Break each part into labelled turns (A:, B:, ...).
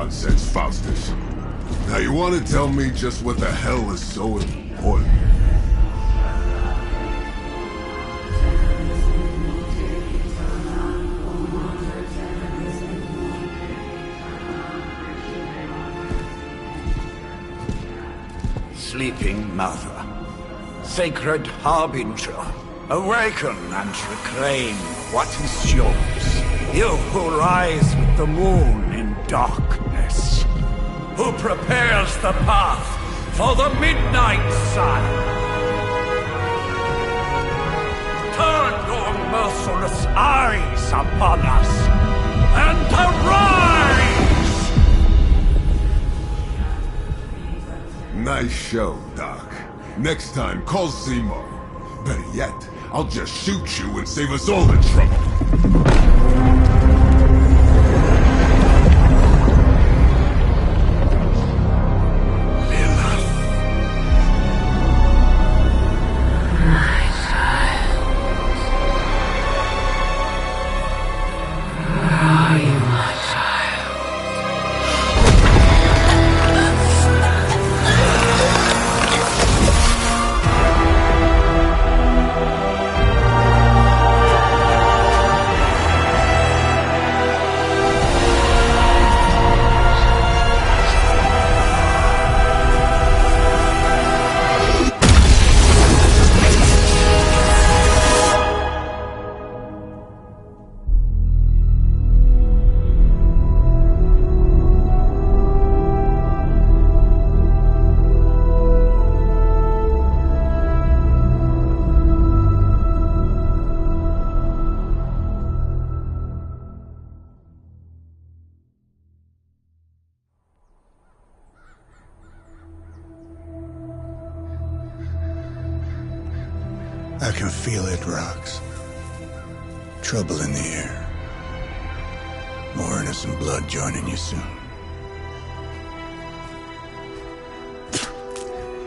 A: nonsense, Faustus. Now you want to tell me just what the hell is so important?
B: Sleeping Mother, sacred harbinger, awaken and reclaim what is yours. You who rise with the moon in darkness, who prepares the path for the midnight sun. Turn your merciless eyes upon us, and arise!
A: Nice show, Doc. Next time, call Seymour. Better yet, I'll just shoot you and save us all the trouble.
C: I can feel it, Rox. Trouble in the air. More innocent blood joining you soon.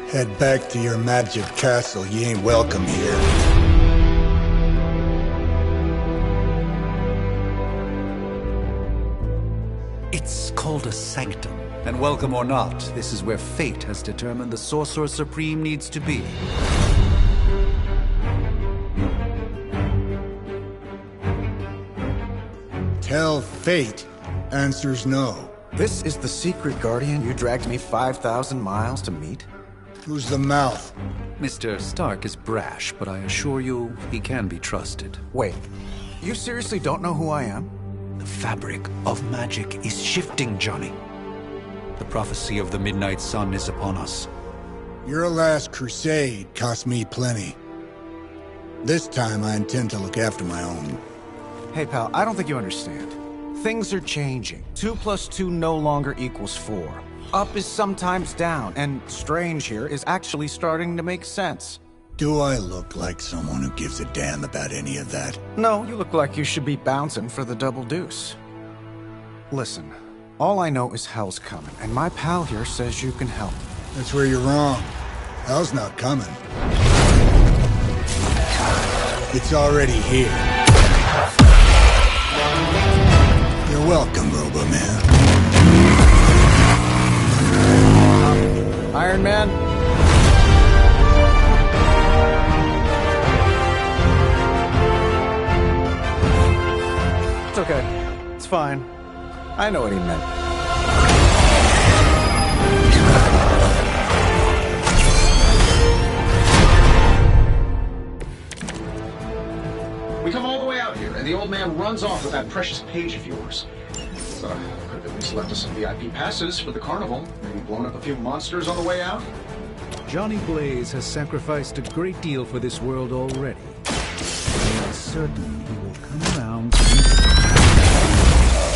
C: Head back to your magic castle. You ain't welcome here.
D: It's called a Sanctum. And welcome or not, this is where fate has determined the Sorcerer Supreme needs to be.
C: Tell fate. Answers no.
E: This is the secret guardian you dragged me 5,000 miles to meet?
C: Who's the mouth?
D: Mr. Stark is brash, but I assure you, he can be trusted.
E: Wait, you seriously don't know who I am?
D: The fabric of magic is shifting, Johnny. The prophecy of the Midnight Sun is upon us.
C: Your last crusade cost me plenty. This time I intend to look after my own.
E: Hey pal, I don't think you understand. Things are changing. 2 + 2 no longer equals 4. Up is sometimes down, and strange here is actually starting to make sense.
C: Do I look like someone who gives a damn about any of that?
E: No, you look like you should be bouncing for the double deuce. Listen, all I know is hell's coming, and my pal here says you can help.
C: That's where you're wrong. Hell's not coming. It's already here. You're welcome, Robo-Man.
E: Iron Man? It's okay. It's fine. I know what he meant.
F: We come all the way out here, and the old man runs off with that precious page of yours. Could have at least left us some VIP passes for the carnival. Maybe blown up a few monsters on the way out.
D: Johnny Blaze has sacrificed a great deal for this world already. I am certain he will come around.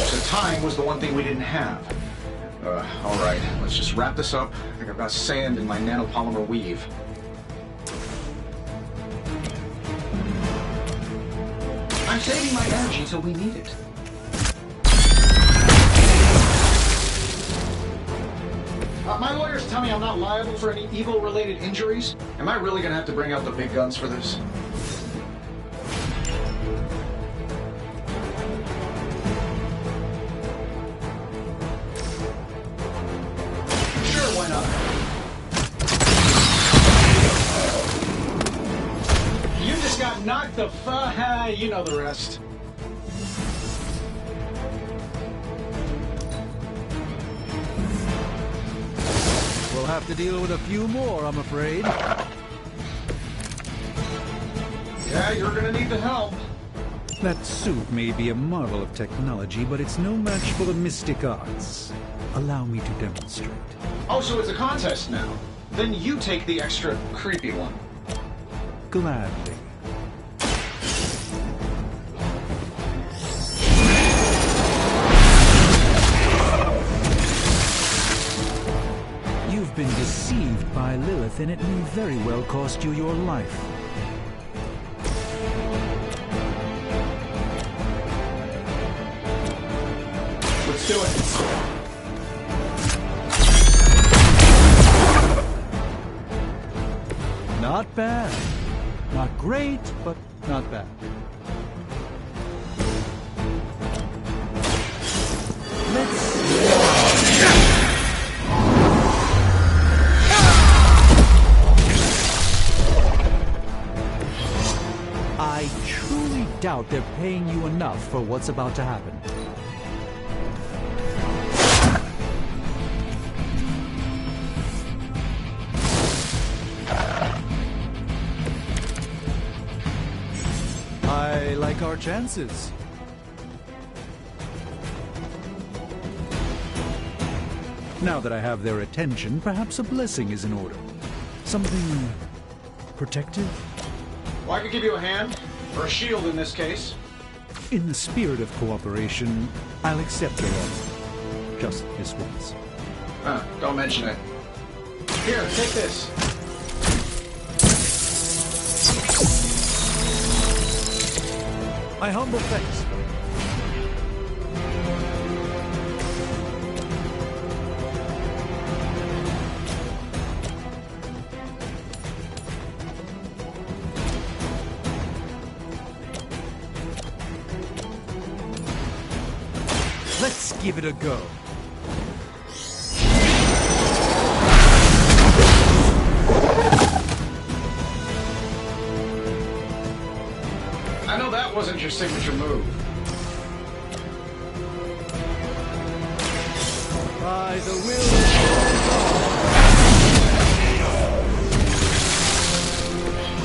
F: So time was the one thing we didn't have. All right, let's just wrap this up. I think I've got sand in my nanopolymer weave. I'm saving my energy till we need it. My lawyers tell me I'm not liable for any evil-related injuries. Am I really gonna have to bring out the big guns for this? enough. You just got knocked the you know the rest.
D: We'll have to deal with a few more, I'm afraid.
F: Yeah, you're gonna need the help.
D: That suit may be a marvel of technology, but it's no match for the mystic arts. Allow me to demonstrate.
F: Oh, so it's a contest now. Then you take the extra creepy one.
D: Gladly. You've been deceived by Lilith, and it may very well cost you your life.
F: Let's do it.
D: Not bad. Not great, but not bad. I truly doubt they're paying you enough for what's about to happen. I like our chances. Now that I have their attention, perhaps a blessing is in order. Something protective?
F: Well, I could give you a hand, or a shield in this case.
D: In the spirit of cooperation, I'll accept your offer. Just this once.
F: Don't mention it. Here, take this.
D: My humble thanks. Let's give it a go.
F: I know that wasn't your signature move.
D: By the will of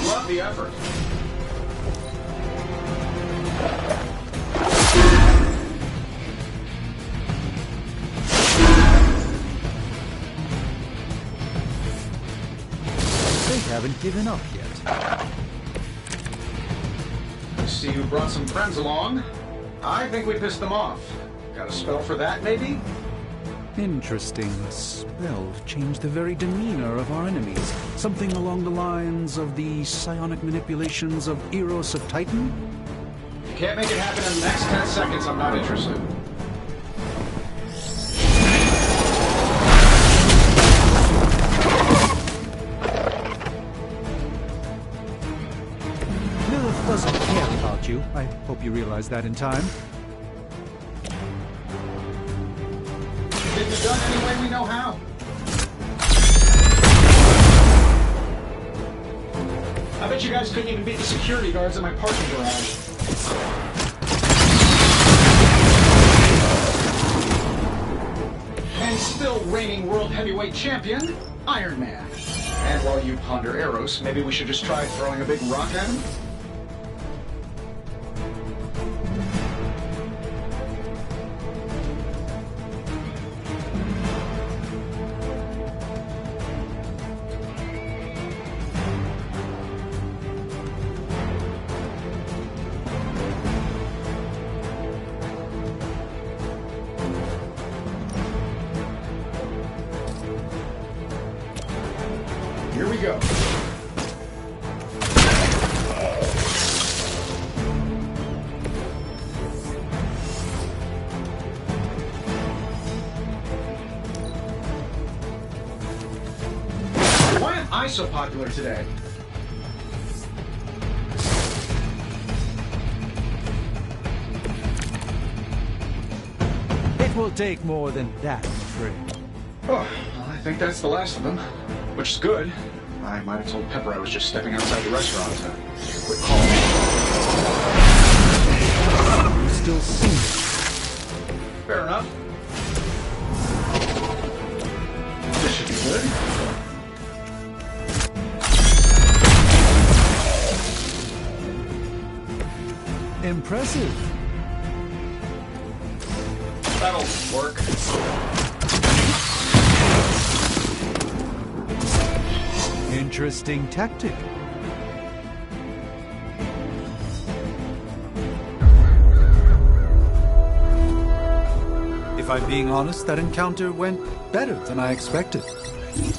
F: Love the effort.
D: They haven't given up yet.
F: See who brought some friends along. I think we pissed them off. Got a spell for that, maybe?
D: Interesting. A spell changed the very demeanor of our enemies. Something along the lines of the psionic manipulations of Eros of Titan?
F: You can't make it happen in the next 10 seconds, I'm not interested.
D: Lilith doesn't care about you. I hope you realize that in time.
F: Can be done any way we know how. I bet you guys couldn't even beat the security guards in my parking garage. And still reigning world heavyweight champion, Iron Man. And while you ponder Eros, maybe we should just try throwing a big rock at him? Here we go. Why am I so popular today?
D: It will take more than that, I'm afraid.
F: Oh, well, I think that's the last of them, which is good. I might have told Pepper I was just stepping outside the restaurant to take a quick call.
D: Still single.
F: Fair enough. This should be good.
D: Impressive.
F: That'll work.
D: Interesting tactic. If I'm being honest, that encounter went better than I expected.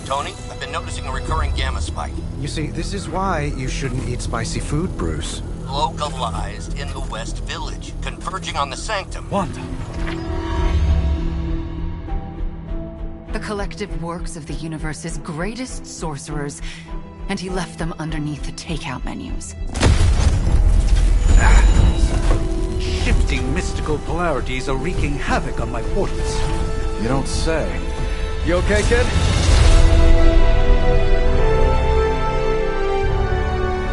G: Tony, I've been noticing a recurring gamma spike.
E: You see, this is why you shouldn't eat spicy food, Bruce.
G: Localized in the West Village, converging on the Sanctum.
D: Wanda.
H: The collective works of the universe's greatest sorcerers, and he left them underneath the takeout menus.
D: Shifting mystical polarities are wreaking havoc on my portals.
E: You don't say. You okay, kid?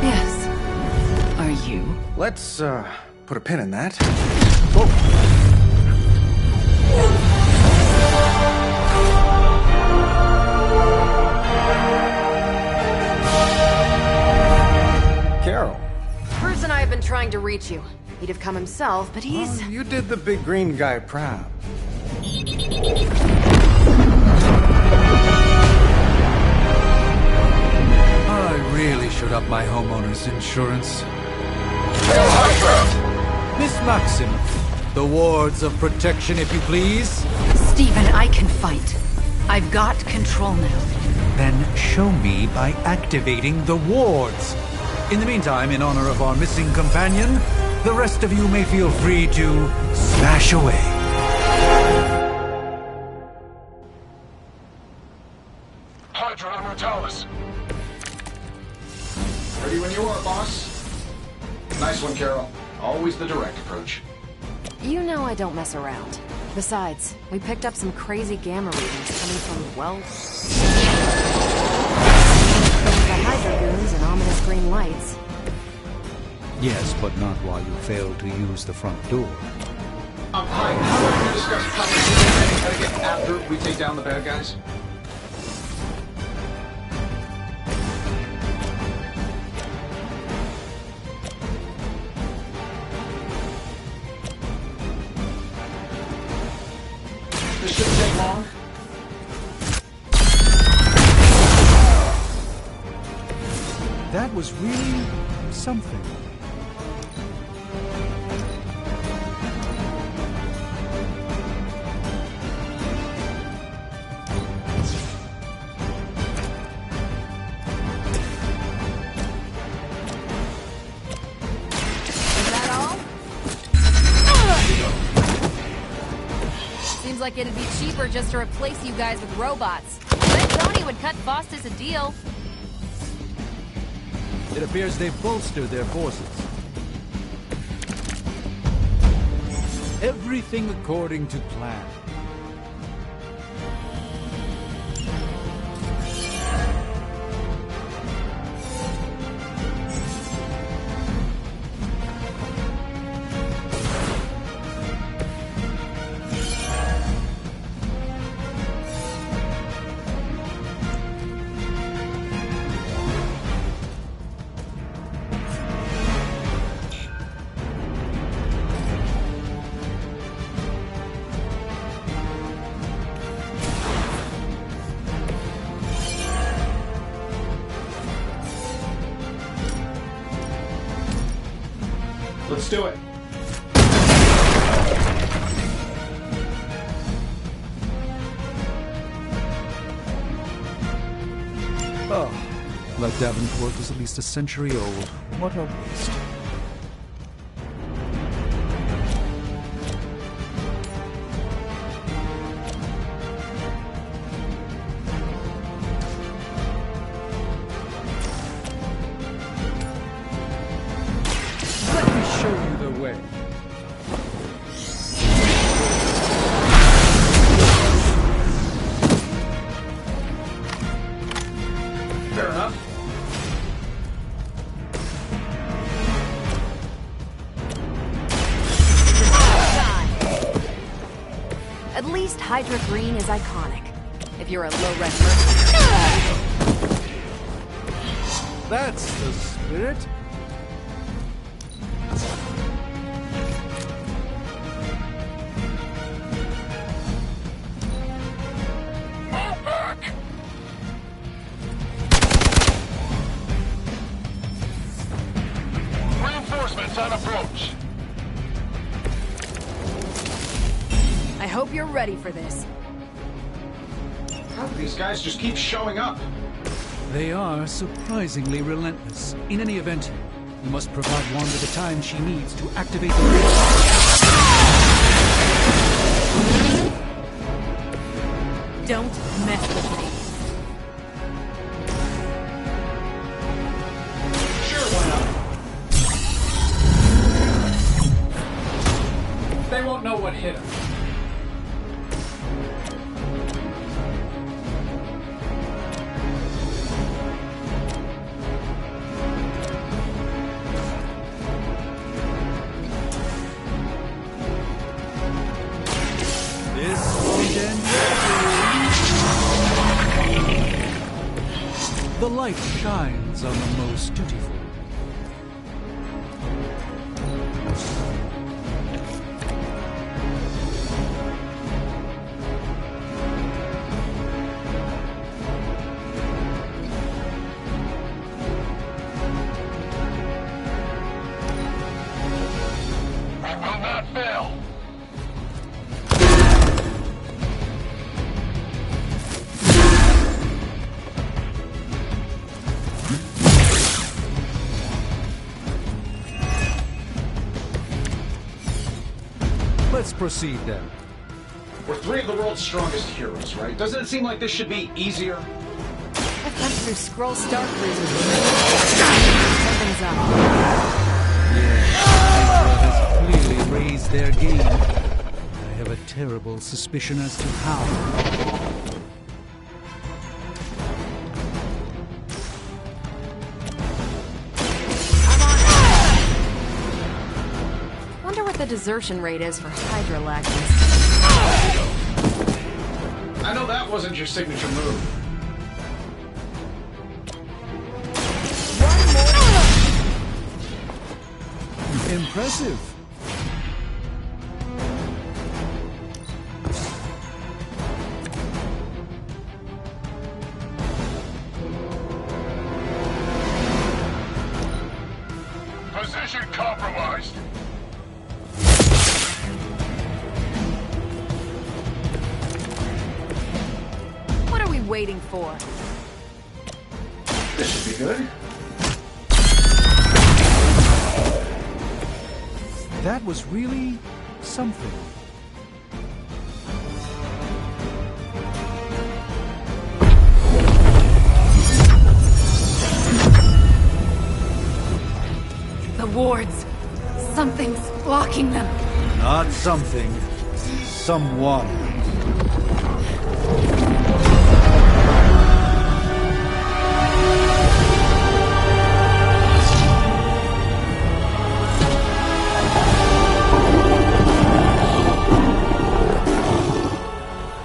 H: Yes. Are you?
E: Let's, put a pin in that. Carol.
I: Bruce and I have been trying to reach you. He'd have come himself, but he's...
E: You did the big green guy proud.
D: I really should up my homeowner's insurance.
A: Hydra!
D: Miss Maxim, the wards of protection, if you please.
H: Stephen, I can fight. I've got control now.
D: Then show me by activating the wards. In the meantime, in honor of our missing companion, the rest of you may feel free to smash away.
A: Hydra on Mortalis.
F: Ready when you are, boss. Nice one, Carol. Always the direct approach.
I: You know I don't mess around. Besides, we picked up some crazy gamma readings coming from, well... the Hydra goons and ominous green lights.
D: Yes, but not while you fail to use the front door.
F: Hi. How about we discuss planning etiquette after we take down the bad guys? This shouldn't take long.
D: That was really something.
I: Seems like it'd be cheaper just to replace you guys with robots. But Tony would cut Faustus a deal.
D: It appears they've bolstered their forces. Everything according to plan.
F: Let's do it.
D: Oh, that Davenport was at least a century old. What a waste. Let me show you the way.
F: Fair enough.
I: At least Hydra Green is iconic. If you're a low-red mercenary.
D: That's the spirit.
J: Reinforcements on approach.
I: I hope you're ready for this.
F: How do these guys just keep showing up?
D: They are surprisingly relentless. In any event, you must provide Wanda the time she needs to activate the ring.
I: Don't mess with me.
F: Sure, why not?
K: They won't know what hit them.
D: This won't end yet. The light shines on the most dutiful.
J: I will not fail.
D: Let's proceed then.
F: We're three of the world's strongest heroes, right? Doesn't it seem like this should be easier?
I: I've come through Scroll Star Cruises. Something's up.
D: Hydra has clearly raised their game. I have a terrible suspicion as to how.
I: Wonder what the desertion rate is for Hydra lackeys.
F: I know that wasn't your signature move.
D: Impressive.
J: Position compromised.
I: What are we waiting for?
F: This should be good.
D: That was really something.
H: The wards. Something's blocking them.
D: Not something. Someone.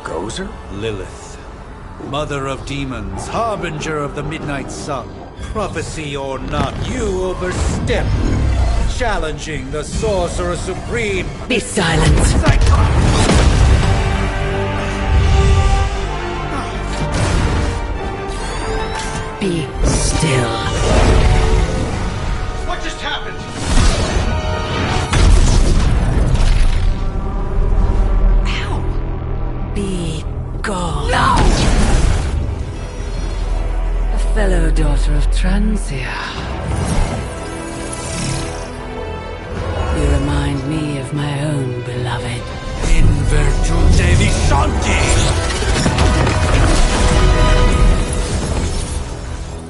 F: Gozer?
D: Lilith. Mother of demons, harbinger of the midnight sun. Prophecy or not, you overstep. Challenging the Sorcerer Supreme.
H: Be silent. Be still.
F: What just happened?
H: Be gone. No! A fellow daughter of Transia. You remind me of my own beloved.
D: In virtute vishanti!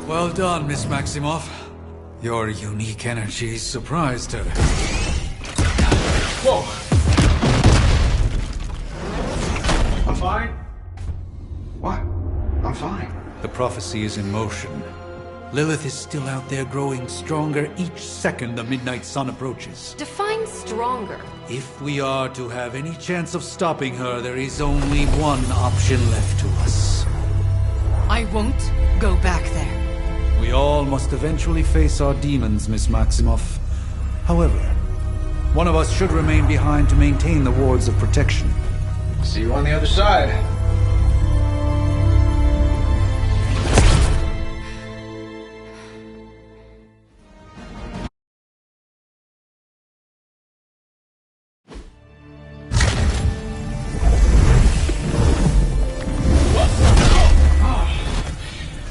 D: Well done, Miss Maximoff. Your unique energy surprised her.
F: Whoa! I'm fine. What? I'm fine.
D: The prophecy is in motion. Lilith is still out there growing stronger each second the midnight sun approaches.
I: Define stronger.
D: If we are to have any chance of stopping her, there is only one option left to us.
H: I won't go back there.
D: We all must eventually face our demons, Miss Maximoff. However, one of us should remain behind to maintain the wards of protection.
F: See you on the other side.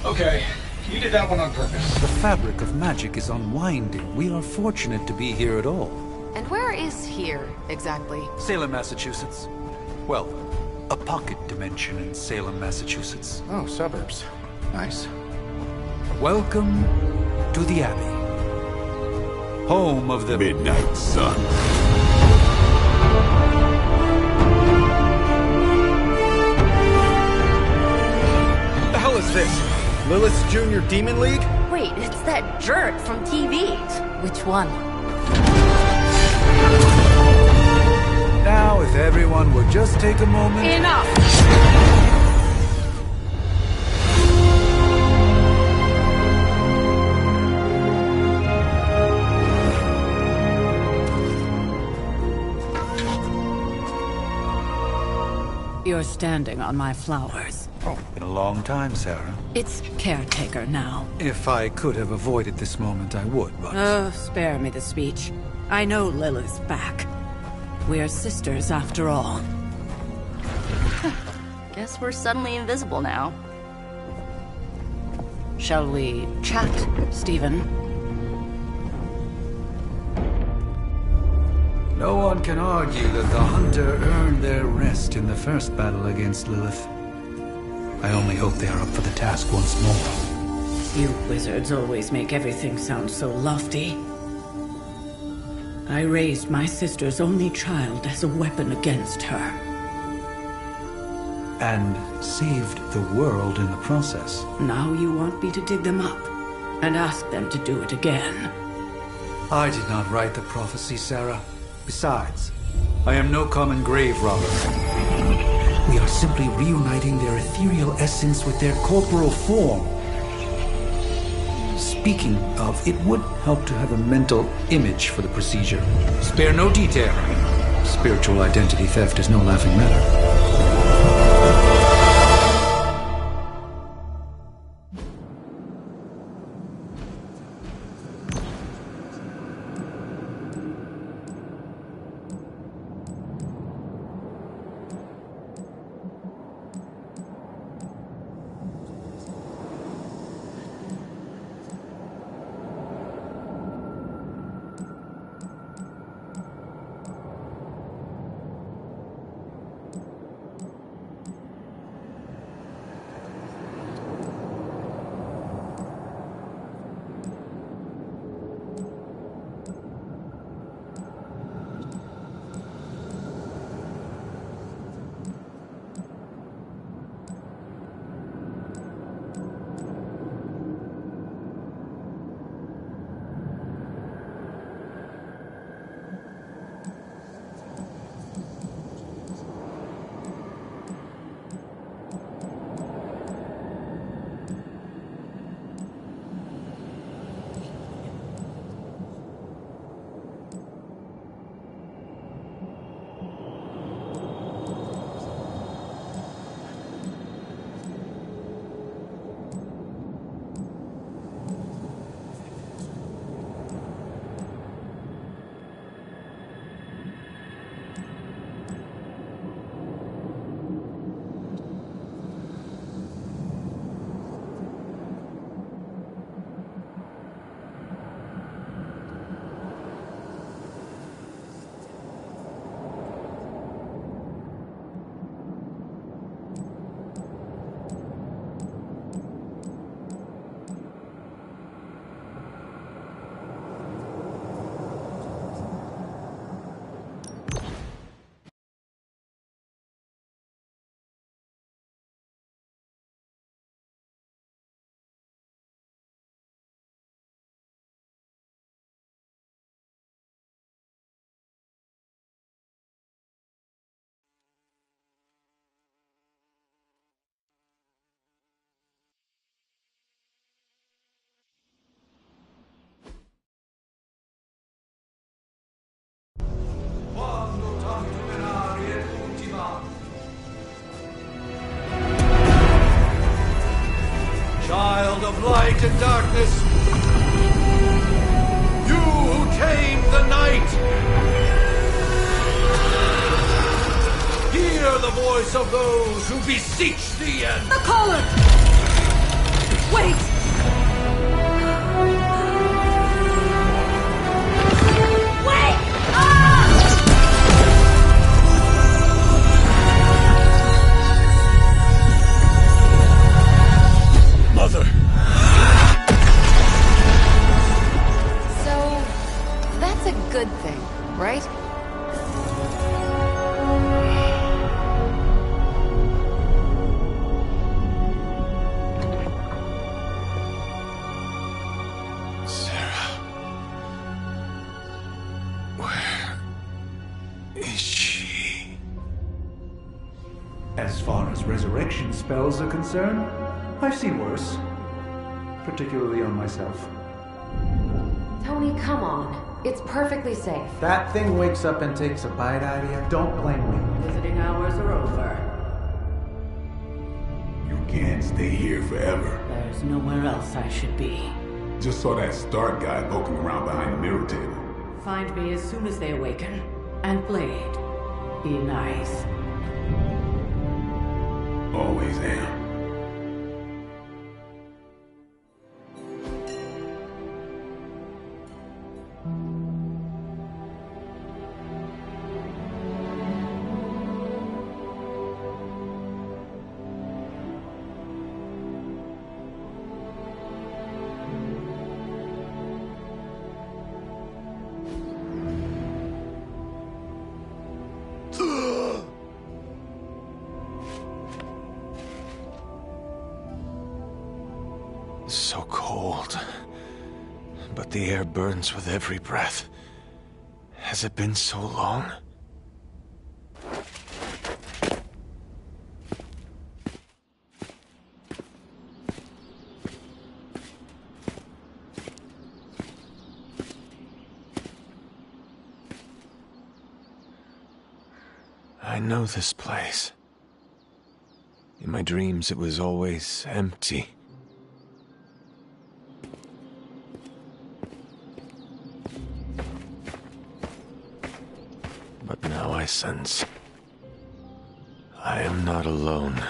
F: Okay, you did that one on purpose.
D: The fabric of magic is unwinding. We are fortunate to be here at all.
H: And where is here, exactly?
D: Salem, Massachusetts. Well, a pocket dimension in Salem, Massachusetts.
F: Oh, suburbs. Nice.
D: Welcome to the Abbey. Home of the
A: Midnight Sun.
E: What the hell is this? Lilith's Junior Demon League?
K: Wait, it's that jerk from TV. Which one?
D: Now, if everyone would just take a moment...
K: Enough!
L: You're standing on my flowers.
D: Oh, been a long time, Sarah.
L: It's caretaker now.
D: If I could have avoided this moment, I would, but...
L: Oh, spare me the speech. I know Lilith's back. We're sisters after all.
K: Guess we're suddenly invisible now.
L: Shall we chat, Stephen?
D: No one can argue that the Hunter earned their rest in the first battle against Lilith. I only hope they are up for the task once more.
L: You wizards always make everything sound so lofty. I raised my sister's only child as a weapon against her.
D: And saved the world in the process.
L: Now you want me to dig them up and ask them to do it again.
D: I did not write the prophecy, Sarah. Besides, I am no common grave robber. We are simply reuniting their ethereal essence with their corporal form. Speaking of, it would help to have a mental image for the procedure. Spare no detail. Spiritual identity theft is no laughing matter. child of light and darkness. You who tame the night. Hear the voice of those who beseech thee and...
K: The caller! Wait!
C: Mother!
H: So, that's a good thing, right?
C: Sarah. Where is she?
D: As far as resurrection spells are concerned, I've seen worse. Particularly on myself.
K: Tony, come on. It's perfectly safe.
E: That thing wakes up and takes a bite out of you. Don't blame me.
L: Visiting hours are over.
A: You can't stay here forever.
L: There's nowhere else I should be.
A: Just saw that Stark guy poking around behind the mirror table.
L: Find me as soon as they awaken. And Blade, be nice.
A: Always am.
C: So cold. But the air burns with every breath. Has it been so long? I know this place. In my dreams, it was always empty. But now I sense I am not alone.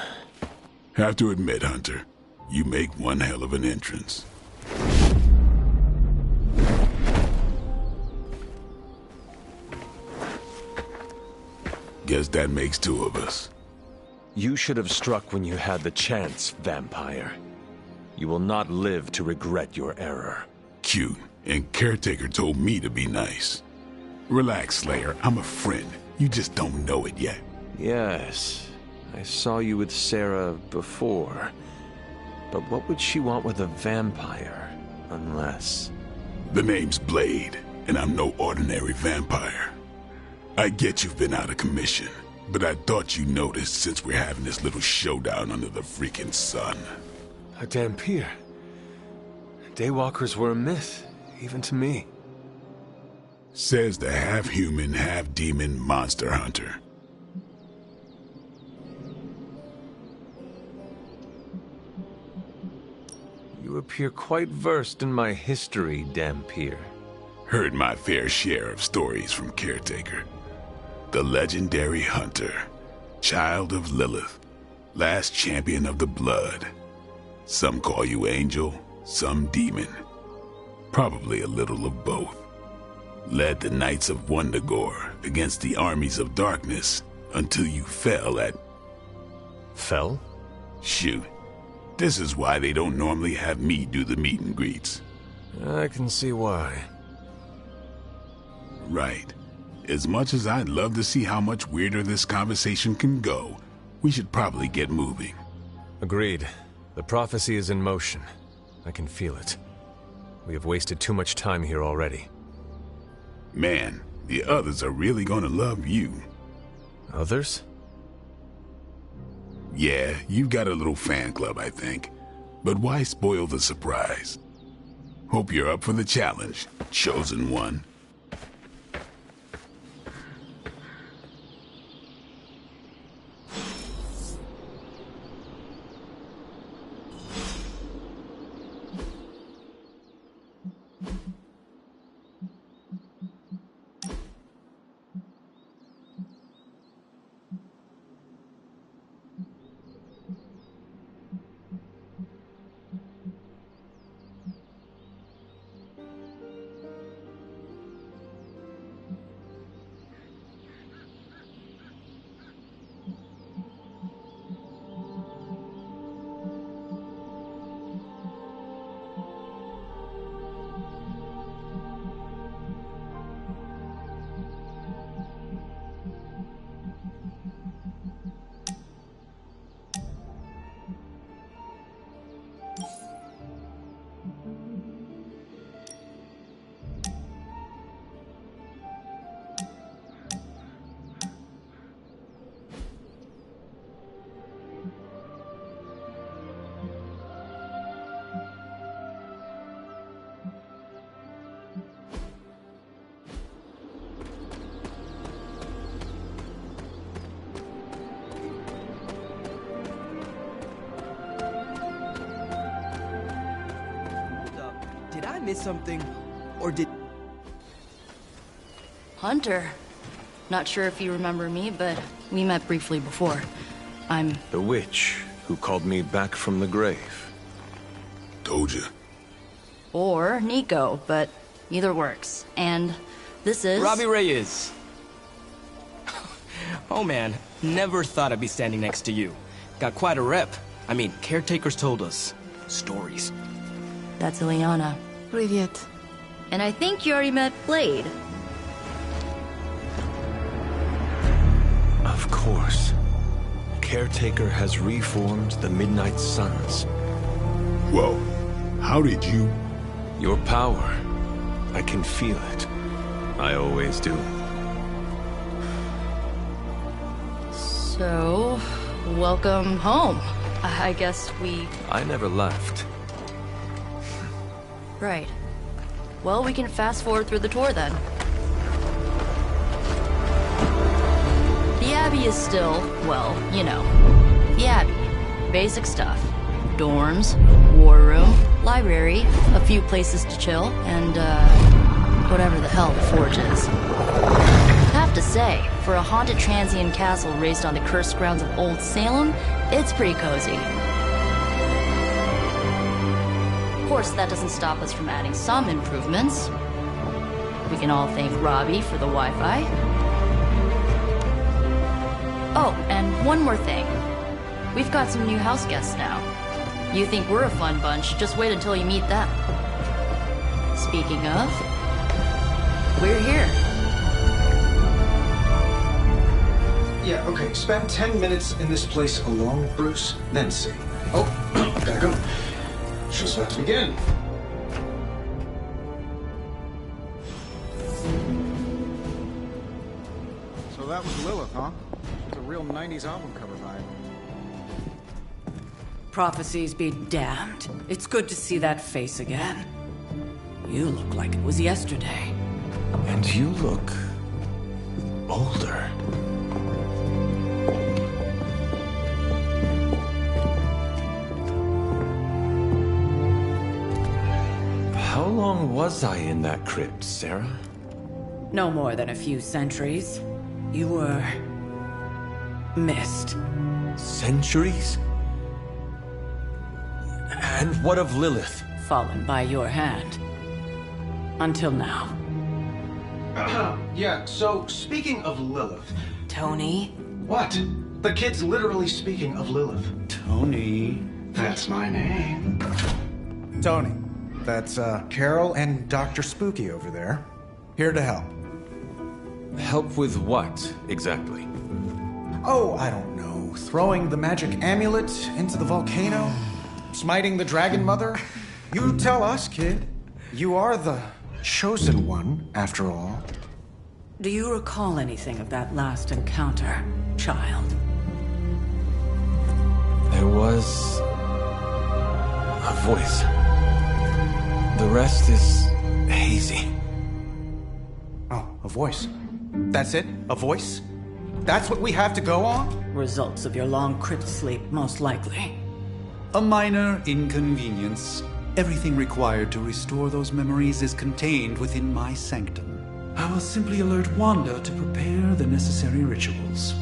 A: Have to admit, Hunter, you make one hell of an entrance. Guess that makes two of us.
C: You should have struck when you had the chance, vampire. You will not live to regret your error.
A: Cute, and Caretaker told me to be nice. Relax, Slayer. I'm a friend. You just don't know it yet.
C: Yes, I saw you with Sarah before. But what would she want with a vampire, unless...
A: The name's Blade, and I'm no ordinary vampire. I get you've been out of commission, but I thought you noticed since we're having this little showdown under the freaking sun.
C: A Dampier. Daywalkers were a myth, even to me.
A: Says the half-human, half-demon monster hunter.
C: You appear quite versed in my history, Dampier.
A: Heard my fair share of stories from Caretaker. The legendary hunter, child of Lilith, last champion of the blood. Some call you angel, some demon. Probably a little of both. Led the Knights of Wundagore against the armies of darkness until you fell at...
C: Fell?
A: Shoot. This is why they don't normally have me do the meet and greets.
C: I can see why.
A: Right. As much as I'd love to see how much weirder this conversation can go, we should probably get moving.
C: Agreed. The prophecy is in motion. I can feel it. We have wasted too much time here already.
A: Man, the others are really gonna love you.
C: Others?
A: Yeah, you've got a little fan club, I think. But why spoil the surprise? Hope you're up for the challenge, chosen one.
M: miss something? Or did...
N: Hunter. Not sure if you remember me, but we met briefly before. I'm...
C: The witch who called me back from the grave.
A: Told you.
N: Or Nico, but either works. And this is...
M: Robbie Reyes. Oh man, never thought I'd be standing next to you. Got quite a rep. I mean, caretakers told us stories.
N: That's Ileana.
K: Привет.
N: And I think you already met Blade.
C: Of course. Caretaker has reformed the Midnight Suns.
A: Whoa. How did you...
C: Your power. I can feel it. I always do.
N: So, welcome home. I guess we...
C: I never left.
N: Right. Well, we can fast forward through the tour then. The Abbey is still, well, you know, the Abbey. Basic stuff. Dorms, war room, library, a few places to chill, and, whatever the hell the Forge is. Have to say, for a haunted transient castle raised on the cursed grounds of Old Salem, it's pretty cozy. Of course, that doesn't stop us from adding some improvements. We can all thank Robbie for the Wi-Fi. Oh, and one more thing. We've got some new house guests now. You think we're a fun bunch, just wait until you meet them. Speaking of, we're here.
F: Yeah, okay. Spend 10 minutes in this place alone, Bruce, then see. Oh, gotta go. Show's about to begin.
E: So that was Lilith, huh? It's a real 90s album cover vibe.
L: Prophecies be damned. It's good to see that face again. You look like it was yesterday.
C: And you look... older. How long was I in that crypt, Sarah?
L: No more than a few centuries. You were... missed.
C: Centuries? And what of Lilith?
L: Fallen by your hand. Until now.
F: Yeah, so speaking of Lilith...
K: Tony?
F: What? The kid's literally speaking of Lilith. Tony. That's my name.
E: Tony. That's, Carol and Dr. Spooky over there. Here to help.
C: Help with what, exactly?
E: Oh, I don't know. Throwing the magic amulet into the volcano? Smiting the Dragon Mother? You tell us, kid. You are the chosen one, after all.
L: Do you recall anything of that last encounter, child?
C: There was... a voice. The rest is hazy.
E: Oh, a voice. That's it? A voice? That's what we have to go on?
L: Results of your long crypt sleep, most likely.
D: A minor inconvenience. Everything required to restore those memories is contained within my sanctum. I will simply alert Wanda to prepare the necessary rituals.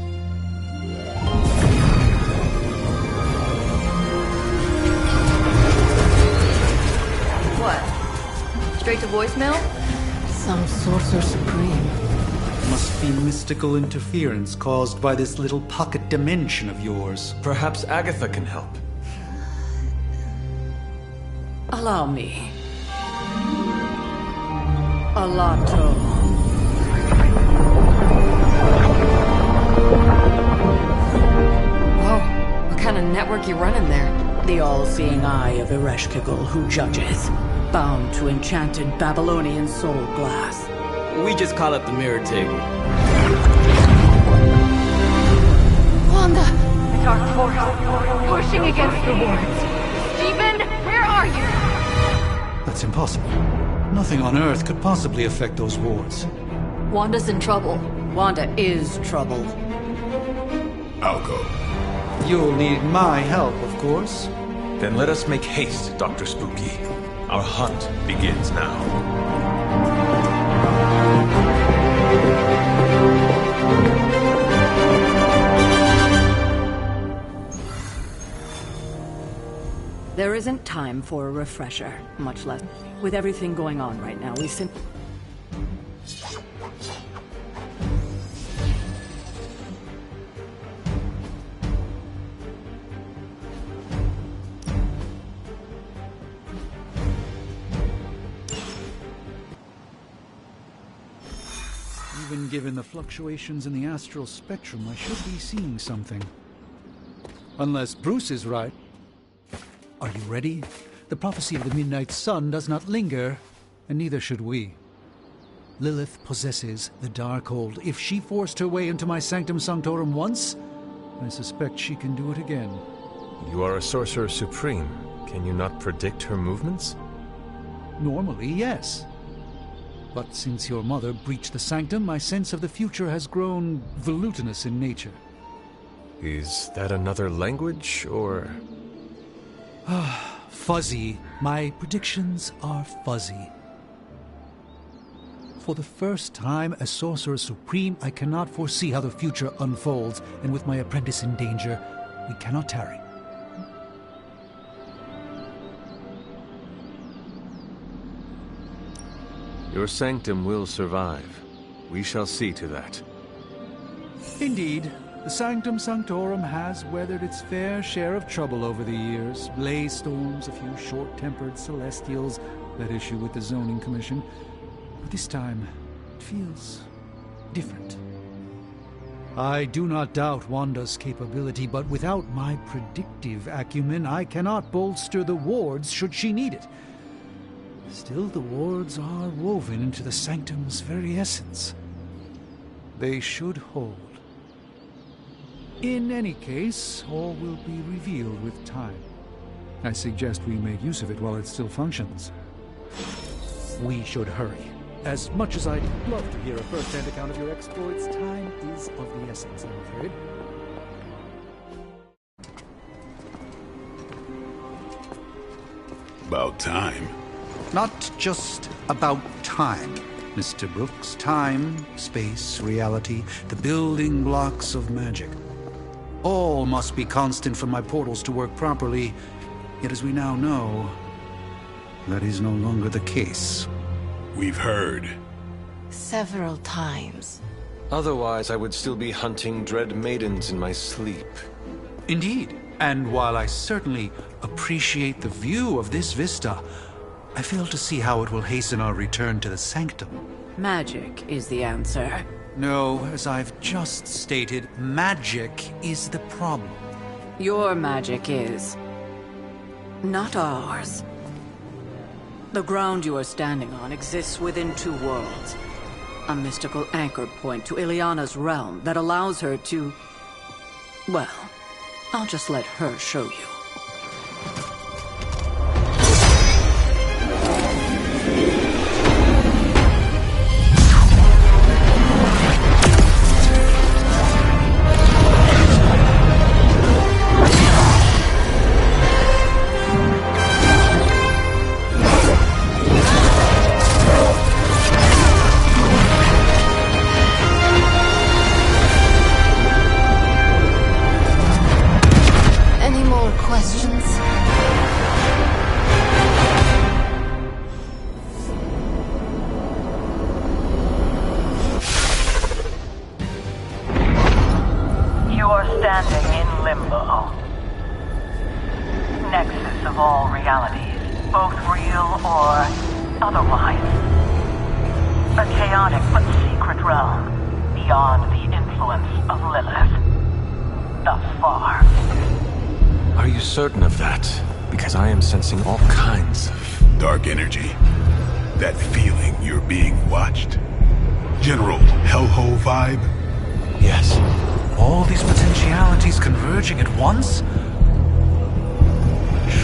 N: What? Straight to voicemail?
K: Some sorcerer supreme.
D: Must be mystical interference caused by this little pocket dimension of yours.
C: Perhaps Agatha can help.
L: Allow me. Alato.
K: Whoa, what kind of network you running there?
L: The all-seeing eye of Ereshkigal who judges, bound to enchanted Babylonian soul glass.
M: We just call it the mirror table.
K: Wanda! Dark force, pushing against the wards. Stephen, where are you?
D: That's impossible. Nothing on Earth could possibly affect those wards.
N: Wanda's in trouble.
L: Wanda is trouble.
A: I'll go.
D: You'll need my help, of course.
C: Then let us make haste, Dr. Spooky. Our hunt begins now.
L: There isn't time for a refresher, much less. With everything going on right now, we simply...
D: Even given the fluctuations in the astral spectrum, I should be seeing something. Unless Bruce is right. Are you ready? The prophecy of the Midnight Sun does not linger, and neither should we. Lilith possesses the Darkhold. If she forced her way into my Sanctum Sanctorum once, I suspect she can do it again.
C: You are a Sorcerer Supreme. Can you not predict her movements?
D: Normally, yes. But since your mother breached the Sanctum, my sense of the future has grown volutinous in nature.
C: Is that another language, or...?
D: Fuzzy. My predictions are fuzzy. For the first time as Sorcerer Supreme, I cannot foresee how the future unfolds, and with my apprentice in danger, we cannot tarry.
C: Your Sanctum will survive. We shall see to that.
D: Indeed. The Sanctum Sanctorum has weathered its fair share of trouble over the years. Blaze storms, a few short-tempered celestials that issue with the Zoning Commission. But this time, it feels different. I do not doubt Wanda's capability, but without my predictive acumen, I cannot bolster the wards should she need it. Still, the wards are woven into the Sanctum's very essence. They should hold. In any case, all will be revealed with time. I suggest we make use of it while it still functions. We should hurry. As much as I'd love to hear a first-hand account of your exploits, time is of the essence, I'm afraid.
A: About time.
E: Not just about time, Mr. Brooks. Time, space, reality, the building blocks of magic. All must be constant for my portals to work properly, yet as we now know, that is no longer the case.
A: We've heard.
O: Several times.
C: Otherwise, I would still be hunting dread maidens in my sleep.
E: Indeed, and while I certainly appreciate the view of this vista, I fail to see how it will hasten our return to the Sanctum.
L: Magic is the answer.
E: No, as I've just stated, magic is the problem.
L: Your magic is... not ours. The ground you are standing on exists within two worlds. A mystical anchor point to Ileana's realm that allows her to... well, I'll just let her show you.
C: Certain of that, because I am sensing all kinds of...
A: dark energy. That feeling you're being watched. General hellhole vibe?
C: Yes.
E: All these potentialities converging at once?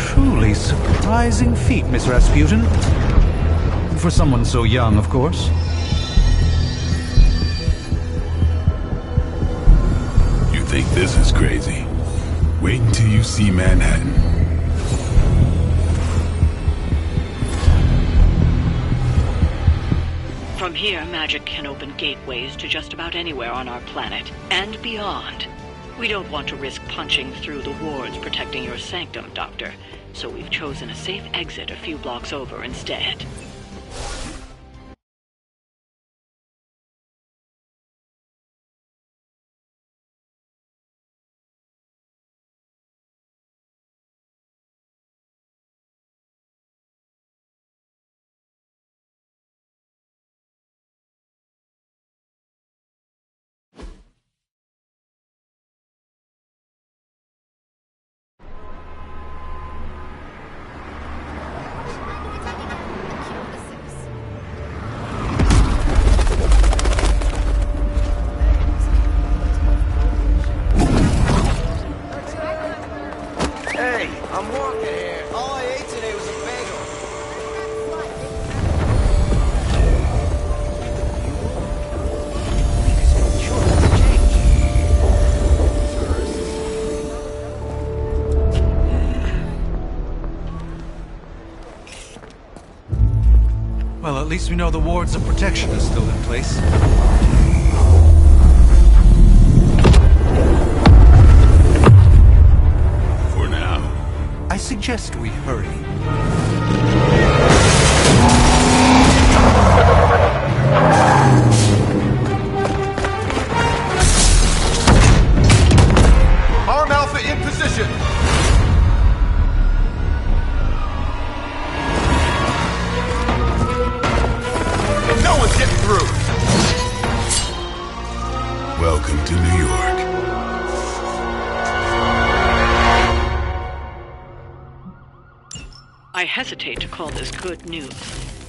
E: Truly surprising feat, Miss Rasputin. For someone so young, of course.
A: You think this is crazy? Wait until you see Manhattan.
L: From here, magic can open gateways to just about anywhere on our planet, and beyond. We don't want to risk punching through the wards protecting your sanctum, Doctor, so we've chosen a safe exit a few blocks over instead.
D: Well, at least we know the wards of protection are still in place.
A: For now.
D: I suggest we hurry.
P: Arm Alpha in position! No one's getting through!
A: Welcome to New York.
L: I hesitate to call this good news,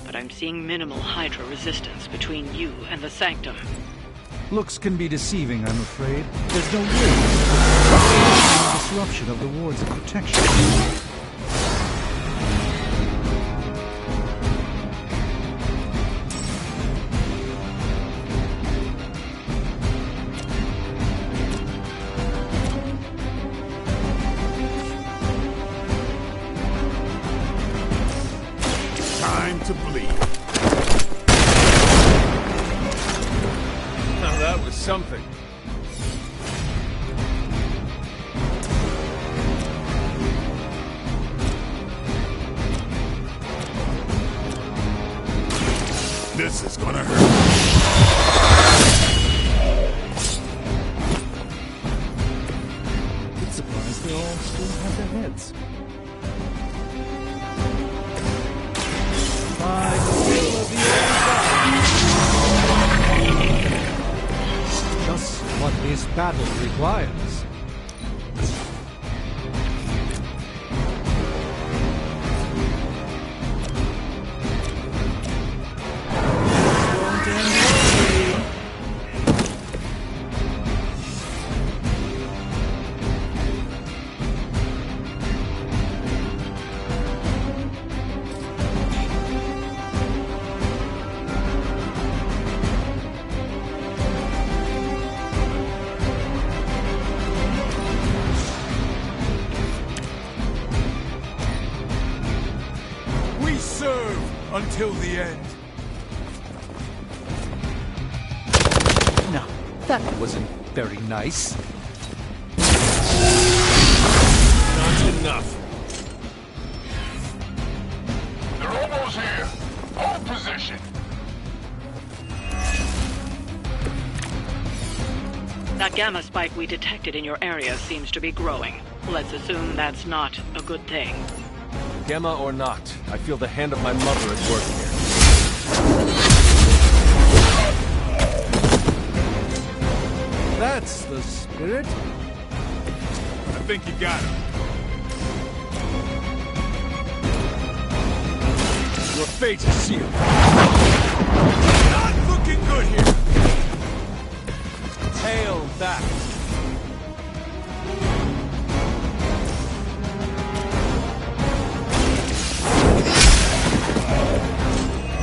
L: but I'm seeing minimal Hydra resistance between you and the Sanctum.
D: Looks can be deceiving, I'm afraid. There's no way. Disruption of the wards of protection.
A: Time to bleed.
C: Now that was something.
A: This is gonna hurt.
D: It's surprised they all still have their heads. By the will of the Earth. Just what this battle requires.
P: Until the end.
D: No, that wasn't very nice.
C: Not enough.
J: They're almost here. Hold position.
L: That gamma spike we detected in your area seems to be growing. Let's assume that's not a good thing.
C: Gamma or not, I feel the hand of my mother at work here.
D: That's the spirit.
P: I think you got him.
C: Your fate is sealed.
P: Not looking good here.
C: Hail that.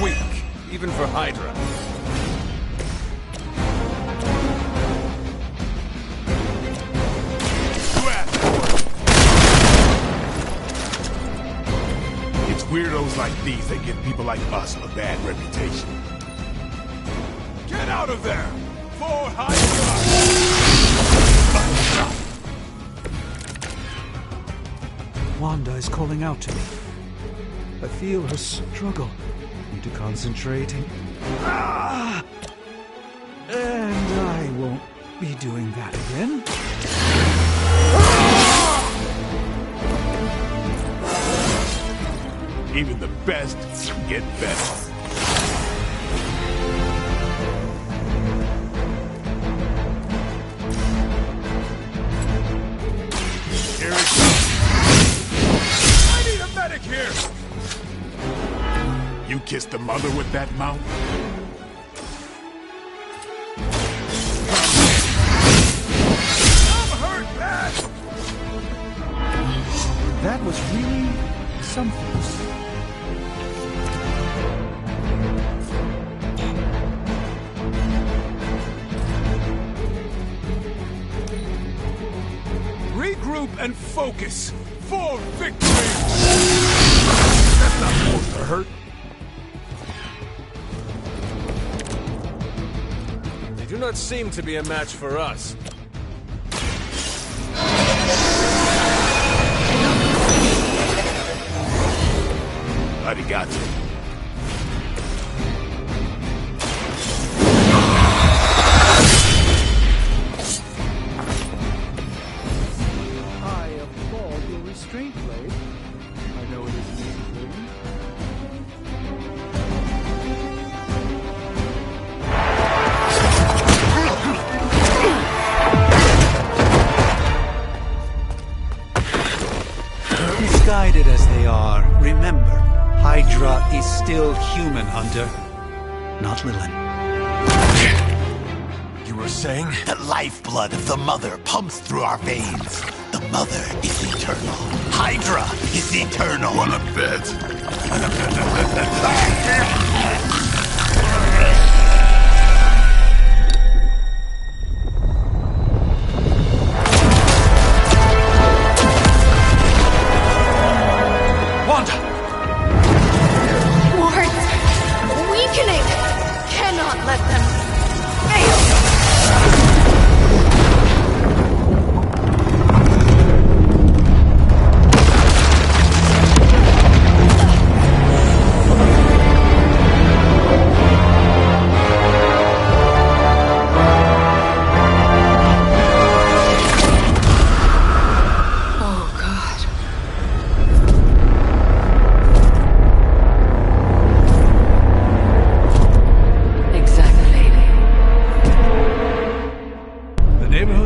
C: Weak, even for Hydra.
A: It's weirdos like these that give people like us a bad reputation.
P: out of there! For Hydra!
D: Wanda is calling out to me. I feel her struggle into concentrating. And I won't be doing that again.
A: Even the best get better. Here it comes.
P: I need a medic here!
A: You kissed the mother with that mouth?
P: I'm hurt bad!
D: That was really something.
P: Regroup and focus for victory! That's not supposed to hurt.
C: They do not seem to be a match for us.
A: Arigato.
D: I applaud your restraint, Blade. I know it isn't easy. Misguided as they are, remember, Hydra is still human, Hunter. Not Lilith.
Q: You were saying? The lifeblood of the Mother pumps through our veins. The Mother is eternal. Hydra is eternal.
A: Wanna bet?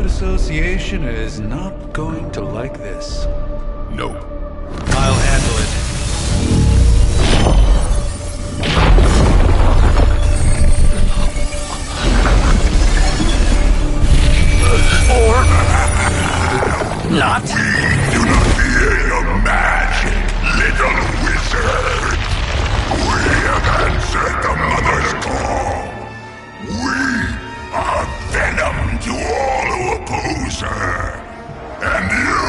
D: Association is not going to like this.
A: Nope.
D: I'll handle it.
Q: Or not.
A: We do not fear your magic, little wizard. We have answered the Mother's call. We are venom to all who oppose her. And you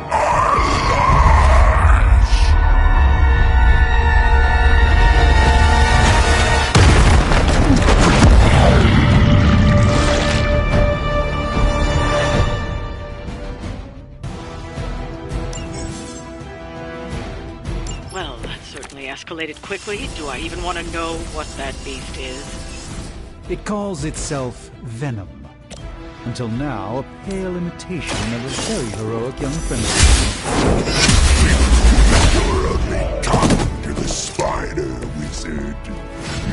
A: are lost.
L: Well, that certainly escalated quickly. Do I even want to know what that beast is?
D: It calls itself Venom. Until now, a pale imitation of a very heroic young friend.
A: Your ugly cock to the spider wizard.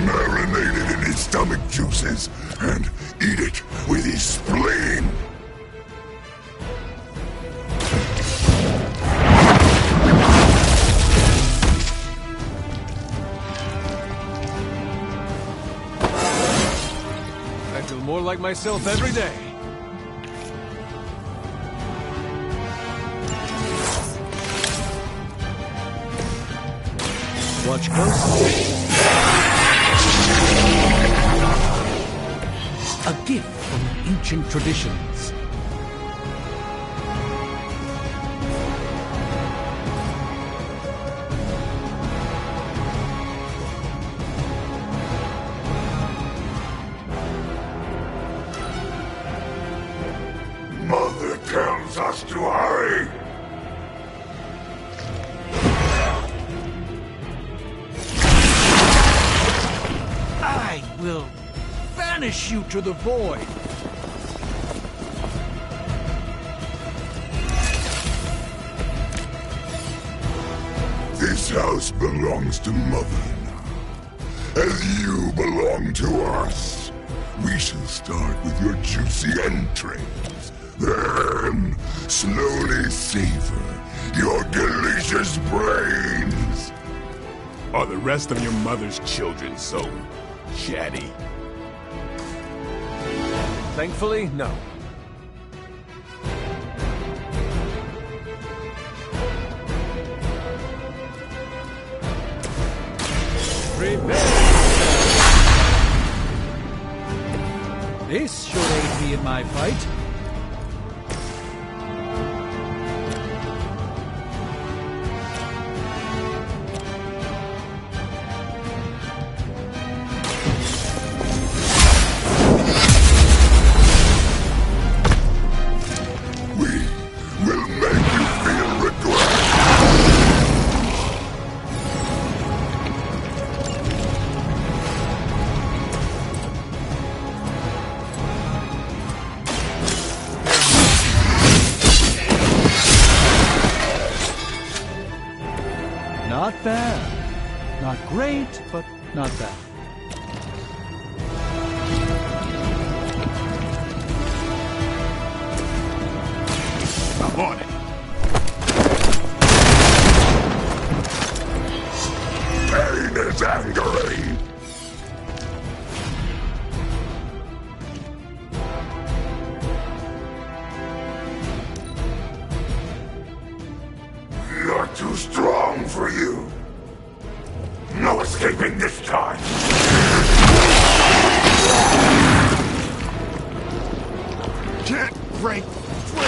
A: Marinate it in his stomach juices and eat it with his spleen.
C: I feel more like myself every day.
D: Watch closely. A gift from ancient traditions.
P: banish you to the void.
A: This house belongs to Mother now, as you belong to us. We shall start with your juicy entrails, then slowly savor your delicious brains. Are the rest of your mother's children so chatty?
C: Thankfully, no.
P: This should aid me in my fight. Not bad. Not great, but not bad.
A: I'm on it. Pain is angry. You're too strong for you. No escaping this time. Can't break free.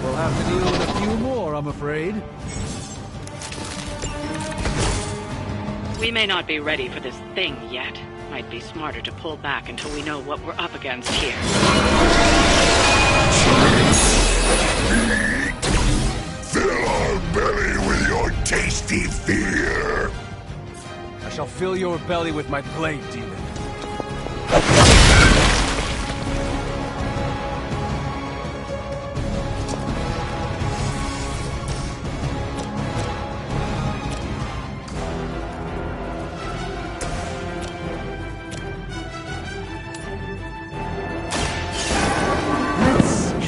P: We'll have to deal with a few more, I'm afraid.
L: We may not be ready for this thing yet. Might be smarter to pull back until we know what we're up against here.
A: Fill our belly with your tasty fear.
C: I shall fill your belly with my blade, demon.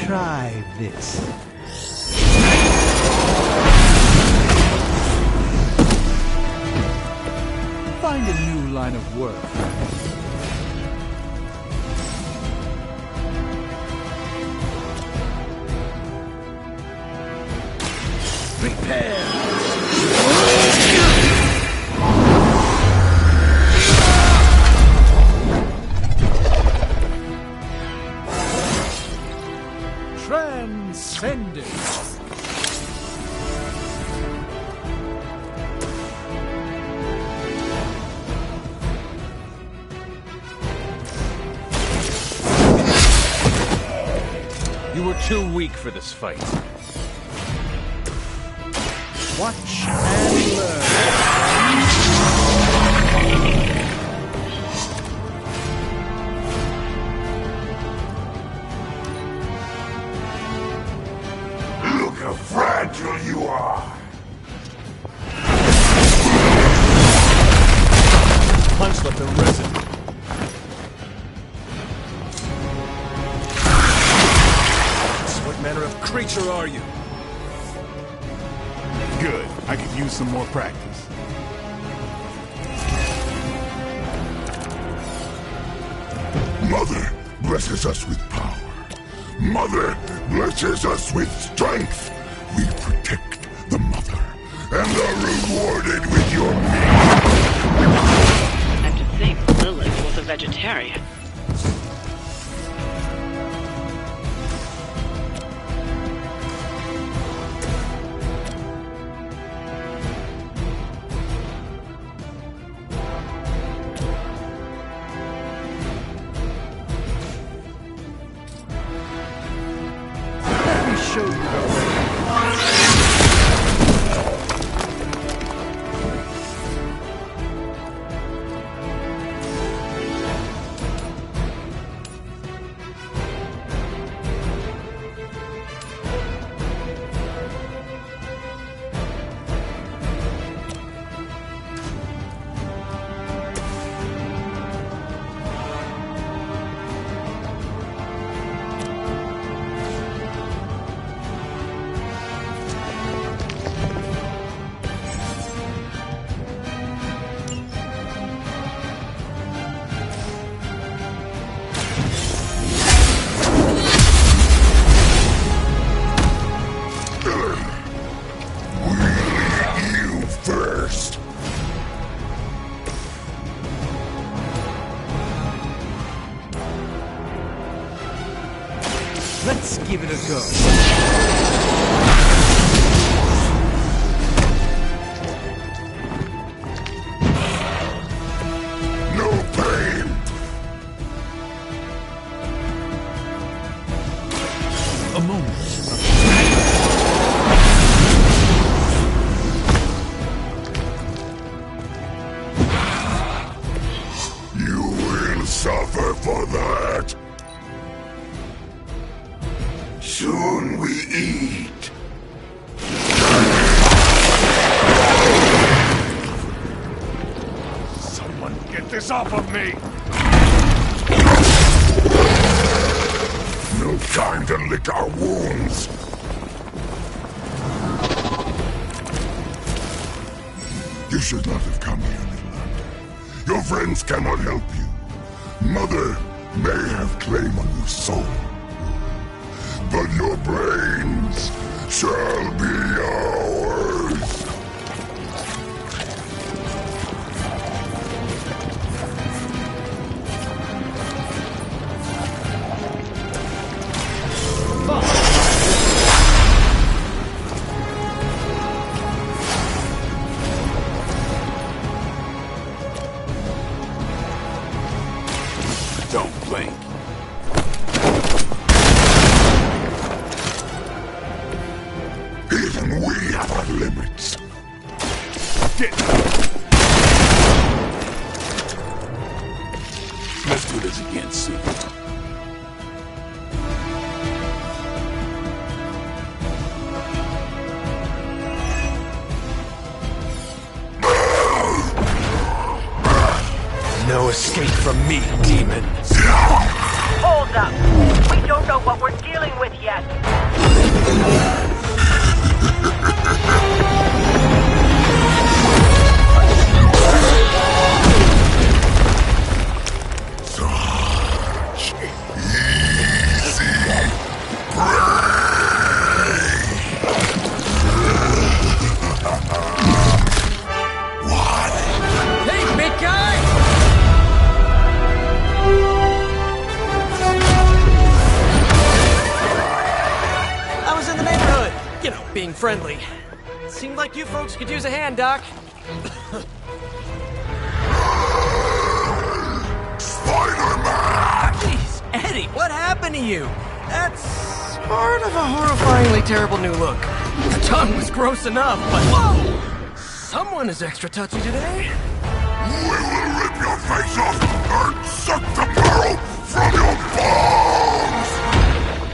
P: Try this. Find a new line of work. Prepare! Transcendent.
C: You were too weak for this fight.
P: Watch and learn.
A: Look how fragile you are.
C: Punch left a resin. What manner of creature are you?
A: Good. I could use some more practice. Mother blesses us with power. Mother blesses us with strength. We protect the mother and are rewarded with your meat.
L: And to think Lilith was a vegetarian.
P: Show you
M: Let's give it a go.
J: No pain!
P: A moment.
J: You will suffer for that. Soon we eat.
P: Someone get this off of me!
J: No time to lick our wounds. You should not have come here, little hunter. Your friends cannot help you. Mother may have claim on your soul, but your brains shall be ours.
A: Don't blink.
J: Even we have our limits.
P: Get!
A: Let's do this again soon.
C: No escape from me, demon.
K: Hold up. We don't know what we're dealing with yet.
J: Such easy prey. What?
M: Hey, big guy! I was in the neighborhood. You know, being friendly. Seemed like you folks could use a hand, Doc.
J: Spidermaaaans!
M: Jeez, Eddie, what happened to you? That's part of a horrifyingly terrible new look. The tongue was gross enough, but whoa! Someone is extra touchy today.
J: We will rip your face off and suck the marrow from your bones!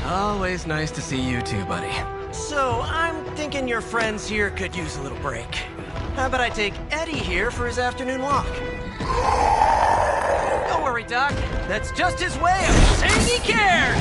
M: Always nice to see you too, buddy. So, I'm thinking your friends here could use a little break. How about I take Eddie here for his afternoon walk? Don't worry, Doc. That's just his way of saying he cares!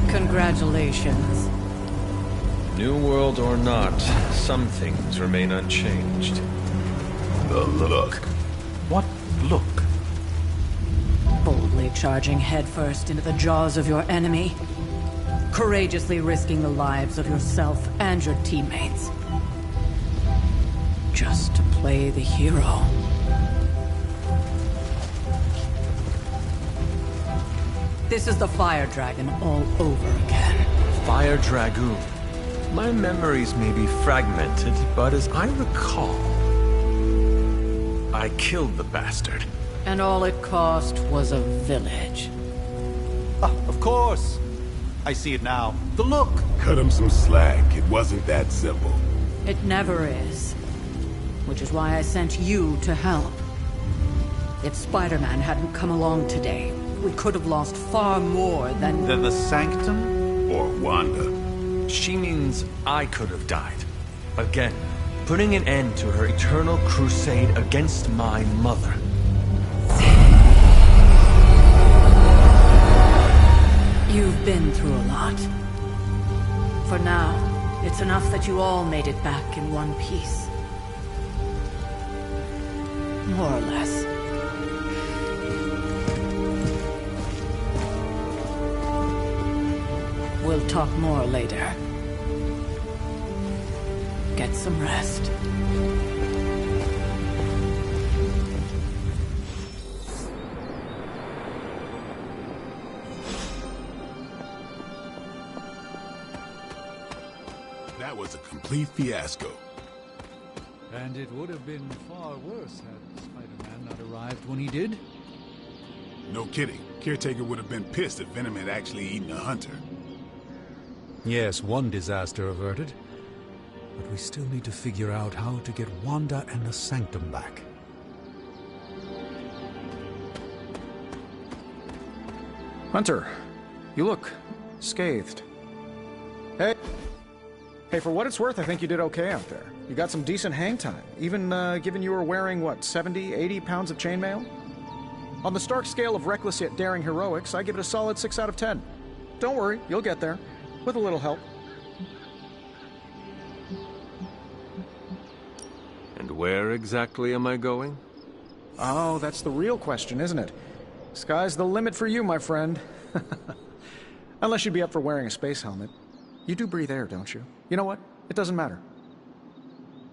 M: Congratulations.
C: New world or not, some things remain unchanged.
A: The look.
E: What look?
L: Boldly charging headfirst into the jaws of your enemy. Courageously risking the lives of yourself and your teammates. Just to play the hero. This is the Fire Dragon all over again.
C: Fire Dragoon. My memories may be fragmented, but as I recall, I killed the bastard.
L: And all it cost was a village.
R: Of course. I see it now. The look.
A: Cut him some slack. It wasn't that simple.
L: It never is. Which is why I sent you to help. If Spider-Man hadn't come along today, we could have lost far more than...
D: The Sanctum?
A: Or Wanda.
C: She means I could have died. Again, putting an end to her eternal crusade against my mother.
L: You've been through a lot. For now, it's enough that you all made it back in one piece. More or less. We'll talk more later. Get some rest.
A: That was a complete fiasco.
D: And it would have been far worse had Spider-Man not arrived when he did.
A: No kidding. Caretaker would have been pissed if Venom had actually eaten a hunter.
D: Yes, one disaster averted. But we still need to figure out how to get Wanda and the Sanctum back.
E: Hunter, you look scathed. Hey, for what it's worth, I think you did okay out there. You got some decent hang time, even given you were wearing, what, 70, 80 pounds of chainmail? On the Stark scale of reckless yet daring heroics, I give it a solid 6 out of 10. Don't worry, you'll get there. With a little help.
C: And where exactly am I going?
E: Oh, that's the real question, isn't it? Sky's the limit for you, my friend. Unless you'd be up for wearing a space helmet. You do breathe air, don't you? You know what? It doesn't matter.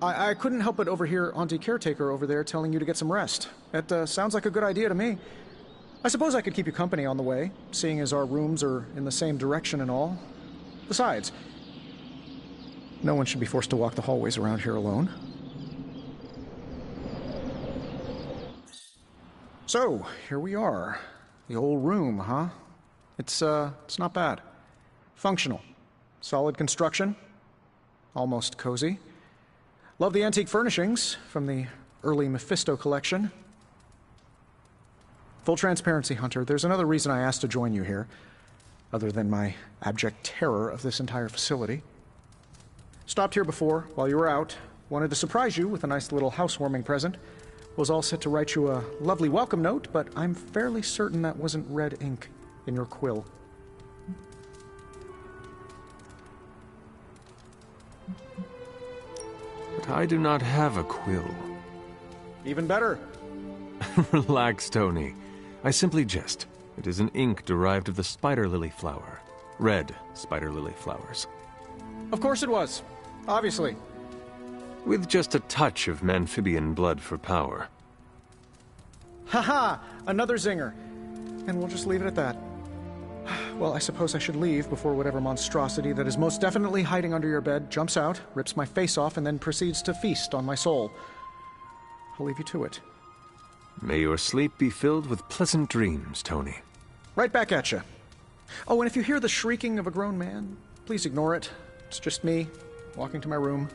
E: I couldn't help but overhear Auntie Caretaker over there telling you to get some rest. It sounds like a good idea to me. I suppose I could keep you company on the way, seeing as our rooms are in the same direction and all. Besides, no one should be forced to walk the hallways around here alone. So, here we are. The old room, huh? It's not bad. Functional. Solid construction. Almost cozy. Love the antique furnishings from the early Mephisto collection. Full transparency, Hunter, there's another reason I asked to join you here, other than my abject terror of this entire facility. Stopped here before, while you were out. Wanted to surprise you with a nice little housewarming present. Was all set to write you a lovely welcome note, but I'm fairly certain that wasn't red ink in your quill.
C: But I do not have a quill.
E: Even better.
C: Relax, Tony. I simply jest. It is an ink derived of the spider lily flower. Red spider lily flowers.
E: Of course it was. Obviously.
C: With just a touch of amphibian blood for power.
E: Haha! Another zinger. And we'll just leave it at that. Well, I suppose I should leave before whatever monstrosity that is most definitely hiding under your bed jumps out, rips my face off, and then proceeds to feast on my soul. I'll leave you to it.
C: May your sleep be filled with pleasant dreams, Tony.
E: Right back at you. Oh, and if you hear the shrieking of a grown man, please ignore it. It's just me, walking to my room.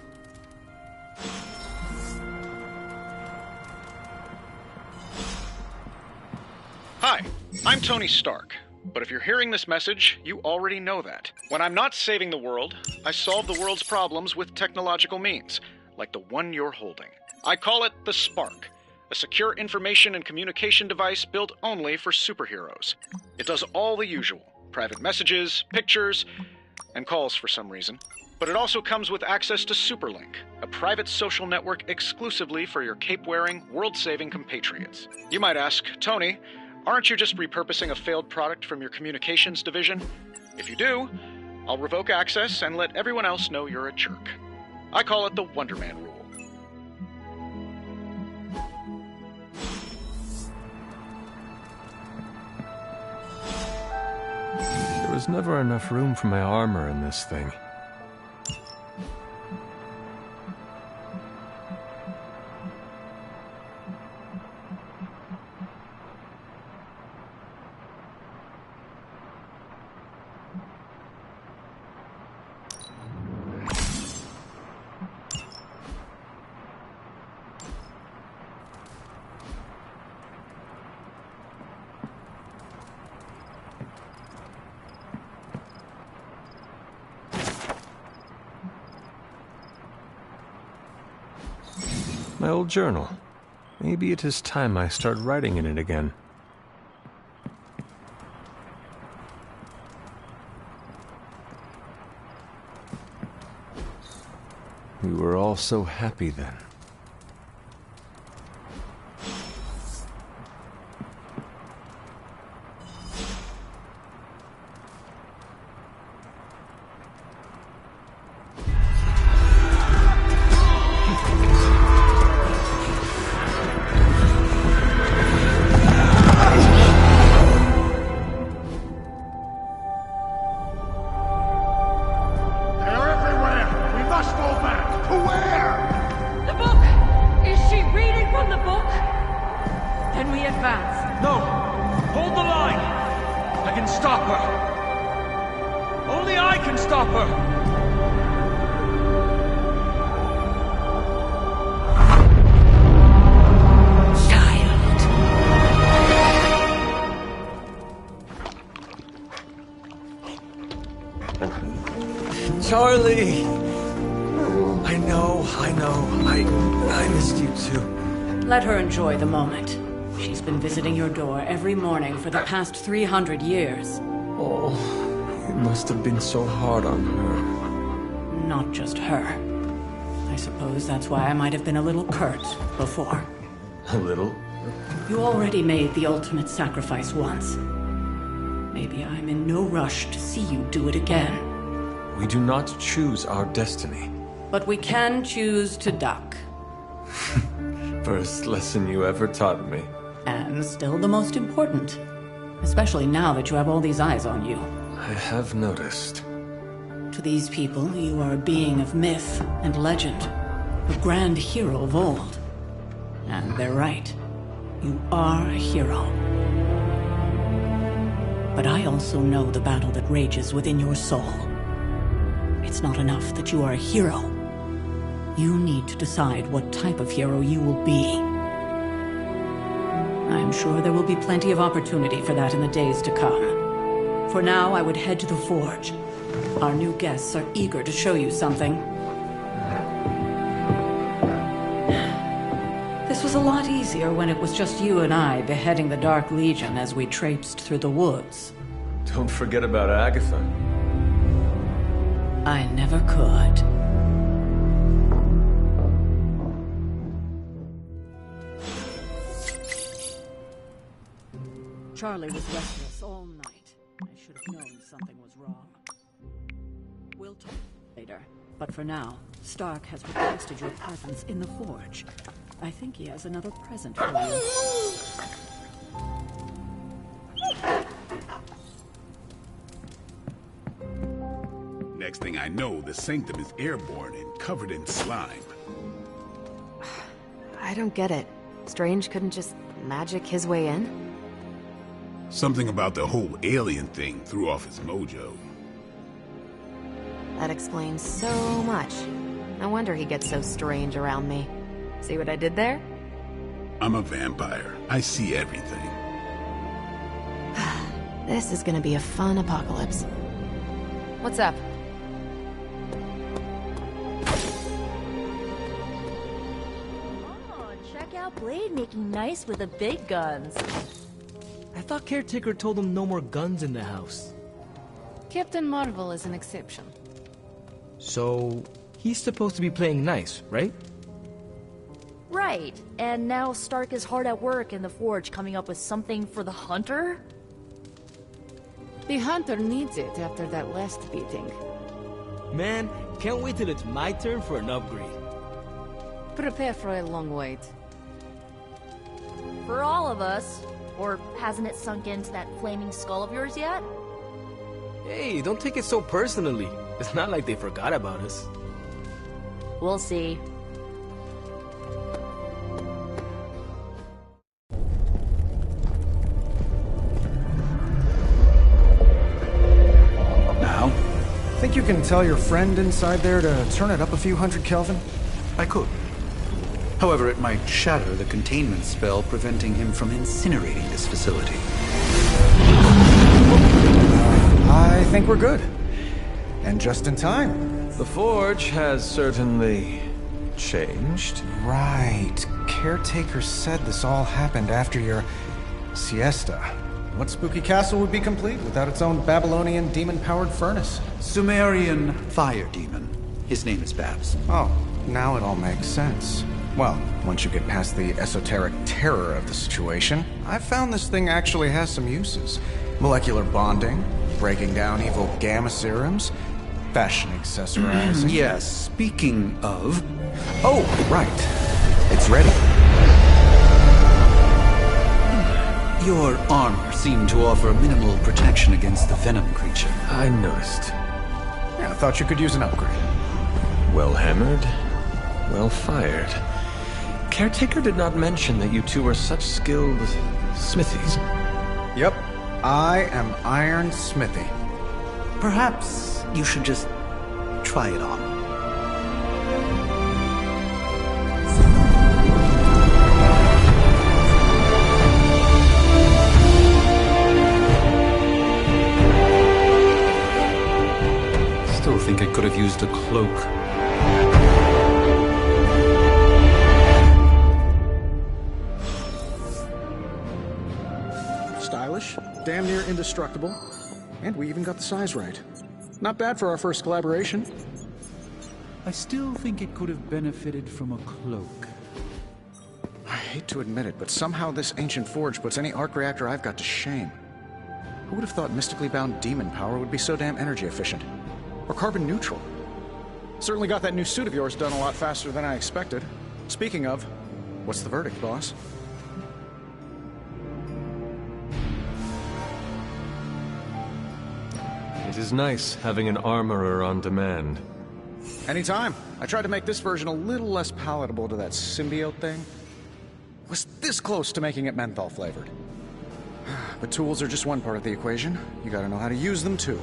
E: Hi, I'm Tony Stark. But if you're hearing this message, you already know that. When I'm not saving the world, I solve the world's problems with technological means, like the one you're holding. I call it the Spark, a secure information and communication device built only for superheroes. It does all the usual, private messages, pictures, and calls for some reason. But it also comes with access to Superlink, a private social network exclusively for your cape-wearing, world-saving compatriots. You might ask, Tony, aren't you just repurposing a failed product from your communications division? If you do, I'll revoke access and let everyone else know you're a jerk. I call it the Wonder Man rule.
C: There was never enough room for my armor in this thing. My old journal. Maybe it is time I start writing in it again. We were all so happy then. Charlie! I know. I missed you too.
L: Let her enjoy the moment. She's been visiting your door every morning for the past 300 years.
C: Oh, it must have been so hard on her.
L: Not just her. I suppose that's why I might have been a little curt before.
C: A little?
L: You already made the ultimate sacrifice once. Maybe I'm in no rush to see you do it again.
C: We do not choose our destiny.
L: But we can choose to duck.
C: First lesson you ever taught me.
L: And still the most important. Especially now that you have all these eyes on you.
C: I have noticed.
L: To these people, you are a being of myth and legend. A grand hero of old. And they're right. You are a hero. But I also know the battle that rages within your soul. It's not enough that you are a hero. You need to decide what type of hero you will be. I'm sure there will be plenty of opportunity for that in the days to come. For now, I would head to the Forge. Our new guests are eager to show you something. This was a lot easier when it was just you and I beheading the Dark Legion as we traipsed through the woods.
C: Don't forget about Agatha.
L: I never could. Charlie was restless all night. I should have known something was wrong. We'll talk later. But for now, Stark has requested your presence in the Forge. I think he has another present for you.
A: Next thing I know, the Sanctum is airborne and covered in slime.
H: I don't get it. Strange couldn't just magic his way in?
A: Something about the whole alien thing threw off his mojo.
H: That explains so much. No wonder he gets so strange around me. See what I did there?
A: I'm a vampire. I see everything.
H: This is gonna be a fun apocalypse. What's up?
N: Check out Blade making nice with the big guns.
M: I thought Caretaker told him no more guns in the house.
I: Captain Marvel is an exception.
M: So, he's supposed to be playing nice, right?
N: Right, and now Stark is hard at work in the Forge coming up with something for the Hunter?
I: The Hunter needs it after that last beating.
M: Man, can't wait till it's my turn for an upgrade.
I: Prepare for a long wait.
N: For all of us. Or hasn't it sunk into that flaming skull of yours yet?
M: Hey, don't take it so personally. It's not like they forgot about us.
N: We'll see.
E: Now? Think you can tell your friend inside there to turn it up a few hundred Kelvin?
D: I could. However, it might shatter the containment spell preventing him from incinerating this facility.
E: I think we're good. And just in time.
C: The Forge has certainly changed.
E: Right. Caretaker said this all happened after your siesta. What spooky castle would be complete without its own Babylonian demon-powered furnace?
D: Sumerian fire demon. His name is Babs.
E: Oh, now it all makes sense. Well, once you get past the esoteric terror of the situation, I've found this thing actually has some uses. Molecular bonding, breaking down evil gamma serums, fashion accessorizing.
D: Yes, speaking of...
E: Oh, right. It's ready.
D: Your armor seemed to offer minimal protection against the venom creature.
C: I noticed.
E: Yeah, I thought you could use an upgrade.
C: Well hammered, well fired. Caretaker did not mention that you two are such skilled smithies.
E: Yep, I am Iron Smithy.
D: Perhaps you should just try it on. Still think I could have used a cloak.
F: Stylish, damn near indestructible, and we even got the size right. Not bad for our first collaboration.
D: I still think it could have benefited from a cloak.
E: I hate to admit it, but somehow this ancient forge puts any arc reactor I've got to shame. Who would have thought mystically bound demon power would be so damn energy efficient? Or carbon neutral?
F: Certainly got that new suit of yours done a lot faster than I expected. Speaking of, what's the verdict, boss?
C: It is nice having an armorer on demand.
F: Anytime. I tried to make this version a little less palatable to that symbiote thing. Was this close to making it menthol flavored. But tools are just one part of the equation. You gotta know how to use them too.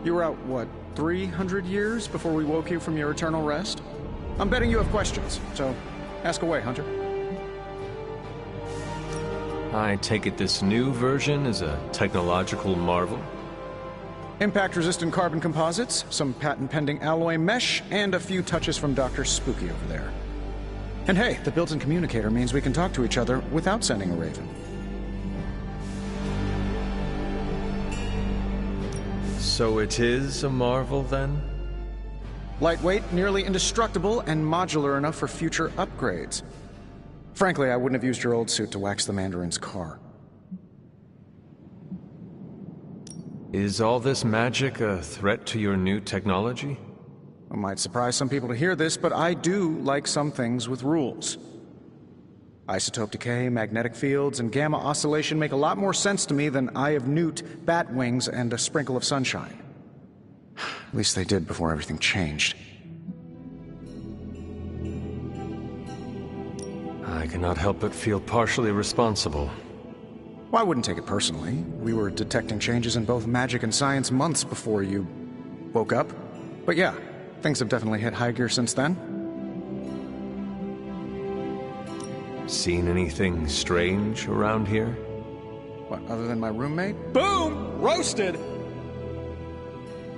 F: You were out, what, 300 years before we woke you from your eternal rest? I'm betting you have questions, so ask away, Hunter.
C: I take it this new version is a technological marvel?
F: Impact-resistant carbon composites, some patent-pending alloy mesh, and a few touches from Dr. Spooky over there. And hey, the built-in communicator means we can talk to each other without sending a raven.
C: So it is a marvel, then?
F: Lightweight, nearly indestructible, and modular enough for future upgrades. Frankly, I wouldn't have used your old suit to wax the Mandarin's car.
C: Is all this magic a threat to your new technology?
F: It might surprise some people to hear this, but I do like some things with rules. Isotope decay, magnetic fields, and gamma oscillation make a lot more sense to me than Eye of Newt, bat wings, and a sprinkle of sunshine. At least they did before everything changed.
C: I cannot help but feel partially responsible.
F: Well, I wouldn't take it personally. We were detecting changes in both magic and science months before you woke up. But yeah, things have definitely hit high gear since then.
C: Seen anything strange around here?
F: What, other than my roommate? Boom! Roasted!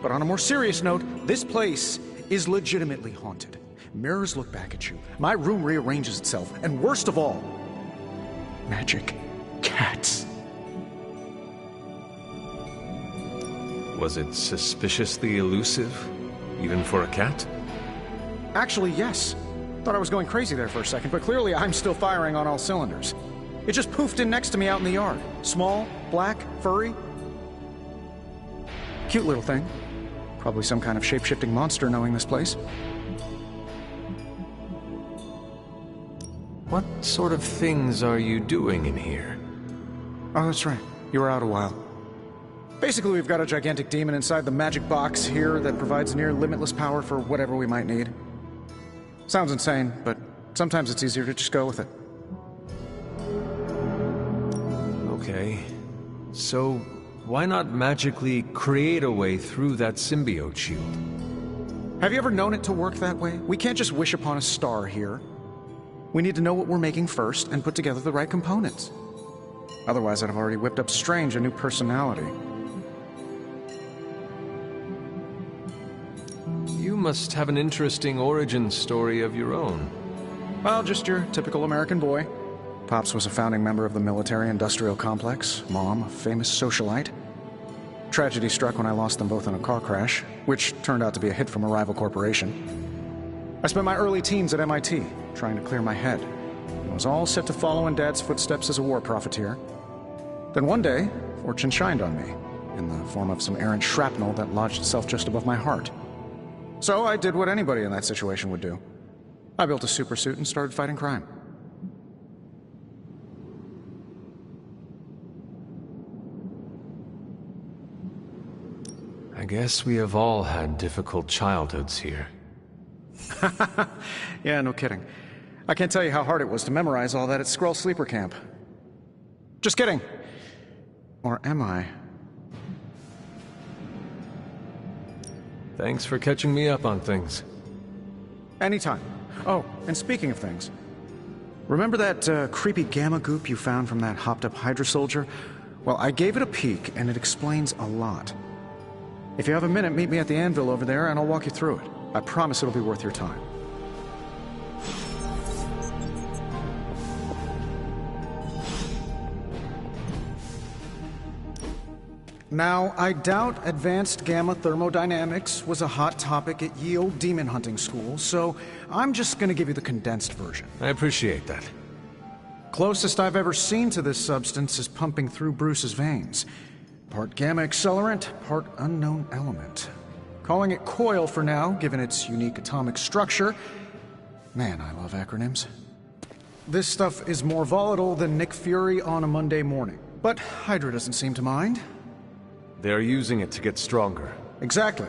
F: But on a more serious note, this place is legitimately haunted. Mirrors look back at you. My room rearranges itself. And worst of all, magic cats.
C: Was it suspiciously elusive, even for a cat?
F: Actually, yes. Thought I was going crazy there for a second, but clearly I'm still firing on all cylinders. It just poofed in next to me out in the yard. Small, black, furry. Cute little thing. Probably some kind of shape-shifting monster knowing this place.
C: What sort of things are you doing in here?
F: Oh, that's right. You were out a while. Basically, we've got a gigantic demon inside the magic box here that provides near limitless power for whatever we might need. Sounds insane, but sometimes it's easier to just go with it.
C: Okay. So, why not magically create a way through that symbiote shield?
F: Have you ever known it to work that way? We can't just wish upon a star here. We need to know what we're making first and put together the right components. Otherwise, I'd have already whipped up Strange a new personality.
C: You must have an interesting origin story of your own.
F: Well, just your typical American boy. Pops was a founding member of the military-industrial complex. Mom, a famous socialite. Tragedy struck when I lost them both in a car crash, which turned out to be a hit from a rival corporation. I spent my early teens at MIT, trying to clear my head. I was all set to follow in Dad's footsteps as a war profiteer. Then one day, fortune shined on me, in the form of some errant shrapnel that lodged itself just above my heart. So I did what anybody in that situation would do. I built a supersuit and started fighting crime.
C: I guess we have all had difficult childhoods here.
F: Yeah, no kidding. I can't tell you how hard it was to memorize all that at Skrull Sleeper Camp. Just kidding. Or am I?
C: Thanks for catching me up on things.
F: Anytime. Oh, and speaking of things, remember that creepy gamma goop you found from that hopped-up Hydra soldier? Well, I gave it a peek, and it explains a lot. If you have a minute, meet me at the anvil over there, and I'll walk you through it. I promise it'll be worth your time. Now, I doubt advanced gamma thermodynamics was a hot topic at ye old demon hunting school, so I'm just gonna give you the condensed version.
C: I appreciate that.
F: Closest I've ever seen to this substance is pumping through Bruce's veins. Part gamma accelerant, part unknown element. Calling it coil for now, given its unique atomic structure. Man, I love acronyms. This stuff is more volatile than Nick Fury on a Monday morning, but Hydra doesn't seem to mind.
C: They're using it to get stronger.
F: Exactly.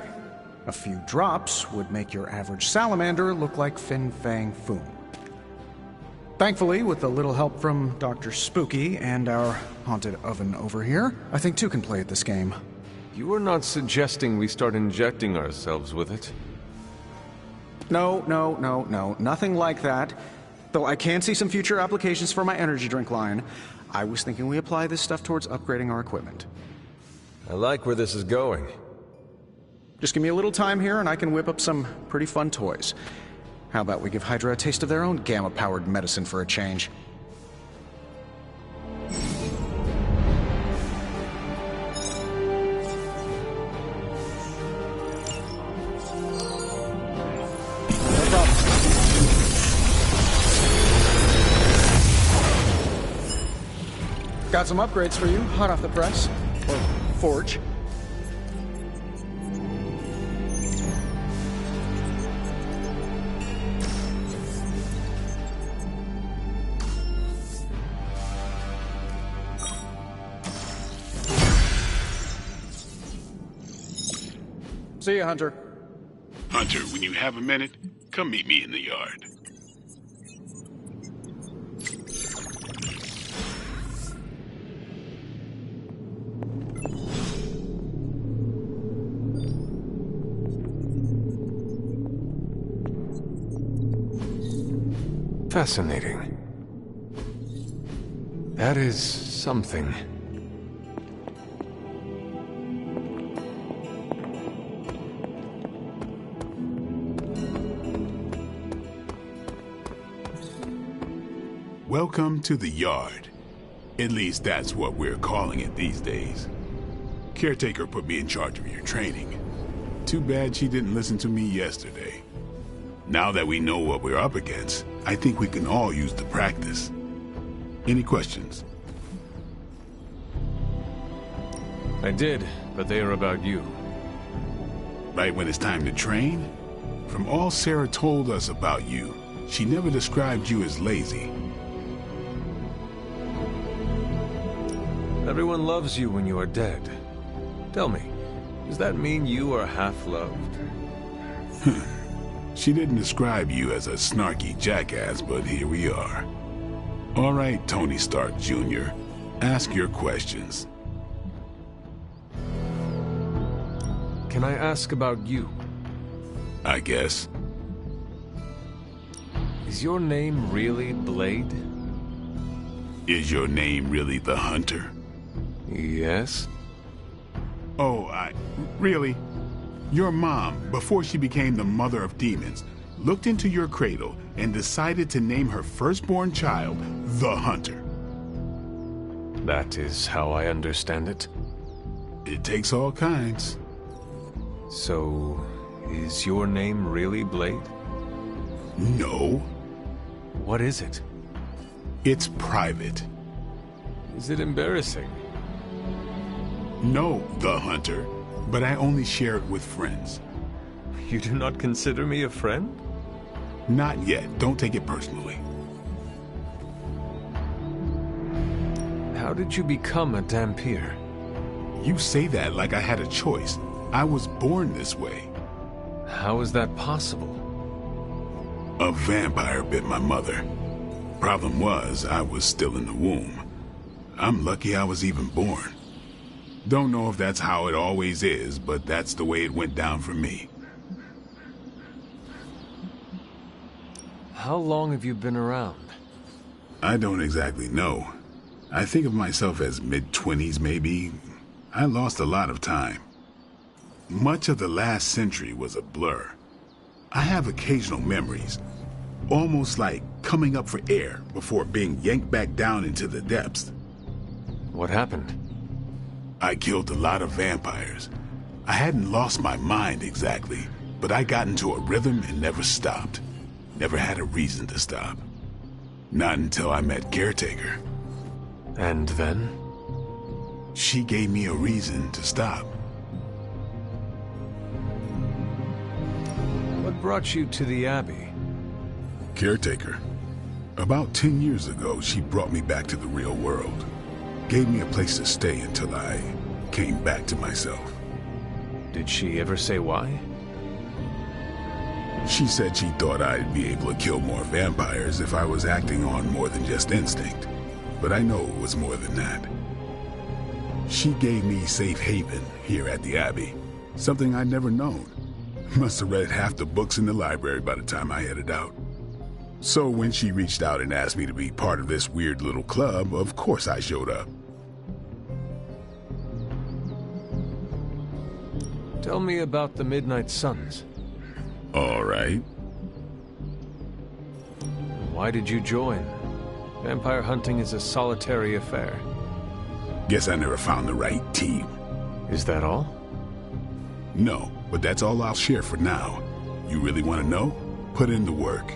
F: A few drops would make your average salamander look like Fin Fang Foom. Thankfully, with a little help from Dr. Spooky and our haunted oven over here, I think two can play at this game.
C: You are not suggesting we start injecting ourselves with it?
F: No, nothing like that. Though I can see some future applications for my energy drink line. I was thinking we apply this stuff towards upgrading our equipment.
C: I like where this is going.
F: Just give me a little time here and I can whip up some pretty fun toys. How about we give Hydra a taste of their own gamma-powered medicine for a change? No problem. Got some upgrades for you, hot off the press. Or forge. See you, Hunter.
A: Hunter, when you have a minute, come meet me in the yard.
C: Fascinating. That is something.
A: Welcome to the yard. At least that's what we're calling it these days. Caretaker put me in charge of your training. Too bad she didn't listen to me yesterday. Now that we know what we're up against, I think we can all use the practice. Any questions?
C: I did, but they are about you.
A: Right when it's time to train? From all Sarah told us about you, she never described you as lazy.
C: Everyone loves you when you are dead. Tell me, does that mean you are half-loved?
A: She didn't describe you as a snarky jackass, but here we are. All right, Tony Stark Jr., ask your questions.
C: Can I ask about you?
A: I guess.
C: Is your name really Blade?
A: Is your name really the Hunter?
C: Yes.
A: Oh, really? Your mom, before she became the mother of demons, looked into your cradle and decided to name her firstborn child the Hunter.
C: That is how I understand it.
A: It takes all kinds.
C: So, is your name really Blade?
A: No.
C: What is it?
A: It's private.
C: Is it embarrassing?
A: No, the Hunter, but I only share it with friends.
C: You do not consider me a friend?
A: Not yet. Don't take it personally.
C: How did you become a Dhampir?
A: You say that like I had a choice. I was born this way.
C: How is that possible?
A: A vampire bit my mother. Problem was, I was still in the womb. I'm lucky I was even born. Don't know if that's how it always is, but that's the way it went down for me.
C: How long have you been around?
A: I don't exactly know. I think of myself as mid-20s, maybe. I lost a lot of time. Much of the last century was a blur. I have occasional memories, almost like coming up for air before being yanked back down into the depths.
C: What happened?
A: I killed a lot of vampires. I hadn't lost my mind exactly, but I got into a rhythm and never stopped. Never had a reason to stop. Not until I met Caretaker.
C: And then?
A: She gave me a reason to stop.
C: What brought you to the Abbey?
A: Caretaker. About 10 years ago, she brought me back to the real world. Gave me a place to stay until I came back to myself.
C: Did she ever say why?
A: She said she thought I'd be able to kill more vampires if I was acting on more than just instinct. But I know it was more than that. She gave me safe haven here at the Abbey. Something I'd never known. Must have read half the books in the library by the time I headed out. So when she reached out and asked me to be part of this weird little club, of course I showed up.
C: Tell me about the Midnight Suns.
A: All right.
C: Why did you join? Vampire hunting is a solitary affair.
A: Guess I never found the right team.
C: Is that all?
A: No, but that's all I'll share for now. You really want to know? Put in the work.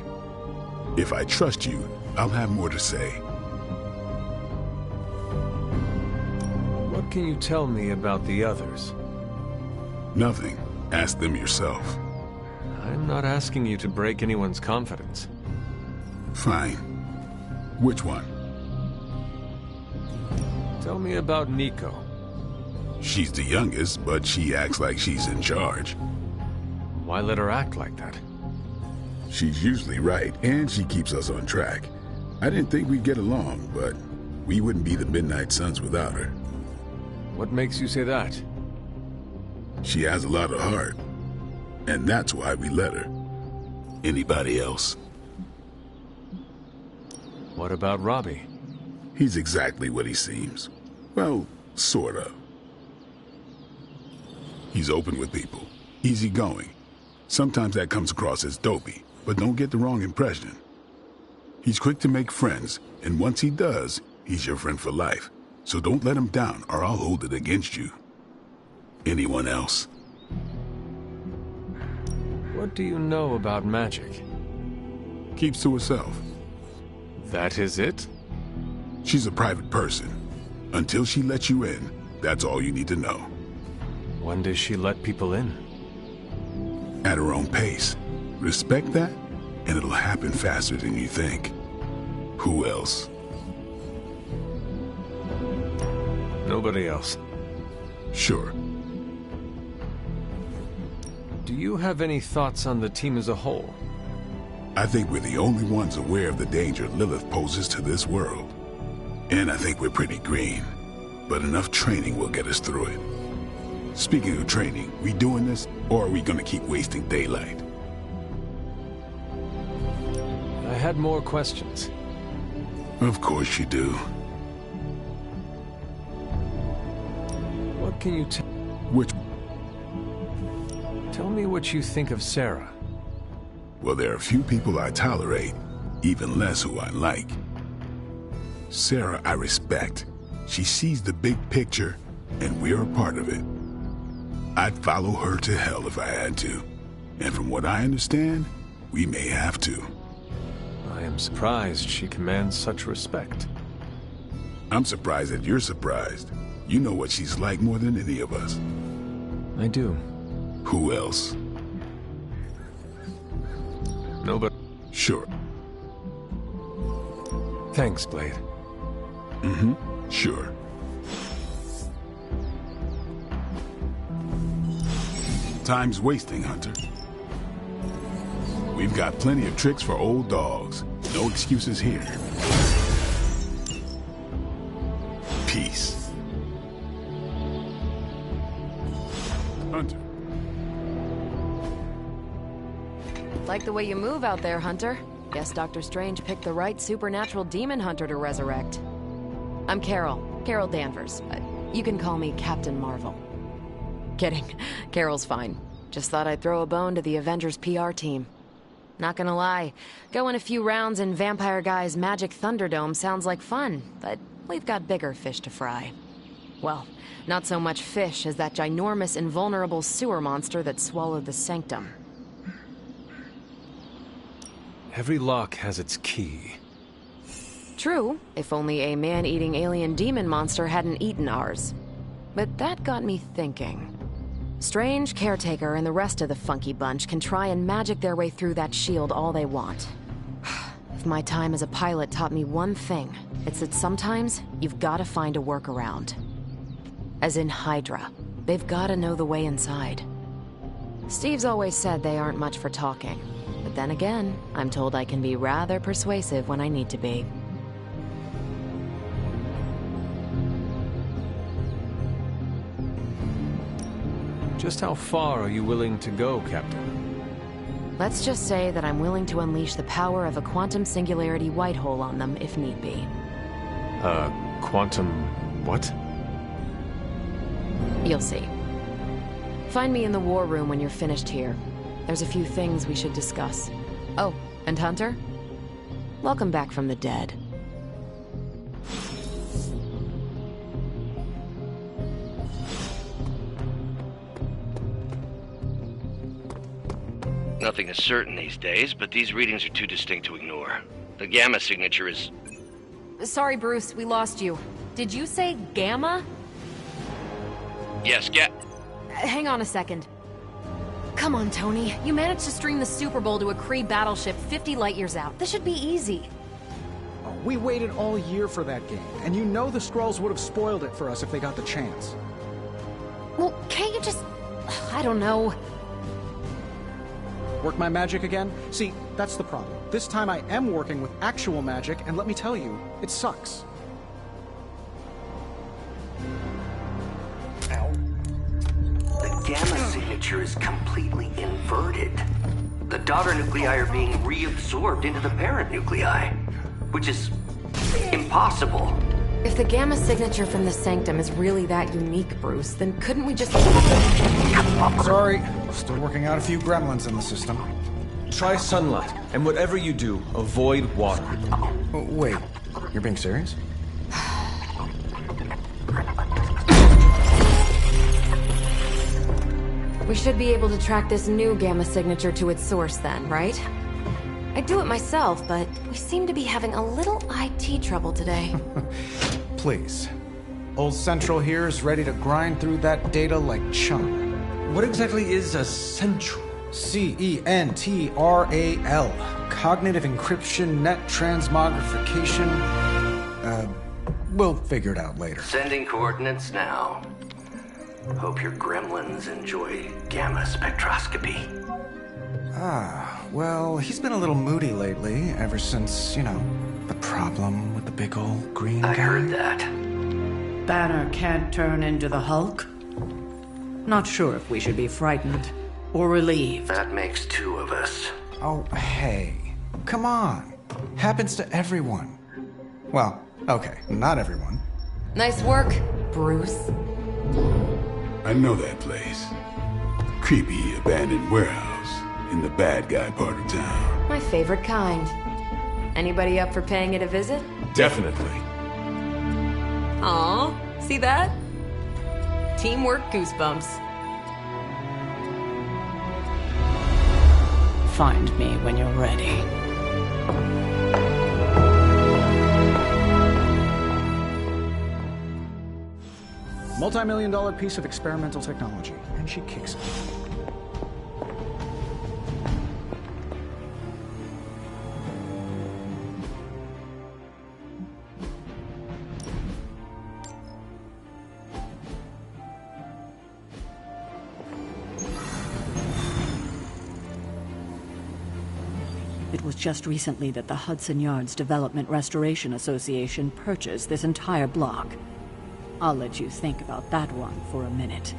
A: If I trust you, I'll have more to say.
C: What can you tell me about the others?
A: Nothing. Ask them yourself.
C: I'm not asking you to break anyone's confidence.
A: Fine. Which one?
C: Tell me about Nico.
A: She's the youngest, but she acts like she's in charge.
C: Why let her act like that?
A: She's usually right, and she keeps us on track. I didn't think we'd get along, but we wouldn't be the Midnight Suns without her.
C: What makes you say that?
A: She has a lot of heart, and that's why we let her. Anybody else?
C: What about Robbie?
A: He's exactly what he seems. Well, sort of. He's open with people, easygoing. Sometimes that comes across as dopey, but don't get the wrong impression. He's quick to make friends, and once he does, he's your friend for life. So don't let him down, or I'll hold it against you. Anyone else?
C: What do you know about magic?
A: Keeps to herself.
C: That is it?
A: She's a private person. Until she lets you in, that's all you need to know.
C: When does she let people in?
A: At her own pace. Respect that, and it'll happen faster than you think. Who else?
C: Nobody else.
A: Sure.
C: Do you have any thoughts on the team as a whole?
A: I think we're the only ones aware of the danger Lilith poses to this world. And I think we're pretty green. But enough training will get us through it. Speaking of training, we doing this, or are we gonna keep wasting daylight?
C: I had more questions.
A: Of course you do.
C: What can you tell?
A: Which?
C: what you think of Sarah.
A: Well, there are few people I tolerate, even less who I like. Sarah, I respect. She sees the big picture, and we're a part of it. I'd follow her to hell if I had to. And from what I understand, we may have to.
C: I am surprised she commands such respect.
A: I'm surprised that you're surprised. You know what she's like more than any of us.
C: I do.
A: Who else?
C: Nobody.
A: Sure.
C: Thanks, Blade.
A: Mm-hmm. Sure. Time's wasting, Hunter. We've got plenty of tricks for old dogs. No excuses here. Peace. Hunter.
I: Like the way you move out there, Hunter. Guess Dr. Strange picked the right supernatural demon hunter to resurrect. I'm Carol Danvers. You can call me Captain Marvel. Kidding. Carol's fine. Just thought I'd throw a bone to the Avengers PR team. Not gonna lie, going a few rounds in Vampire Guy's Magic Thunderdome sounds like fun, but we've got bigger fish to fry. Well, not so much fish as that ginormous invulnerable sewer monster that swallowed the Sanctum.
C: Every lock has its key.
I: True, if only a man-eating alien demon monster hadn't eaten ours. But that got me thinking. Strange, Caretaker, and the rest of the funky bunch can try and magic their way through that shield all they want. If my time as a pilot taught me one thing, it's that sometimes you've gotta find a workaround. As in Hydra, they've gotta know the way inside. Steve's always said they aren't much for talking. But then again, I'm told I can be rather persuasive when I need to be.
C: Just how far are you willing to go, Captain?
I: Let's just say that I'm willing to unleash the power of a quantum singularity white hole on them if need be.
C: Quantum... what?
I: You'll see. Find me in the war room when you're finished here. There's a few things we should discuss. Oh, and Hunter? Welcome back from the dead.
S: Nothing is certain these days, but these readings are too distinct to ignore. The gamma signature is...
I: Sorry, Bruce, we lost you. Did you say gamma?
S: Yes,
I: Hang on a second. Come on, Tony. You managed to stream the Super Bowl to a Kree battleship 50 light years out. This should be easy.
E: Oh, we waited all year for that game, and you know the Skrulls would have spoiled it for us if they got the chance.
I: Well, can't you just... I don't know.
E: Work my magic again? See, that's the problem. This time I am working with actual magic, and let me tell you, it sucks.
T: The gamma signature is completely inverted. The daughter nuclei are being reabsorbed into the parent nuclei, which is impossible.
I: If the gamma signature from the Sanctum is really that unique, Bruce, then couldn't we just...
E: Sorry, still working out a few gremlins in the system.
C: Try sunlight, and whatever you do, avoid water.
E: Oh, wait, you're being serious?
I: We should be able to track this new gamma signature to its source then, right? I'd do it myself, but we seem to be having a little IT trouble today.
E: Please. Old Central here is ready to grind through that data like chum.
C: What exactly is a Central?
E: CENTRAL. Cognitive encryption, net transmogrification. We'll figure it out later.
T: Sending coordinates now. Hope your gremlins enjoy gamma spectroscopy.
E: Ah, well, he's been a little moody lately, ever since, you know, the problem with the big old green guy.
T: I heard that.
L: Banner can't turn into the Hulk? Not sure if we should be frightened or relieved.
T: That makes two of us.
E: Oh, hey. Come on. Happens to everyone. Well, okay, not everyone.
I: Nice work, Bruce.
A: I know that place. creepy abandoned warehouse in the bad guy part of town.
I: My favorite kind. Anybody up for paying it a visit?
C: Definitely.
I: Aw, see that? Teamwork goosebumps.
L: Find me when you're ready.
F: Multi-million-dollar piece of experimental technology, and she kicks it.
L: It was just recently that the Hudson Yards Development Restoration Association purchased this entire block. I'll let you think about that one for a minute.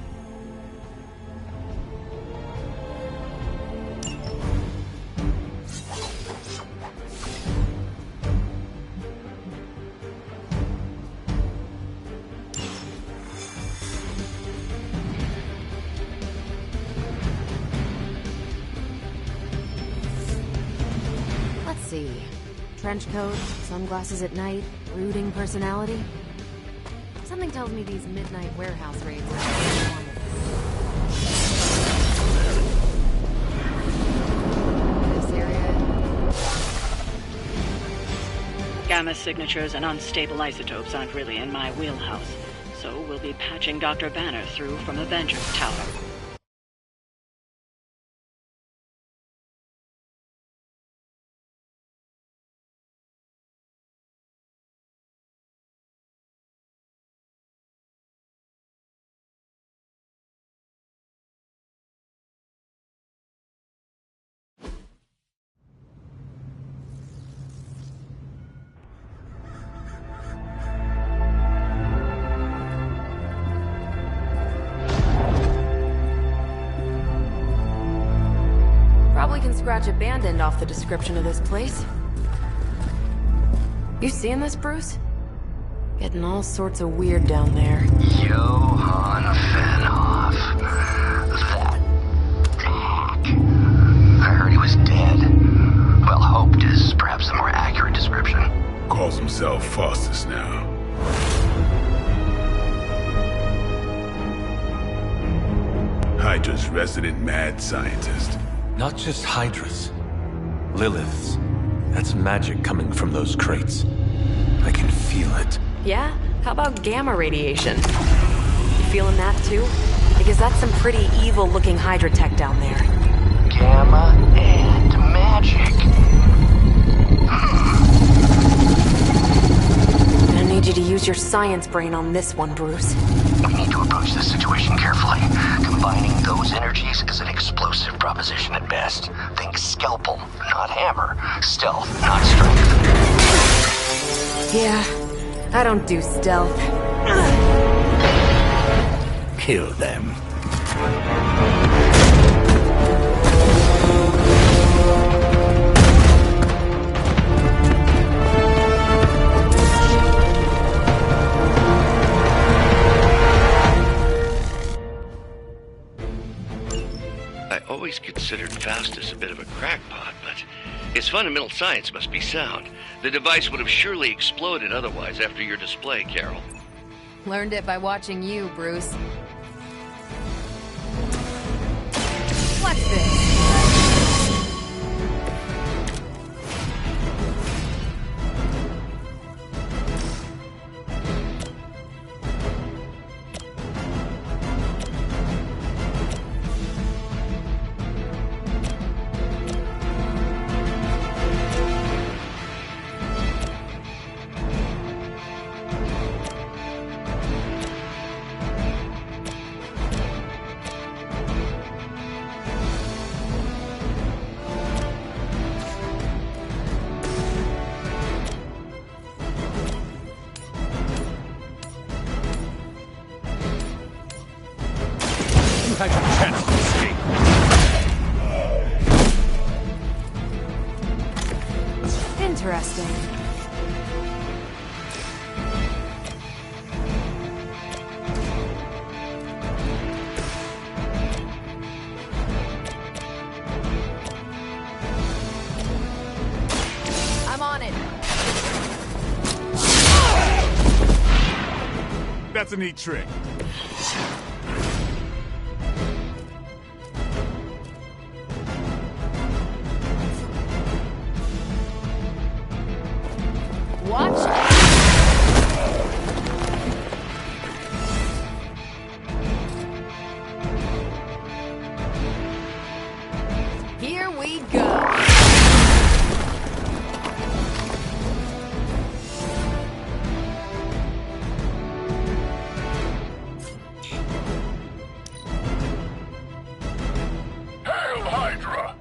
I: Let's see. Trench coat, sunglasses at night, brooding personality. Something tells me these midnight warehouse raids are this area.
L: Gamma signatures and unstable isotopes aren't really in my wheelhouse, so we'll be patching Dr. Banner through from Avengers Tower.
I: Probably can scratch abandoned off the description of this place. You seeing this, Bruce? Getting all sorts of weird down there.
T: Johann Fenhoff. That hack. I heard he was dead. Well, hoped is perhaps the more accurate description.
A: Calls himself Faustian now. Hydra's resident mad scientist.
C: Not just Hydra's. Lilith's. That's magic coming from those crates. I can feel it.
I: Yeah? How about gamma radiation? You feeling that too? Because that's some pretty evil-looking Hydra tech down there.
T: Gamma and magic.
I: I need you to use your science brain on this one, Bruce.
T: We need to approach this situation carefully. Combining those energies is an explosive proposition at best. Think scalpel, not hammer. Stealth, not strength.
I: Yeah, I don't do stealth.
B: Kill them.
S: I always considered Faustus a bit of a crackpot, but his fundamental science must be sound. The device would have surely exploded otherwise after your display, Carol.
I: Learned it by watching you, Bruce. What's this?
P: Had your chance to escape.
I: Interesting.
P: That's a neat trick.
I: Watch out! Here we go.
J: Hail Hydra!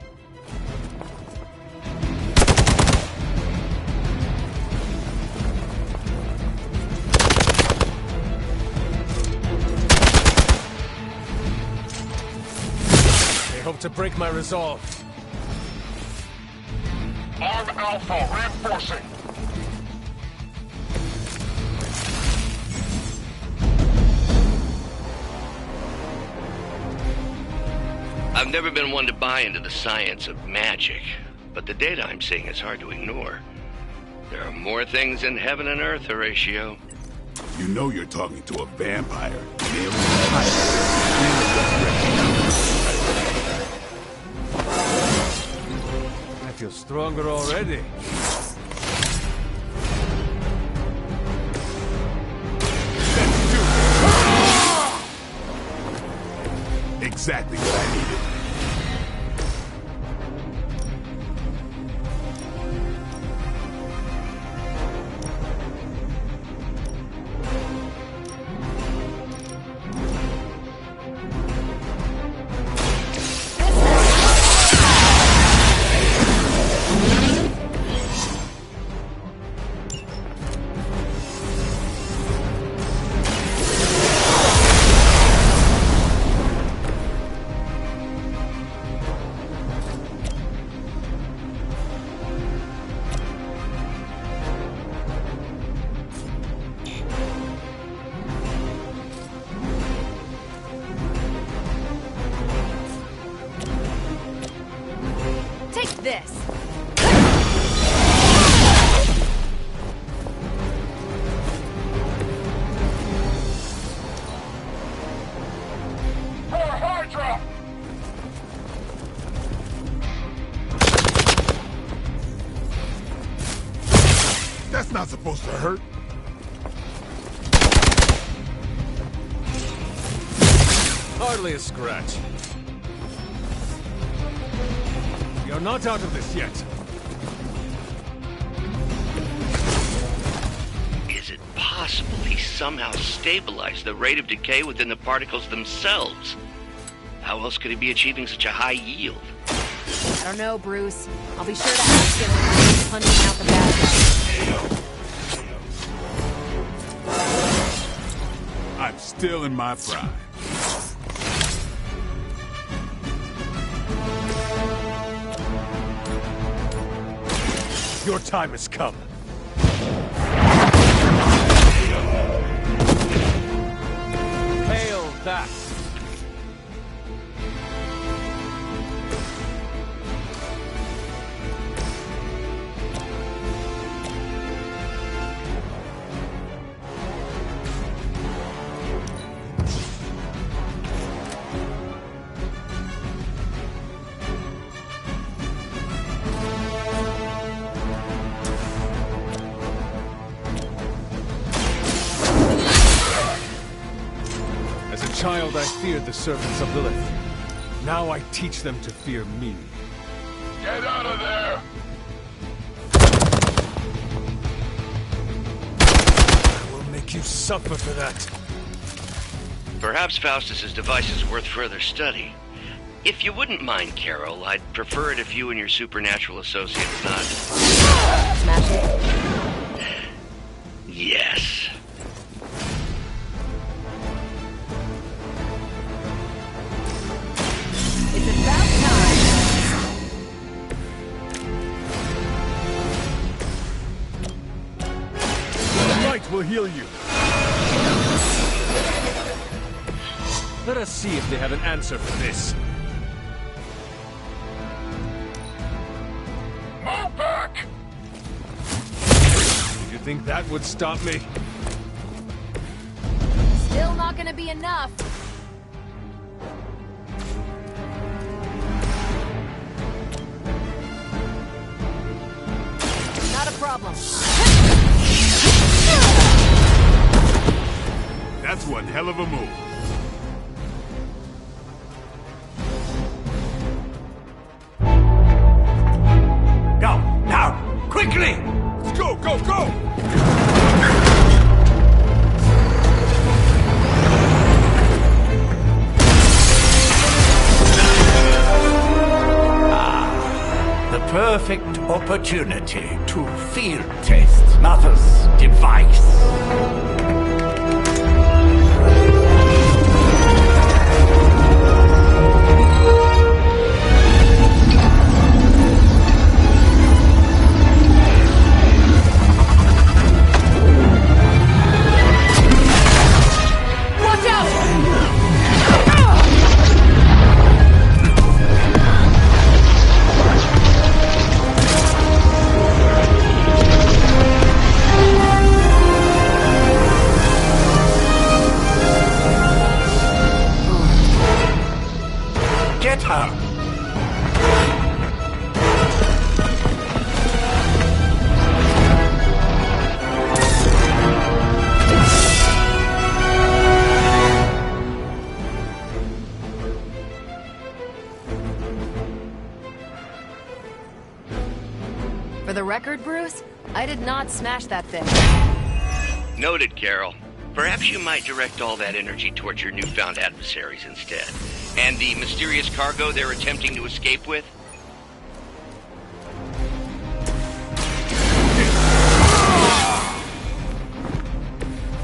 P: They hope to break my resolve.
J: Arm Alpha reinforcing.
S: I've never been one to buy into the science of magic, but the data I'm seeing is hard to ignore. There are more things in heaven and earth, Horatio.
A: You know you're talking to a vampire.
P: I feel stronger already.
A: Exactly what I needed.
I: This.
J: For Hydra!
A: That's not supposed to hurt.
P: Hardly a scratch. You're not out of this yet.
S: Is it possible he somehow stabilized the rate of decay within the particles themselves? How else could he be achieving such a high yield?
I: I don't know, Bruce. I'll be sure to ask him when he's punching out the bad guys.
A: I'm still in my prime.
P: Your time has come. Hail that! Child, I feared the servants of Lilith. Now I teach them to fear me.
J: Get out of there!
P: I will make you suffer for that.
S: Perhaps Faustus's device is worth further study. If you wouldn't mind, Carol, I'd prefer it if you and your supernatural associates not...
I: Smash it?
S: Yes.
I: It's about time.
P: The light will heal you. Let us see if they have an answer for this.
J: Move back!
P: Did you think that would stop me?
I: not gonna be enough. Not a problem.
A: That's one hell of a move.
B: Go, now, quickly!
P: Let's go, go, go!
B: The perfect opportunity to field test Mother's device.
K: Watch out!
B: Get her!
I: For the record, Bruce, I did not smash that thing.
S: Noted, Carol. Perhaps you might direct all that energy towards your newfound adversaries instead. And the mysterious cargo they're attempting to escape with?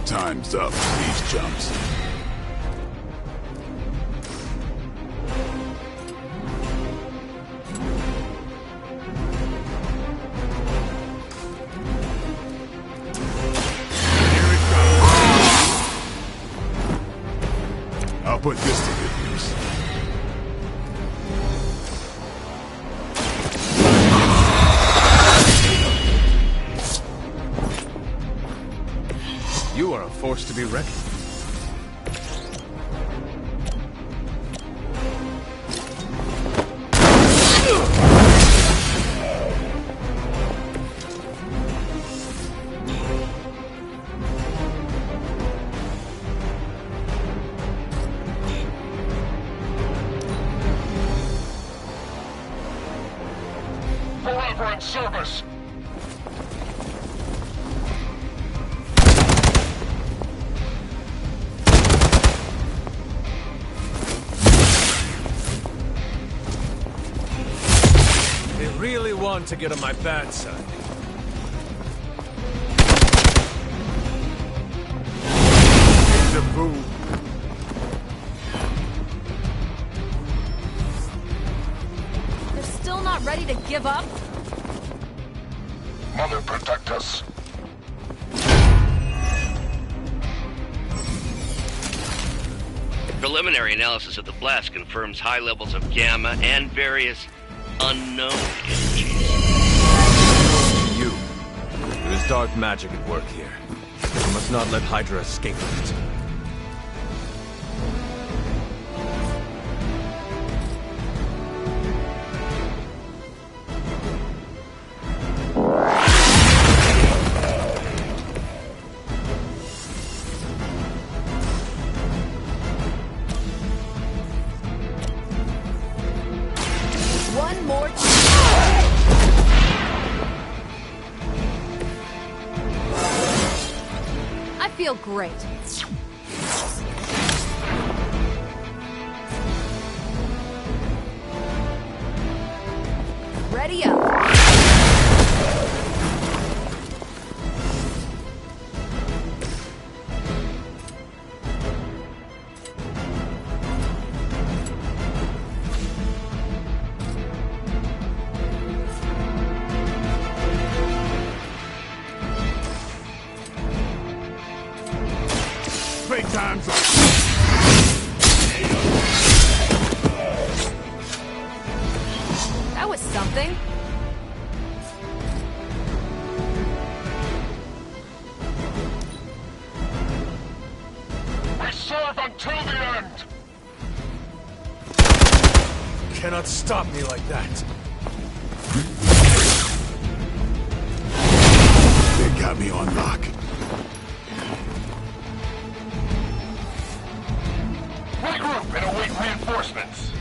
A: Time's up for these jumps. I'll put this to good use.
C: You are a force to be reckoned with.
J: Forever in service!
C: They really want to get on my bad side.
A: The fool.
I: They're still not ready to give up?
J: Mother, protect us.
S: Preliminary analysis of the blast confirms high levels of gamma and various unknown energies.
C: You. There is dark magic at work here. We must not let Hydra escape from it.
I: One more I feel great. Ready up.
A: Time's up.
I: That was something.
J: We saw Lilith until the end!
P: You cannot stop me like that.
A: They got me on lock.
J: Regroup and await reinforcements.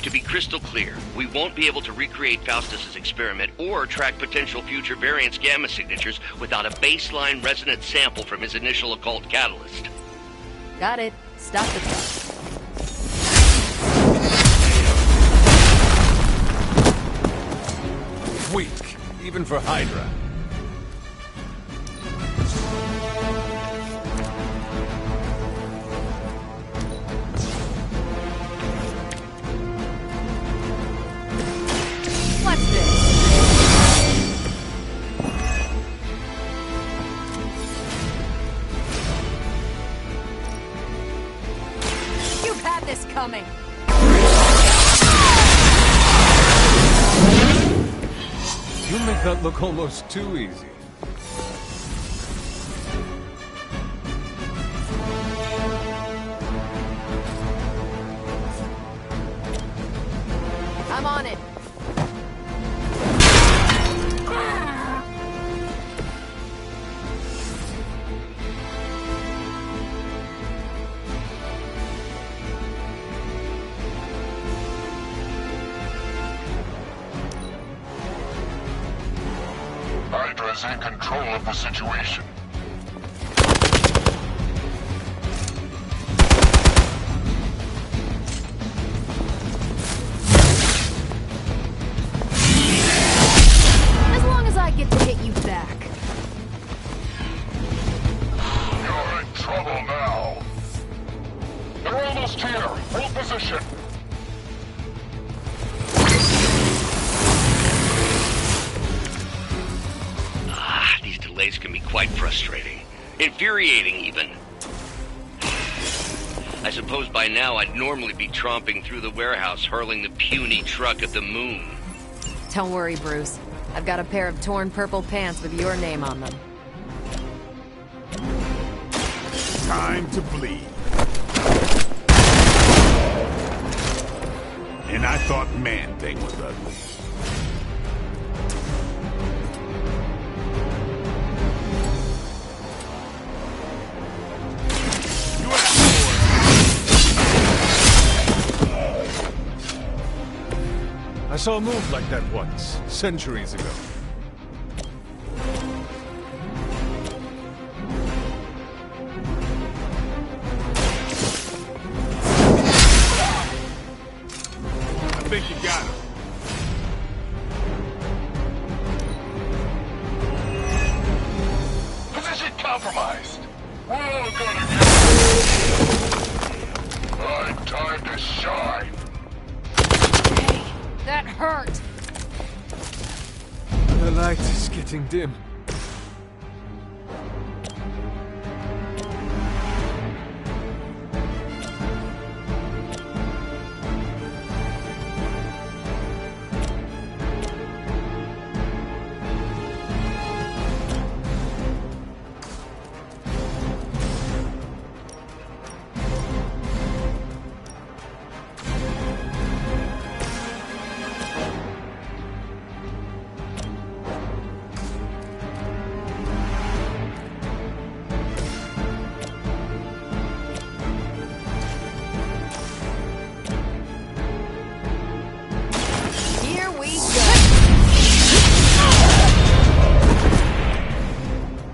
S: To be crystal clear, we won't be able to recreate Faustus's experiment or track potential future variants' gamma signatures without a baseline resonance sample from his initial occult catalyst.
I: Got it. Stop the truck.
P: Weak, even for Hydra.
I: What's this? You've had this coming.
P: You make that look almost too easy.
I: I'm on it.
J: Hydra is in control of the situation.
I: As long as I get to hit you back.
J: You're in trouble now. They're almost here. Hold position.
S: These delays can be quite frustrating. Infuriating, even. I suppose by now I'd normally be tromping through the warehouse hurling the puny truck at the moon.
I: Don't worry, Bruce. I've got a pair of torn purple pants with your name on them.
A: Time to bleed. And I thought Man-Thing was ugly.
P: I saw a move like that once, centuries ago.
A: I think you got him.
J: Position compromised. We're all gonna get... Time to shine.
I: That hurt!
P: The light is getting dim.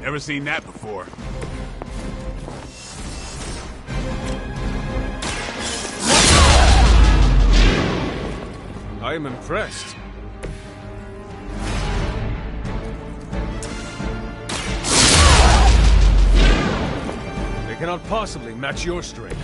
A: Never seen that before.
P: I am impressed. They cannot possibly match your strength.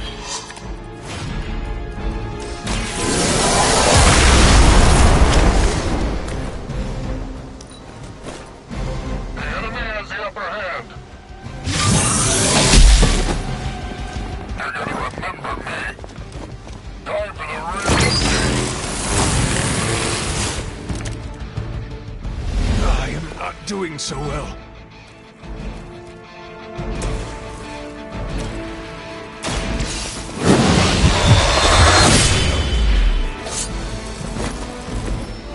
P: doing so well.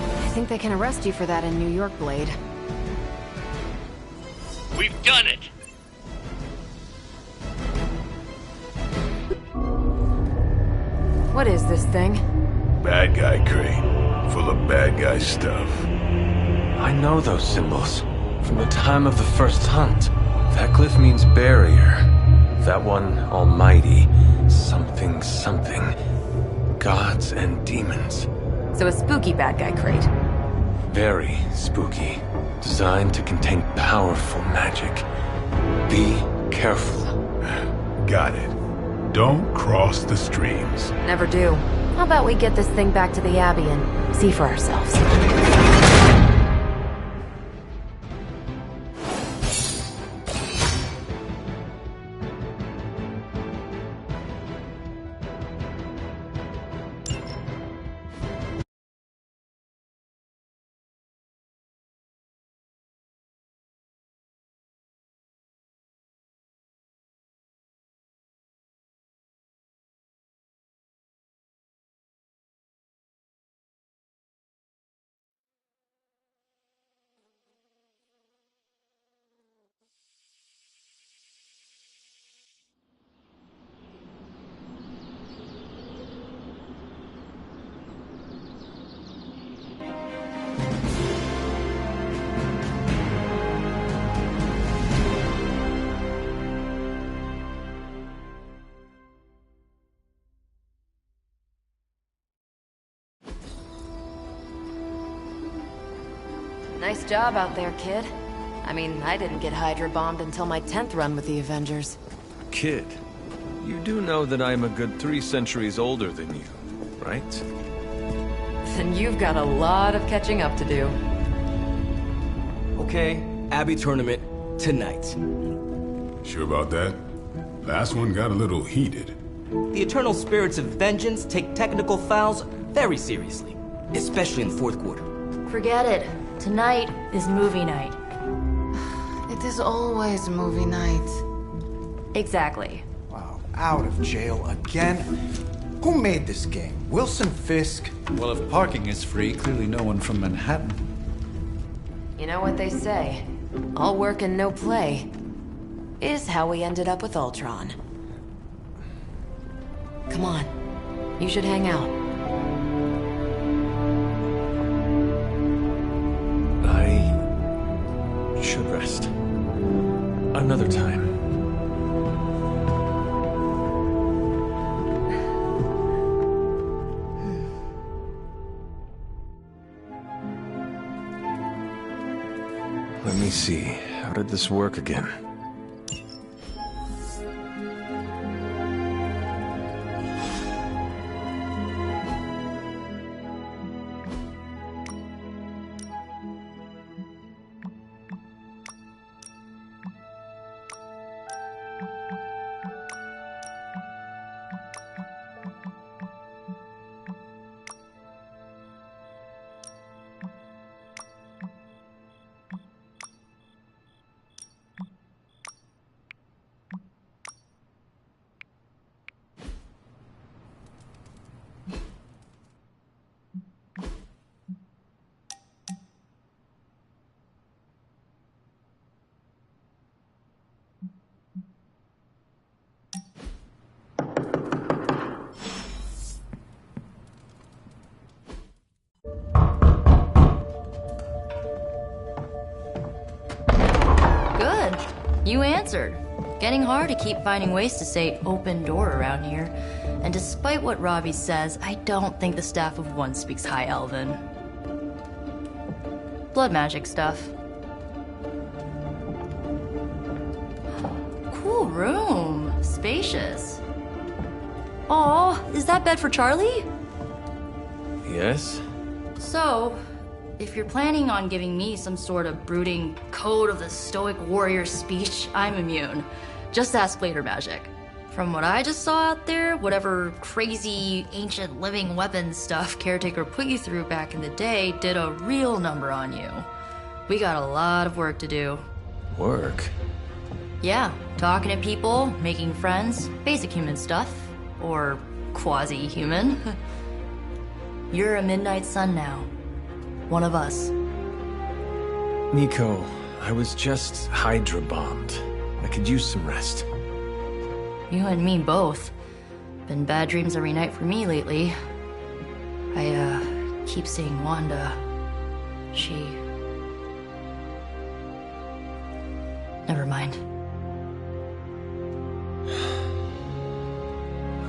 I: I think they can arrest you for that in New York, Blade.
S: We've done it!
I: What is this thing?
A: Bad guy crate, full of bad guy stuff.
C: I know those symbols from the time of the first hunt. That glyph means barrier. That one, almighty. Something, something. Gods and demons.
I: So a spooky bad guy crate.
C: Very spooky. Designed to contain powerful magic. Be careful.
A: Got it. Don't cross the streams.
I: Never do. How about we get this thing back to the Abbey and see for ourselves? Nice job out there, kid. I mean, I didn't get Hydra bombed until my 10th run with the Avengers.
C: Kid, you do know that I'm a good 3 centuries older than you, right?
I: Then you've got a lot of catching up to do.
M: Okay, Abbey tournament tonight.
A: Sure about that? Last one got a little heated.
M: The eternal spirits of vengeance take technical fouls very seriously, especially in the fourth quarter.
N: Forget it. Tonight is movie night.
O: It is always movie night.
N: Exactly.
E: Wow, out of jail again? Who made this game? Wilson Fisk?
D: Well, if parking is free, clearly no one from Manhattan.
I: You know what they say? All work and no play is how we ended up with Ultron. Come on. You should hang out.
C: I should rest. Another time. Let me see. How did this work again?
N: You answered. Getting hard to keep finding ways to say open door around here. And despite what Robbie says, I don't think the staff of one speaks High Elven. Blood magic stuff. Cool room. Spacious. Aw, is that bed for Charlie?
C: Yes?
N: So, if you're planning on giving me some sort of brooding code of the stoic warrior speech, I'm immune. Just ask later magic. From what I just saw out there, whatever crazy ancient living weapons stuff Caretaker put you through back in the day did a real number on you. We got a lot of work to do.
C: Work?
N: Yeah, talking to people, making friends, basic human stuff. Or quasi-human. You're a Midnight Sun now. One of us.
C: Nico, I was just Hydra bombed. I could use some rest.
N: You and me both. Been bad dreams every night for me lately. I keep seeing Wanda. She... Never mind.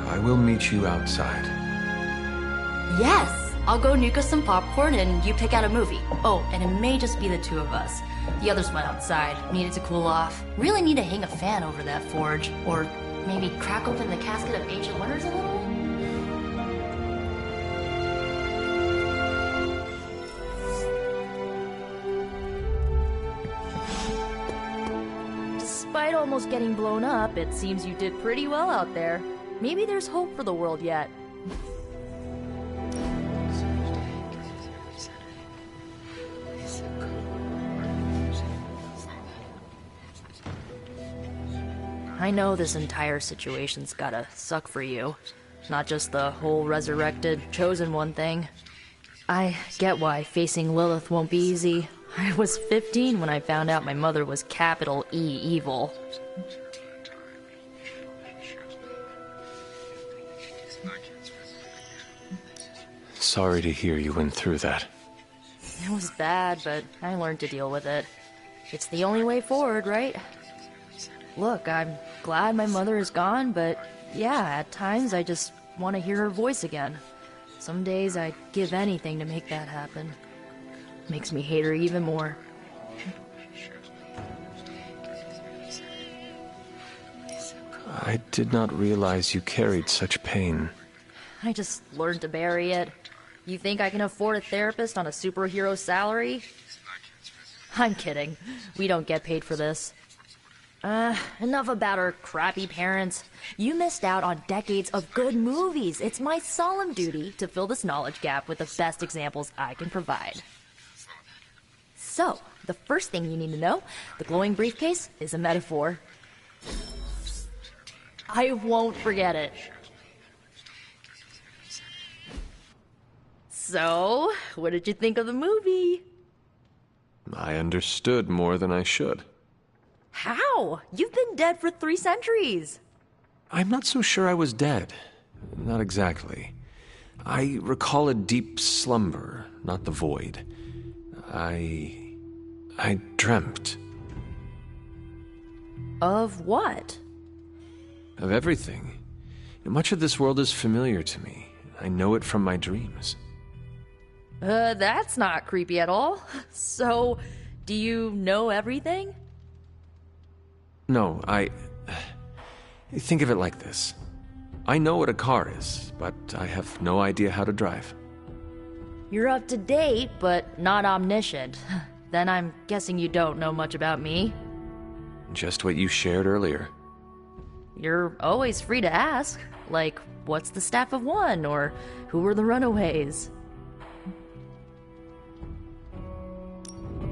C: I will meet you outside.
N: Yes! I'll go nuke us some popcorn and you pick out a movie. Oh, and it may just be the two of us. The others went outside, needed to cool off. Really need to hang a fan over that forge. Or maybe crack open the casket of ancient wonders a little? Despite almost getting blown up, it seems you did pretty well out there. Maybe there's hope for the world yet. I know this entire situation's gotta suck for you. Not just the whole resurrected, chosen one thing. I get why facing Lilith won't be easy. I was 15 when I found out my mother was capital E evil.
C: Sorry to hear you went through that.
N: It was bad, but I learned to deal with it. It's the only way forward, right? Look, I'm glad my mother is gone, but yeah, at times I just want to hear her voice again. Some days I'd give anything to make that happen. Makes me hate her even more.
C: I did not realize you carried such pain.
N: I just learned to bury it. You think I can afford a therapist on a superhero salary? I'm kidding. We don't get paid for this. Enough about our crappy parents. You missed out on decades of good movies. It's my solemn duty to fill this knowledge gap with the best examples I can provide. So, the first thing you need to know, the glowing briefcase is a metaphor. I won't forget it. So, what did you think of the movie?
C: I understood more than I should.
N: How? You've been dead for 3 centuries.
C: I'm not so sure I was dead. Not exactly. I recall a deep slumber, not the void. I dreamt.
N: Of what?
C: Of everything. Much of this world is familiar to me. I know it from my dreams.
N: That's not creepy at all. So, do you know everything?
C: No, think of it like this. I know what a car is, but I have no idea how to drive.
N: You're up to date, but not omniscient. Then I'm guessing you don't know much about me.
C: Just what you shared earlier.
N: You're always free to ask. Like, what's the staff of one? Or who were the runaways?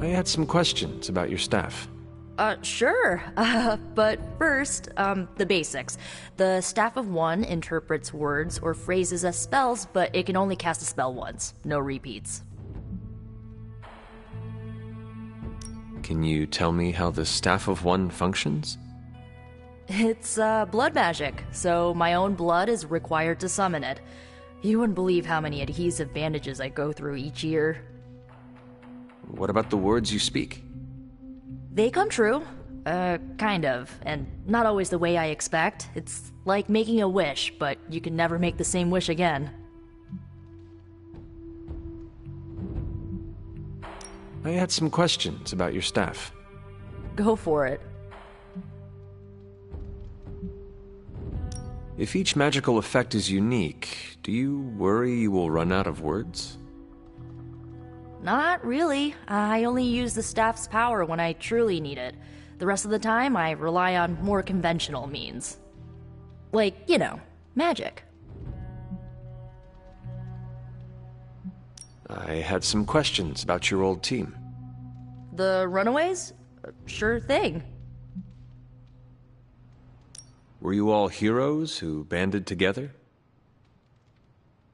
C: I had some questions about your staff.
N: Sure. But first, the basics. The Staff of One interprets words or phrases as spells, but it can only cast a spell once. No repeats.
C: Can you tell me how the Staff of One functions?
N: It's, blood magic, so my own blood is required to summon it. You wouldn't believe how many adhesive bandages I go through each year.
C: What about the words you speak?
N: They come true. Kind of. And not always the way I expect. It's like making a wish, but you can never make the same wish again.
C: I had some questions about your staff.
N: Go for it.
C: If each magical effect is unique, do you worry you will run out of words?
N: Not really. I only use the staff's power when I truly need it. The rest of the time, I rely on more conventional means. Like, you know, magic.
C: I had some questions about your old team.
N: The Runaways? Sure thing.
C: Were you all heroes who banded together?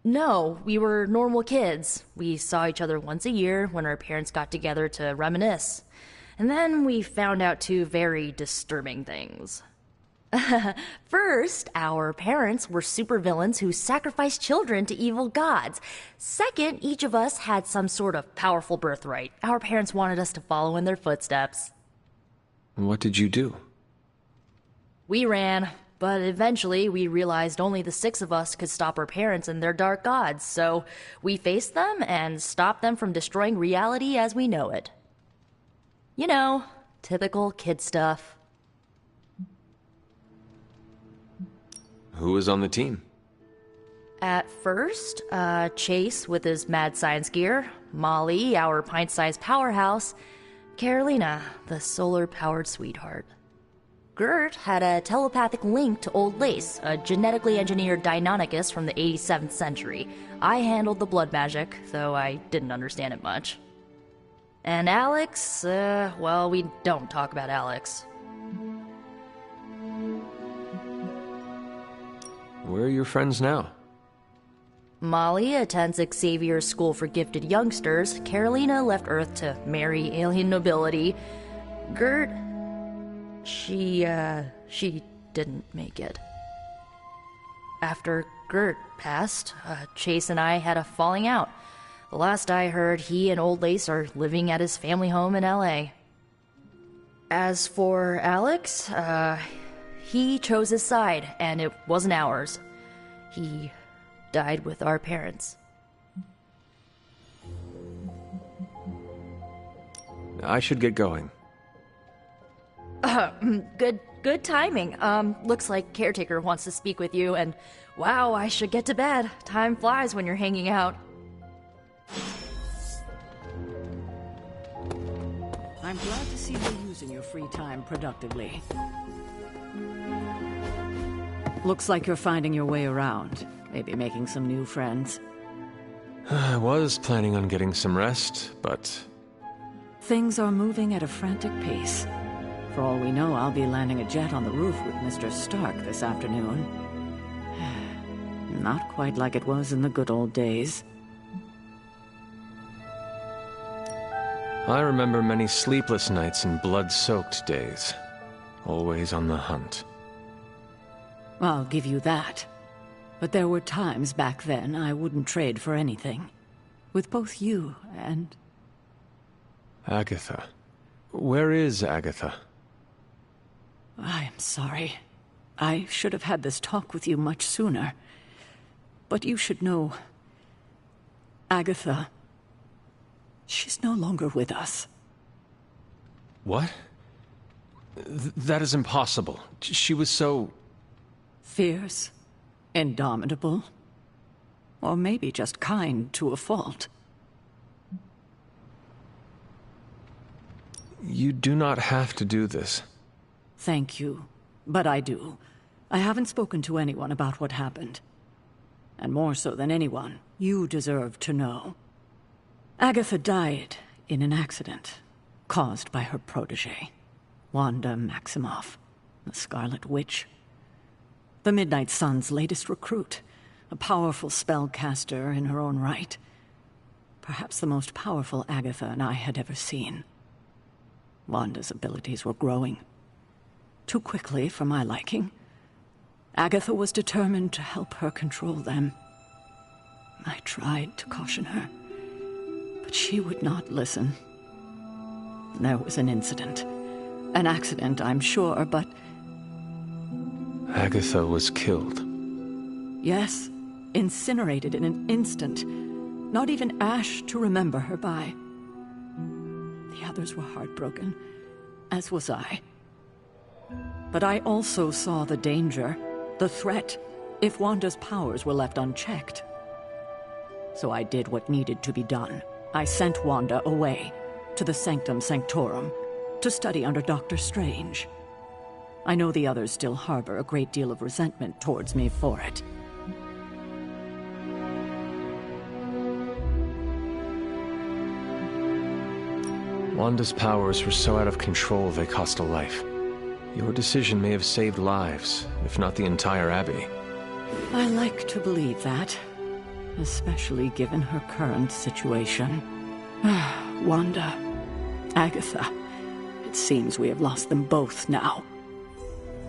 N: No, we were normal kids. We saw each other once a year when our parents got together to reminisce. And then we found out two very disturbing things. First, our parents were supervillains who sacrificed children to evil gods. Second, each of us had some sort of powerful birthright. Our parents wanted us to follow in their footsteps.
C: What did you do?
N: We ran, but eventually we realized only the 6 of us could stop our parents and their dark gods, so we faced them and stopped them from destroying reality as we know it. You know, typical kid stuff.
C: Who was on the team?
N: At first, Chase with his mad science gear, Molly, our pint-sized powerhouse, Carolina, the solar-powered sweetheart. Gert had a telepathic link to Old Lace, a genetically engineered Deinonychus from the 87th century. I handled the blood magic, though I didn't understand it much. And Alex, well, we don't talk about Alex.
C: Where are your friends now?
N: Molly attends Xavier's School for Gifted Youngsters. Carolina left Earth to marry alien nobility. Gert... She didn't make it. After Gert passed, Chase and I had a falling out. The last I heard, he and Old Lace are living at his family home in L.A. As for Alex, he chose his side, and it wasn't ours. He died with our parents.
C: I should get going.
N: Good timing. Looks like Caretaker wants to speak with you, and wow, I should get to bed. Time flies when you're hanging out.
L: I'm glad to see you using your free time productively. Looks like you're finding your way around. Maybe making some new friends.
C: I was planning on getting some rest, but...
L: Things are moving at a frantic pace. For all we know, I'll be landing a jet on the roof with Mr. Stark this afternoon. Not quite like it was in the good old days.
C: I remember many sleepless nights and blood-soaked days. Always on the hunt.
L: I'll give you that. But there were times back then I wouldn't trade for anything. With both you and...
C: Agatha. Where is Agatha?
L: I am sorry. I should have had this talk with you much sooner. But you should know... Agatha... She's no longer with us.
C: What? That is impossible. She was so...
L: Fierce, indomitable, or maybe just kind to a fault.
C: You do not have to do this.
L: Thank you, but I do. I haven't spoken to anyone about what happened. And more so than anyone, you deserve to know. Agatha died in an accident caused by her protege, Wanda Maximoff, the Scarlet Witch. The Midnight Sun's latest recruit, a powerful spellcaster in her own right. Perhaps the most powerful Agatha and I had ever seen. Wanda's abilities were growing. Too quickly for my liking. Agatha was determined to help her control them. I tried to caution her, but she would not listen. There was an incident. An accident, I'm sure, but...
C: Agatha was killed.
L: Yes, incinerated in an instant. Not even ash to remember her by. The others were heartbroken, as was I. But I also saw the danger, the threat, if Wanda's powers were left unchecked. So I did what needed to be done. I sent Wanda away, to the Sanctum Sanctorum, to study under Dr. Strange. I know the others still harbor a great deal of resentment towards me for it.
C: Wanda's powers were so out of control they cost a life. Your decision may have saved lives, if not the entire Abbey.
L: I like to believe that, especially given her current situation. Wanda, Agatha, it seems we have lost them both now.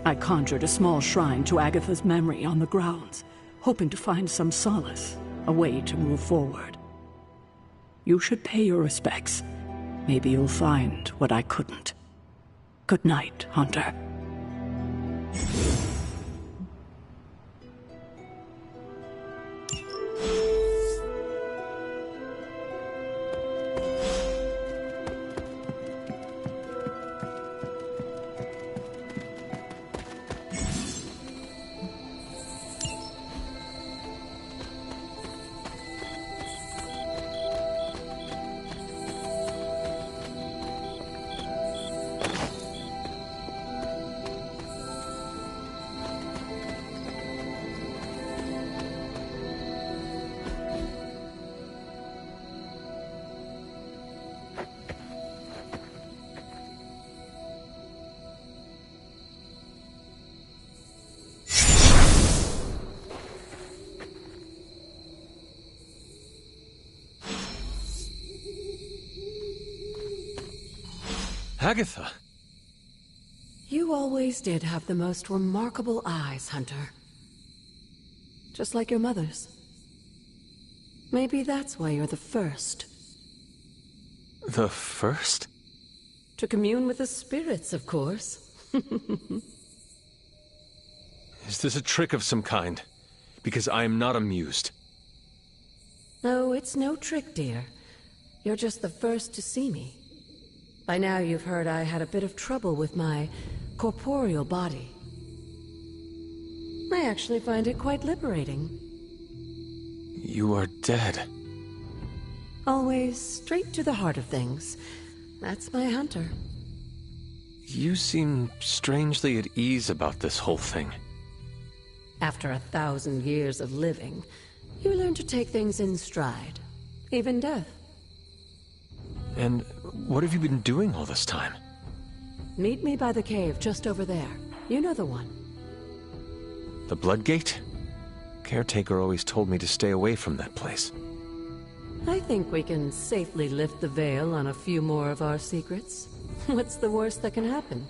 L: I conjured a small shrine to Agatha's memory on the grounds, hoping to find some solace, a way to move forward. You should pay your respects. Maybe you'll find what I couldn't. Good night, Hunter.
C: Agatha!
L: You always did have the most remarkable eyes, Hunter. Just like your mother's. Maybe that's why you're the first.
C: The first?
L: To commune with the spirits, of course.
C: Is this a trick of some kind? Because I am not amused.
L: No, it's no trick, dear. You're just the first to see me. By now you've heard I had a bit of trouble with my corporeal body. I actually find it quite liberating.
C: You are dead.
L: Always straight to the heart of things. That's my Hunter.
C: You seem strangely at ease about this whole thing.
L: After 1,000 years of living, you learn to take things in stride. Even death.
C: And what have you been doing all this time?
L: Meet me by the cave just over there. You know the one.
C: The Blood Gate? Caretaker always told me to stay away from that place.
L: I think we can safely lift the veil on a few more of our secrets. What's the worst that can happen?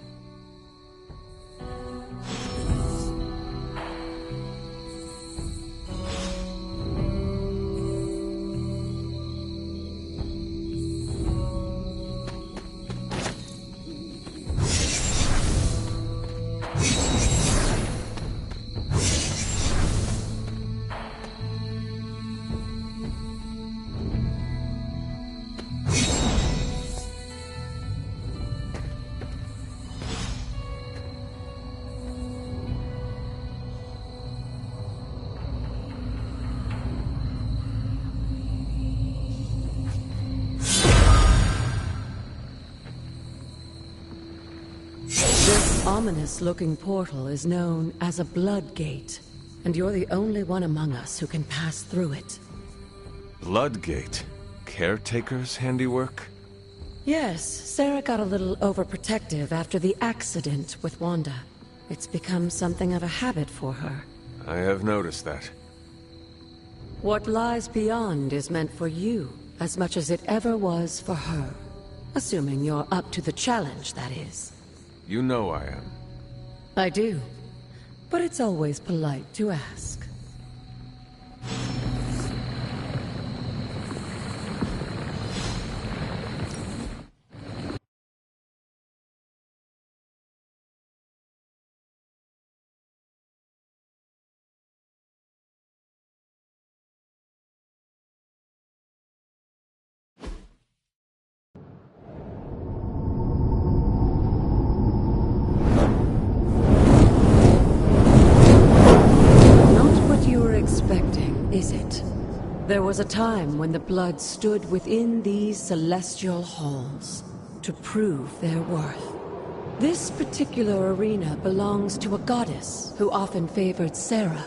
L: Ominous-looking portal is known as a Blood Gate, and you're the only one among us who can pass through it.
C: Blood Gate? Caretaker's handiwork?
L: Yes, Sarah got a little overprotective after the accident with Wanda. It's become something of a habit for her.
C: I have noticed that.
L: What lies beyond is meant for you as much as it ever was for her. Assuming you're up to the challenge, that is.
C: You know I am.
L: I do. But it's always polite to ask. There was a time when the blood stood within these celestial halls to prove their worth. This particular arena belongs to a goddess who often favored Sarah,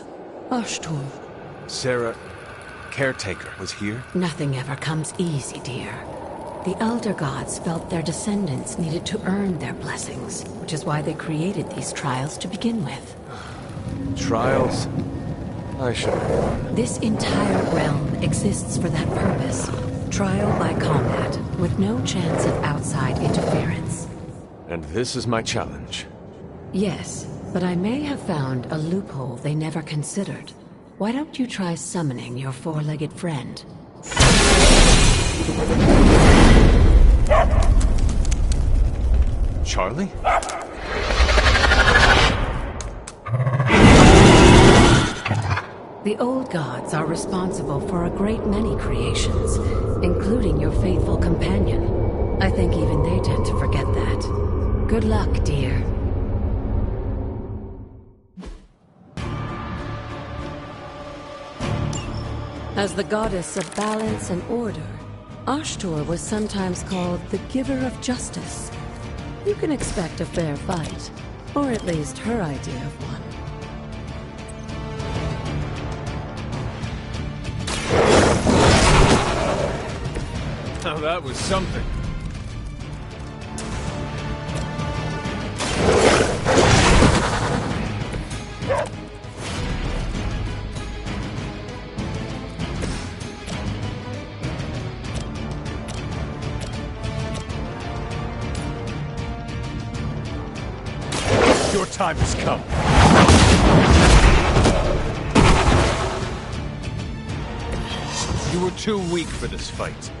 L: Oshtur.
C: Sarah, Caretaker, was here?
L: Nothing ever comes easy, dear.
U: The Elder Gods felt their descendants needed to earn their blessings, which is why they created these trials to begin with.
C: Trials? I should have known.
U: This entire realm exists for that purpose. Trial by combat, with no chance of outside interference.
C: And this is my challenge.
U: Yes, but I may have found a loophole they never considered. Why don't you try summoning your four-legged friend?
C: Charlie?
U: The old gods are responsible for a great many creations, including your faithful companion. I think even they tend to forget that. Good luck, dear. As the goddess of balance and order, Oshtur was sometimes called the giver of justice. You can expect a fair fight, or at least her idea of one.
P: Now that was something. Your time has come. You were too weak for this fight.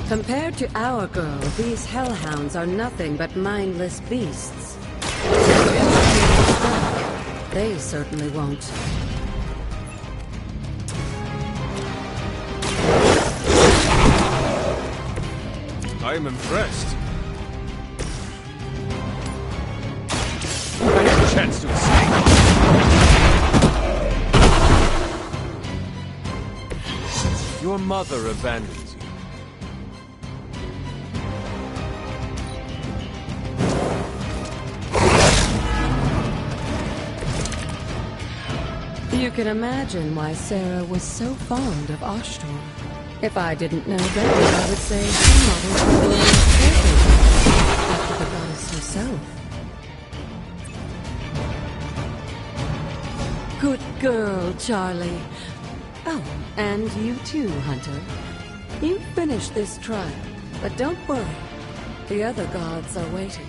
U: Compared to our girl, these hellhounds are nothing but mindless beasts. They certainly won't.
P: I am impressed. I had a chance to escape. Your mother abandoned you.
U: You can imagine why Sarah was so fond of Oshtur. If I didn't know better, I would say she modeled her royal caretaker after the goddess herself. Good girl, Charlie. Oh, and you too, Hunter. You finished this trial, but don't worry. The other gods are waiting.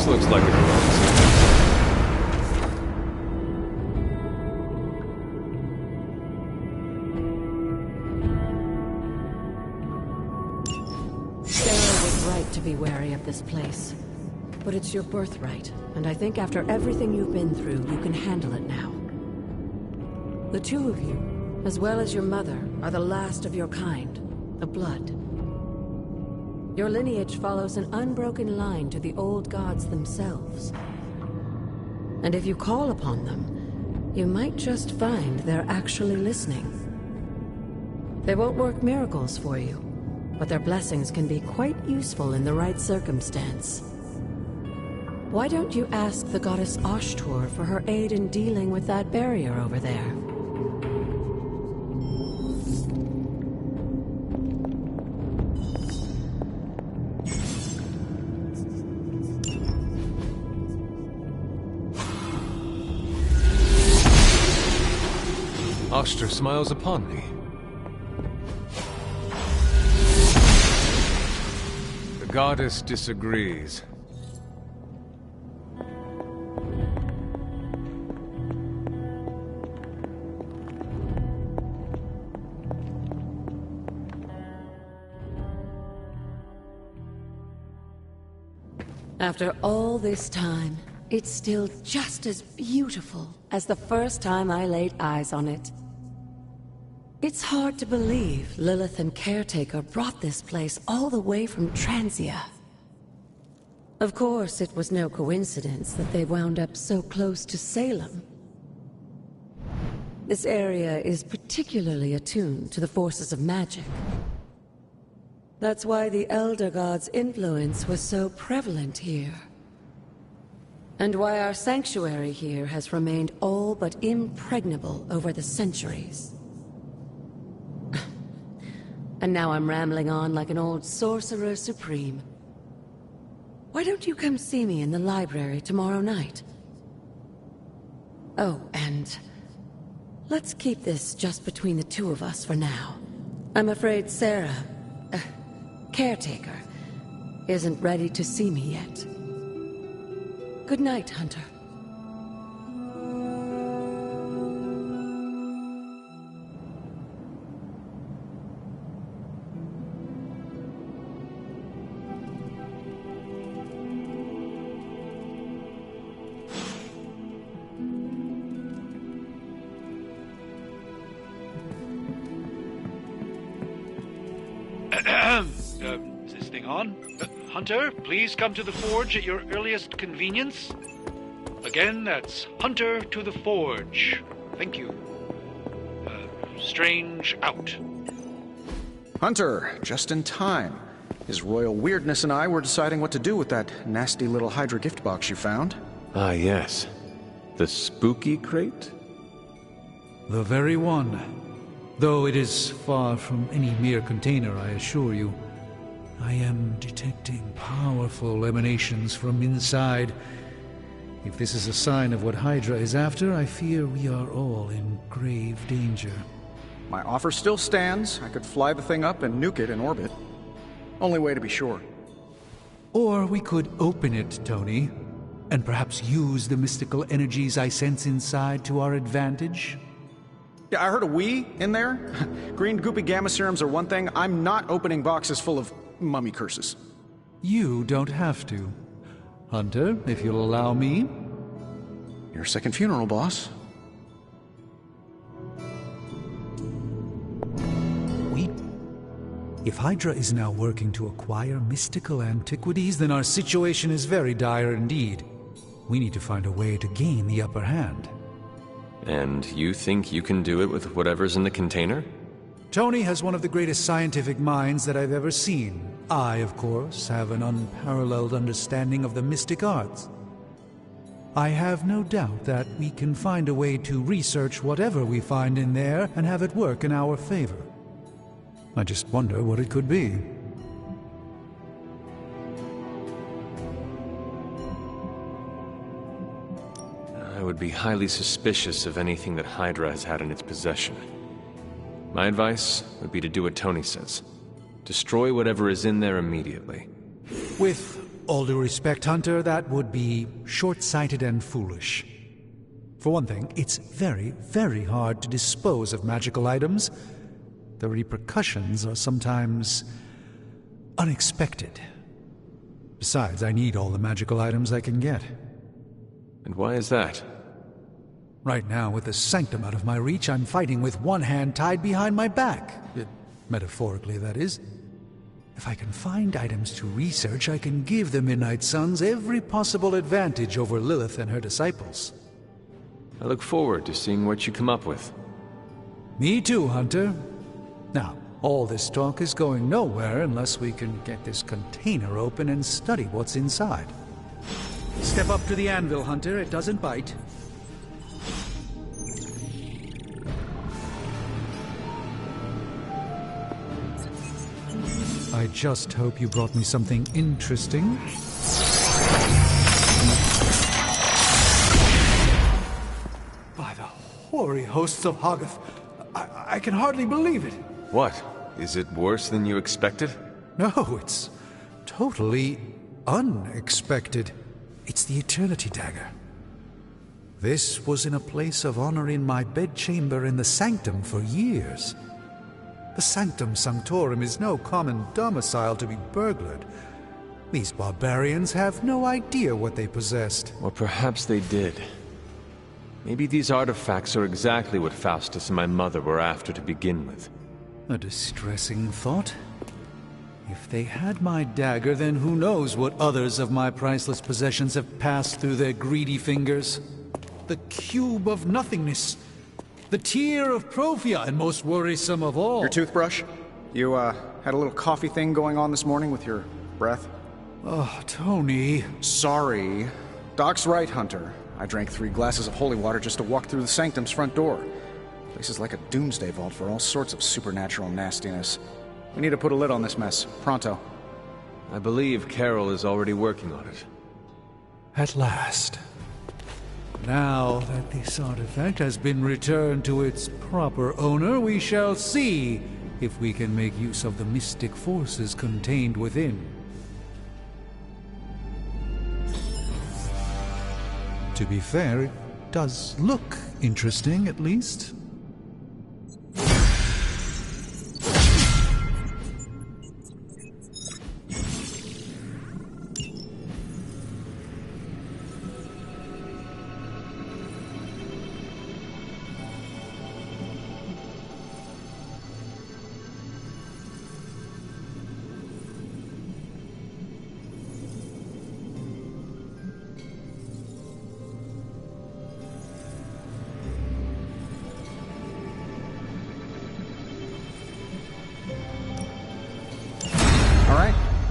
C: Looks like it.
U: this place. But it's your birthright, and I think after everything you've been through, you can handle it now. The two of you, as well as your mother, are the last of your kind, the Blood. Your lineage follows an unbroken line to the old gods themselves. And if you call upon them, you might just find they're actually listening. They won't work miracles for you, but their blessings can be quite useful in the right circumstance. Why don't you ask the goddess Oshtur for her aid in dealing with that barrier over there?
C: Oshtur smiles upon me. The goddess disagrees.
U: After all this time, it's still just as beautiful as the first time I laid eyes on it. It's hard to believe Lilith and Caretaker brought this place all the way from Transia. Of course, it was no coincidence that they wound up so close to Salem. This area is particularly attuned to the forces of magic. That's why the Elder God's influence was so prevalent here. And why our sanctuary here has remained all but impregnable over the centuries. And now I'm rambling on like an old sorcerer supreme. Why don't you come see me in the library tomorrow night? Oh, and let's keep this just between the two of us for now. I'm afraid Sarah, Caretaker, isn't ready to see me yet. Good night, Hunter.
D: Is this thing on? Hunter, please come to the forge at your earliest convenience. Again, that's Hunter to the forge. Thank you. Strange out.
E: Hunter, just in time. His royal weirdness and I were deciding what to do with that nasty little Hydra gift box you found.
C: Ah, yes. The spooky crate?
D: The very one. Though it is far from any mere container, I assure you. I am detecting powerful emanations from inside. If this is a sign of what Hydra is after, I fear we are all in grave danger.
E: My offer still stands. I could fly the thing up and nuke it in orbit. Only way to be sure.
D: Or we could open it, Tony, and perhaps use the mystical energies I sense inside to our advantage.
E: Yeah, I heard a "we" in there. Green goopy gamma serums are one thing. I'm not opening boxes full of mummy curses.
D: You don't have to. Hunter, if you'll allow me.
E: Your second funeral, boss.
D: If Hydra is now working to acquire mystical antiquities, then our situation is very dire indeed. We need to find a way to gain the upper hand.
C: And you think you can do it with whatever's in the container?
D: Tony has one of the greatest scientific minds that I've ever seen. I, of course, have an unparalleled understanding of the mystic arts. I have no doubt that we can find a way to research whatever we find in there and have it work in our favor. I just wonder what it could be.
C: I would be highly suspicious of anything that Hydra has had in its possession. My advice would be to do what Tony says. Destroy whatever is in there immediately.
D: With all due respect, Hunter, that would be short-sighted and foolish. For one thing, it's very, very hard to dispose of magical items. The repercussions are sometimes unexpected. Besides, I need all the magical items I can get.
C: And why is that?
D: Right now, with the Sanctum out of my reach, I'm fighting with one hand tied behind my back. Metaphorically, that is. If I can find items to research, I can give the Midnight Suns every possible advantage over Lilith and her disciples.
C: I look forward to seeing what you come up with.
D: Me too, Hunter. Now, all this talk is going nowhere unless we can get this container open and study what's inside. Step up to the anvil, Hunter. It doesn't bite. I just hope you brought me something interesting. By the hoary hosts of Hoggoth, I can hardly believe it.
C: What? Is it worse than you expected?
D: No, it's totally unexpected. It's the Eternity Dagger. This was in a place of honor in my bedchamber in the Sanctum for years. The Sanctum Sanctorum is no common domicile to be burglared. These barbarians have no idea what they possessed.
C: Or perhaps they did. Maybe these artifacts are exactly what Faustus and my mother were after to begin with.
D: A distressing thought. If they had my dagger, then who knows what others of my priceless possessions have passed through their greedy fingers. The Cube of Nothingness. The Tear of Profia, and most worrisome of all.
F: Your toothbrush? You, had a little coffee thing going on this morning with your breath?
D: Oh, Tony.
F: Sorry. Doc's right, Hunter. I drank 3 glasses of holy water just to walk through the Sanctum's front door. This is like a doomsday vault for all sorts of supernatural nastiness. We need to put a lid on this mess. Pronto.
C: I believe Carol is already working on it.
D: At last. Now that this artifact has been returned to its proper owner, we shall see if we can make use of the mystic forces contained within. To be fair, it does look interesting, at least.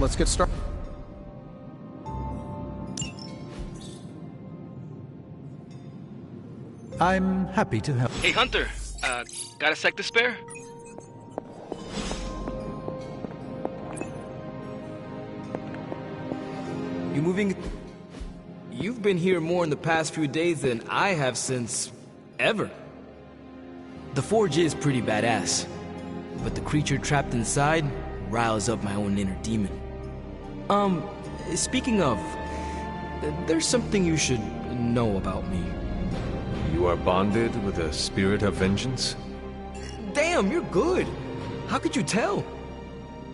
F: Let's get started.
D: I'm happy to help.
M: Hey, Hunter. Got a sec to spare? You moving? You've been here more in the past few days than I have since... ever. The forge is pretty badass, but the creature trapped inside riles up my own inner demon. Speaking of, there's something you should know about me.
C: You are bonded with a spirit of vengeance?
M: Damn, you're good. How could you tell?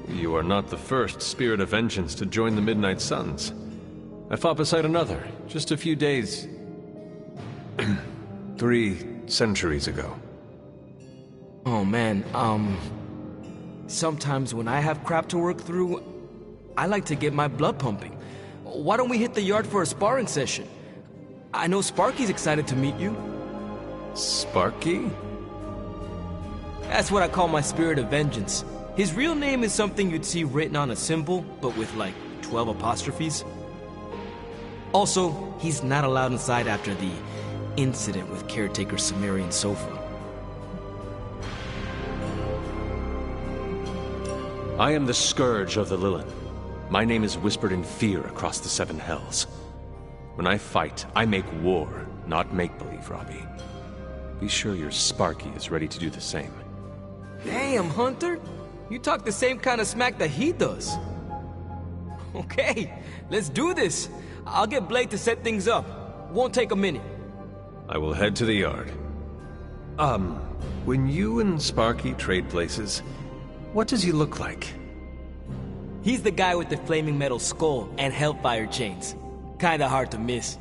C: You are not the first spirit of vengeance to join the Midnight Suns. I fought beside another, just a few days... 3 centuries ago.
M: Oh man, sometimes when I have crap to work through, I like to get my blood pumping. Why don't we hit the yard for a sparring session? I know Sparky's excited to meet you.
C: Sparky?
M: That's what I call my spirit of vengeance. His real name is something you'd see written on a symbol, but with like 12 apostrophes. Also, he's not allowed inside after the incident with caretaker Sumerian Sofa.
C: I am the Scourge of the Lilith. My name is whispered in fear across the 7 hells. When I fight, I make war, not make-believe, Robbie. Be sure your Sparky is ready to do the same.
M: Damn, Hunter! You talk the same kind of smack that he does. Okay, let's do this. I'll get Blade to set things up. Won't take a minute.
C: I will head to the yard. When you and Sparky trade places, what does he look like?
M: He's the guy with the flaming metal skull and hellfire chains. Kinda hard to miss.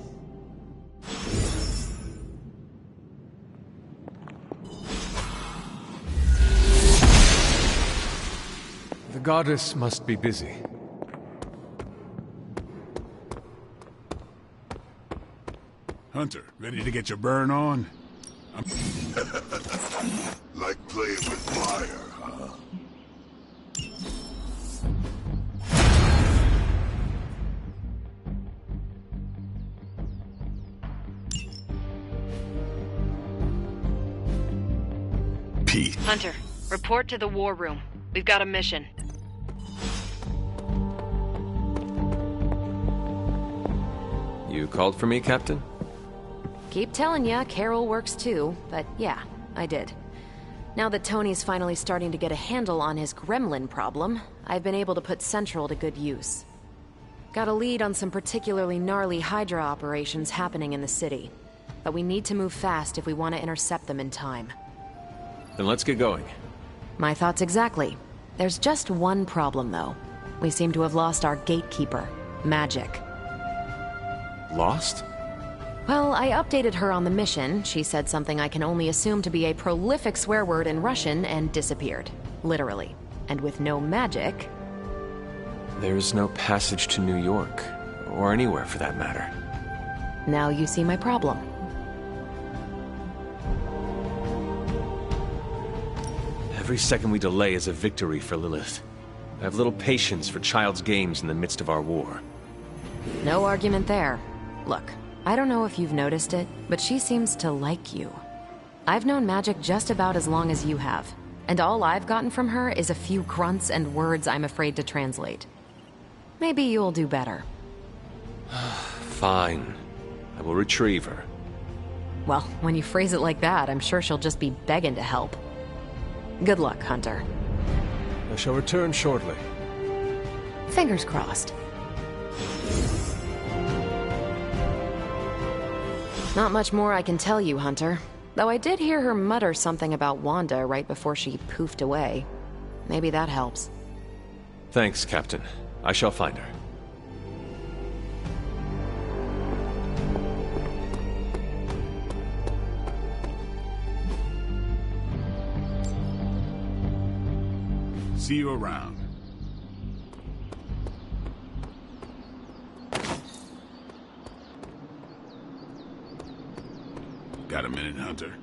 C: The goddess must be busy.
A: Hunter, ready to get your burn on?
J: Like playing with fire, huh?
A: Pete.
I: Hunter, report to the war room. We've got a mission.
C: You called for me, Captain?
I: Keep telling ya, Carol works too, but yeah, I did. Now that Tony's finally starting to get a handle on his gremlin problem, I've been able to put Central to good use. Got a lead on some particularly gnarly Hydra operations happening in the city. But we need to move fast if we want to intercept them in time.
C: Then let's get going.
I: My thoughts exactly. There's just one problem, though. We seem to have lost our gatekeeper, Magic.
C: Lost?
I: Well, I updated her on the mission. She said something I can only assume to be a prolific swear word in Russian and disappeared. Literally. And with no magic...
C: There's no passage to New York, or anywhere for that matter.
I: Now you see my problem.
C: Every second we delay is a victory for Lilith. I have little patience for child's games in the midst of our war.
I: No argument there. Look, I don't know if you've noticed it, but she seems to like you. I've known Magic just about as long as you have, and all I've gotten from her is a few grunts and words I'm afraid to translate. Maybe you'll do better.
C: Fine. I will retrieve her.
I: Well, when you phrase it like that, I'm sure she'll just be begging to help. Good luck, Hunter.
C: I shall return shortly.
I: Fingers crossed. Not much more I can tell you, Hunter. Though I did hear her mutter something about Wanda right before she poofed away. Maybe that helps.
C: Thanks, Captain. I shall find her.
A: See you around. Got a minute, Hunter?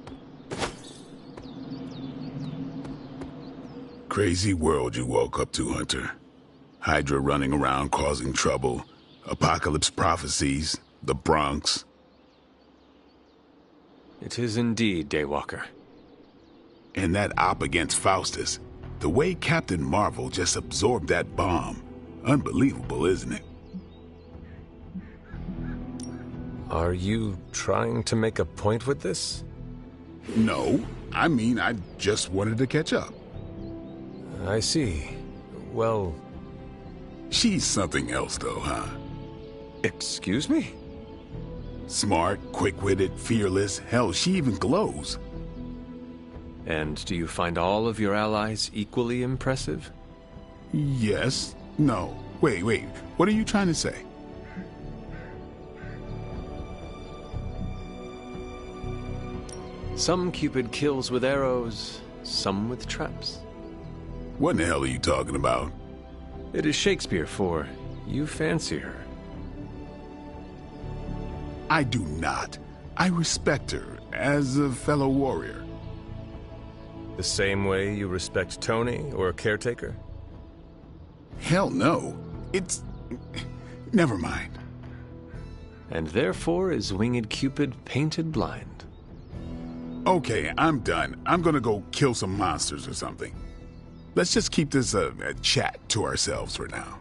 A: Crazy world you woke up to, Hunter. Hydra running around causing trouble, apocalypse prophecies, the Bronx.
C: It is indeed, Daywalker.
A: And that op against Faustus. The way Captain Marvel just absorbed that bomb. Unbelievable, isn't it?
C: Are you trying to make a point with this?
A: No. I mean, I just wanted to catch up.
C: I see. Well...
A: She's something else, though, huh?
C: Excuse me?
A: Smart, quick-witted, fearless. Hell, she even glows.
C: And do you find all of your allies equally impressive?
A: Yes. No. Wait. What are you trying to say?
C: Some Cupid kills with arrows, some with traps.
A: What in the hell are you talking about?
C: It is Shakespeare for you fancy her.
A: I do not. I respect her as a fellow warrior.
C: The same way you respect Tony or a caretaker?
A: Hell no. It's... Never mind.
C: And therefore is Winged Cupid painted blind.
A: Okay, I'm done. I'm gonna go kill some monsters or something. Let's just keep this a chat to ourselves for now.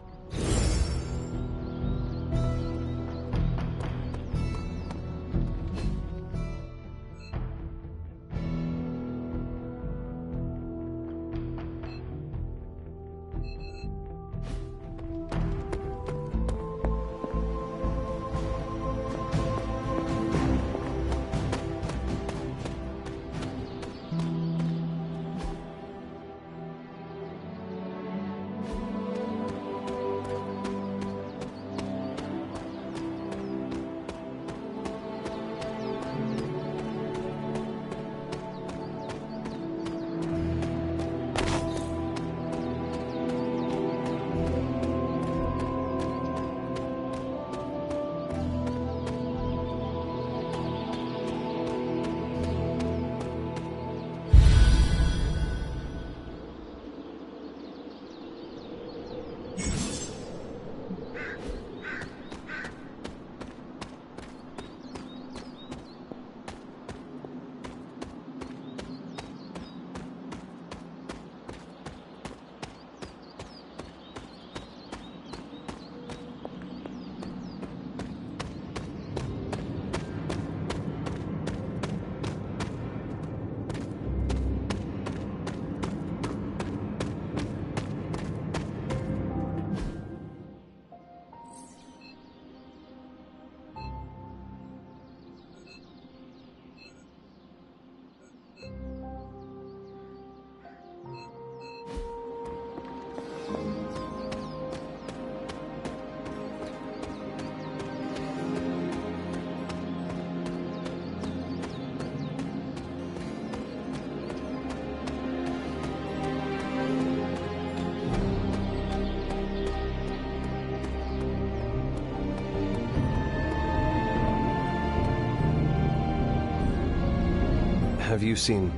C: Have you seen...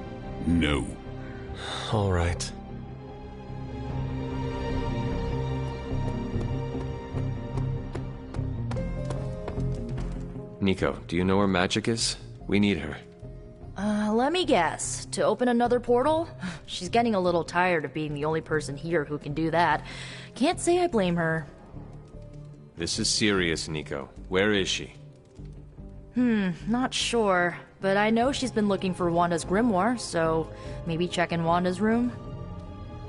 A: No.
C: All right. Nico, do you know where Magic is? We need her.
N: Let me guess. To open another portal? She's getting a little tired of being the only person here who can do that. Can't say I blame her.
C: This is serious, Nico. Where is she?
N: Not sure. But I know she's been looking for Wanda's grimoire, so maybe check in Wanda's room?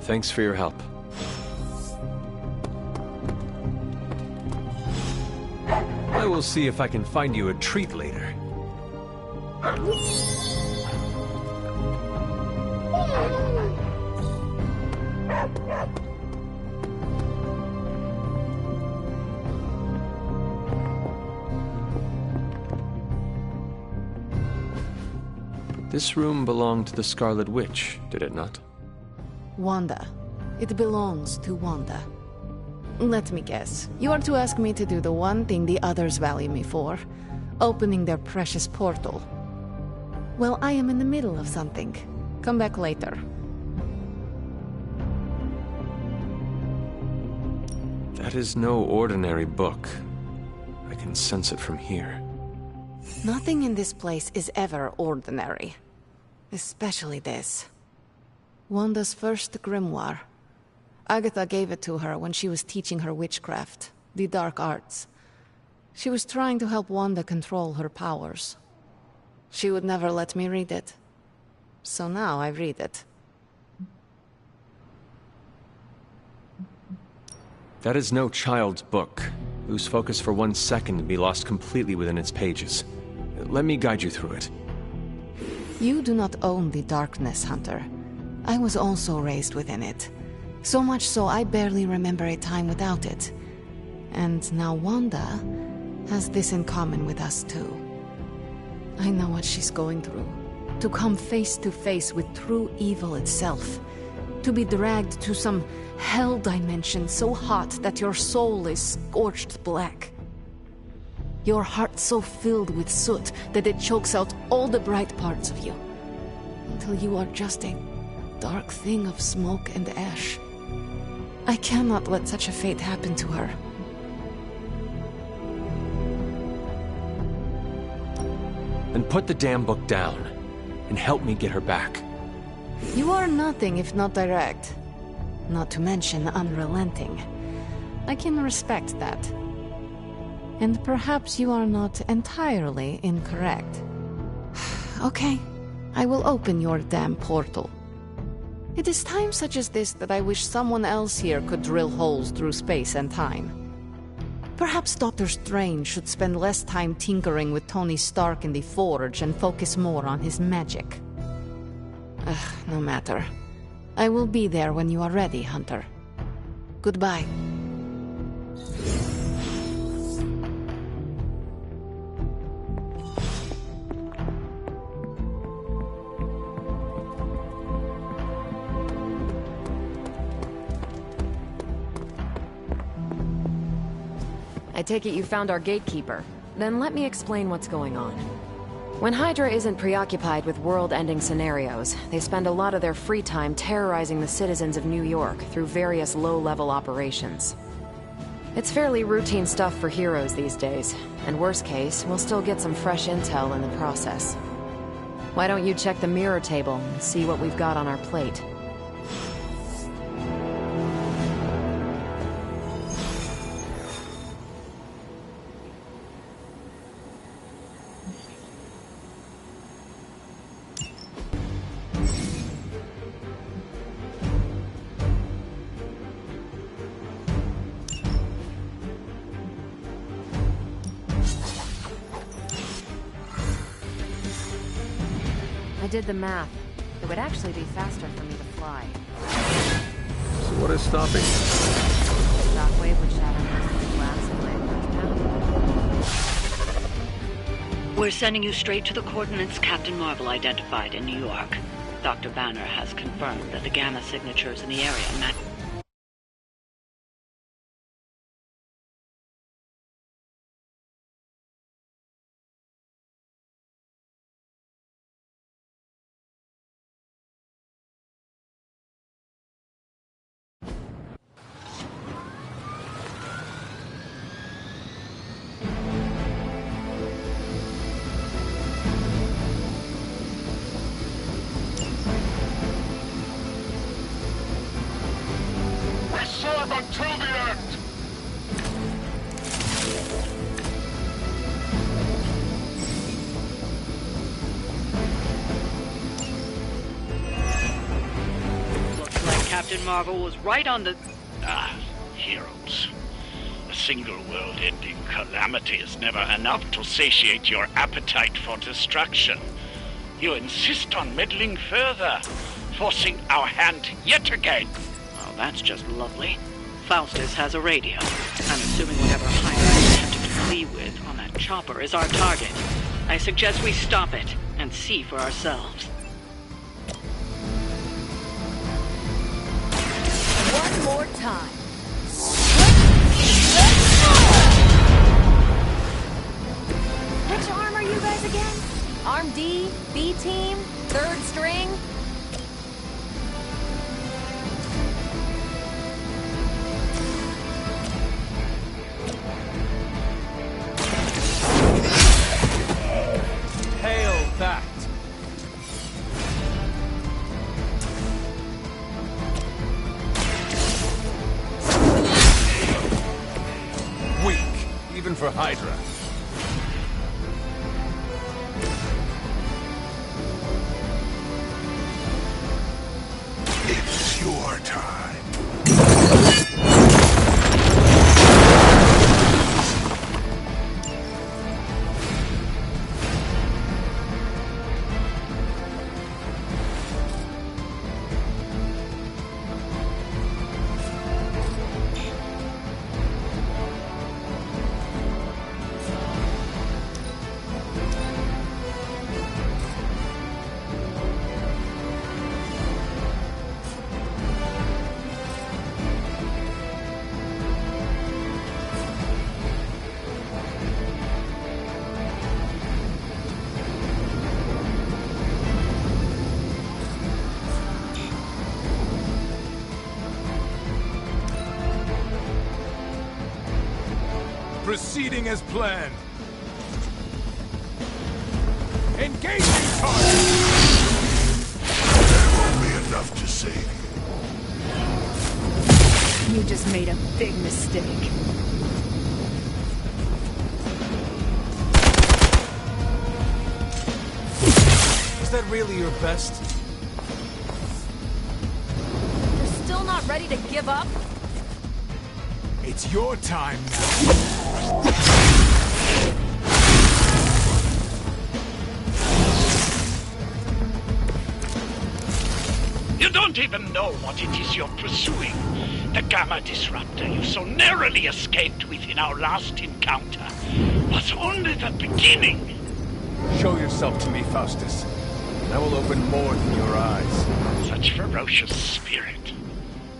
C: Thanks for your help. I will see if I can find you a treat later. This room belonged to the Scarlet Witch, did it not?
O: Wanda. It belongs to Wanda. Let me guess. You are to ask me to do the one thing the others value me for. Opening their precious portal. Well, I am in the middle of something. Come back later.
C: That is no ordinary book. I can sense it from here.
O: Nothing in this place is ever ordinary. Especially this. Wanda's first grimoire. Agatha gave it to her when she was teaching her witchcraft, the dark arts. She was trying to help Wanda control her powers. She would never let me read it. So now I read it.
C: That is no child's book, whose focus for 1 second can be lost completely within its pages. Let me guide you through it.
O: You do not own the darkness, Hunter. I was also raised within it. So much so I barely remember a time without it. And now Wanda has this in common with us too. I know what she's going through. To come face to face with true evil itself. To be dragged to some hell dimension so hot that your soul is scorched black. Your heart so filled with soot that it chokes out all the bright parts of you. Until you are just a dark thing of smoke and ash. I cannot let such a fate happen to her.
C: Then put the damn book down, and help me get her back.
O: You are nothing if not direct. Not to mention unrelenting. I can respect that. And perhaps you are not entirely incorrect. Okay, I will open your damn portal. It is times such as this that I wish someone else here could drill holes through space and time. Perhaps Doctor Strange should spend less time tinkering with Tony Stark in the Forge and focus more on his magic. No matter. I will be there when you are ready, Hunter. Goodbye.
I: I take it you found our gatekeeper. Then let me explain what's going on. When Hydra isn't preoccupied with world-ending scenarios, they spend a lot of their free time terrorizing the citizens of New York through various low-level operations. It's fairly routine stuff for heroes these days, and worst case, we'll still get some fresh intel in the process. Why don't you check the mirror table and see what we've got on our plate? I did the math. It would actually be faster for me to fly.
C: So what is stopping you?
N: The shockwave would shatter most of the glass in my path.
G: We're sending you straight to the coordinates Captain Marvel identified in New York. Dr. Banner has confirmed that the gamma signatures in the area match Captain Marvel was right on the...
B: Heroes. A single world-ending calamity is never enough to satiate your appetite for destruction. You insist on meddling further, forcing our hand yet again.
G: Well, that's just lovely. Faustus has a radio. I'm assuming whatever Hydra attempted to flee with on that chopper is our target. I suggest we stop it and see for ourselves.
K: One more time.
N: Which arm are you guys again? Arm D, B team, third string?
P: Hail that! Weak, even for Hydra.
J: It's your time.
P: Proceeding as planned. Engaging target!
J: There won't be enough to save
K: You just made a big mistake.
P: Is that really your best?
N: You're still not ready to give up?
P: It's your time now.
B: You don't even know what it is you're pursuing. The Gamma Disruptor you so narrowly escaped with in our last encounter was only the beginning.
P: Show yourself to me, Faustus, and I will open more than your eyes.
B: Such ferocious spirit.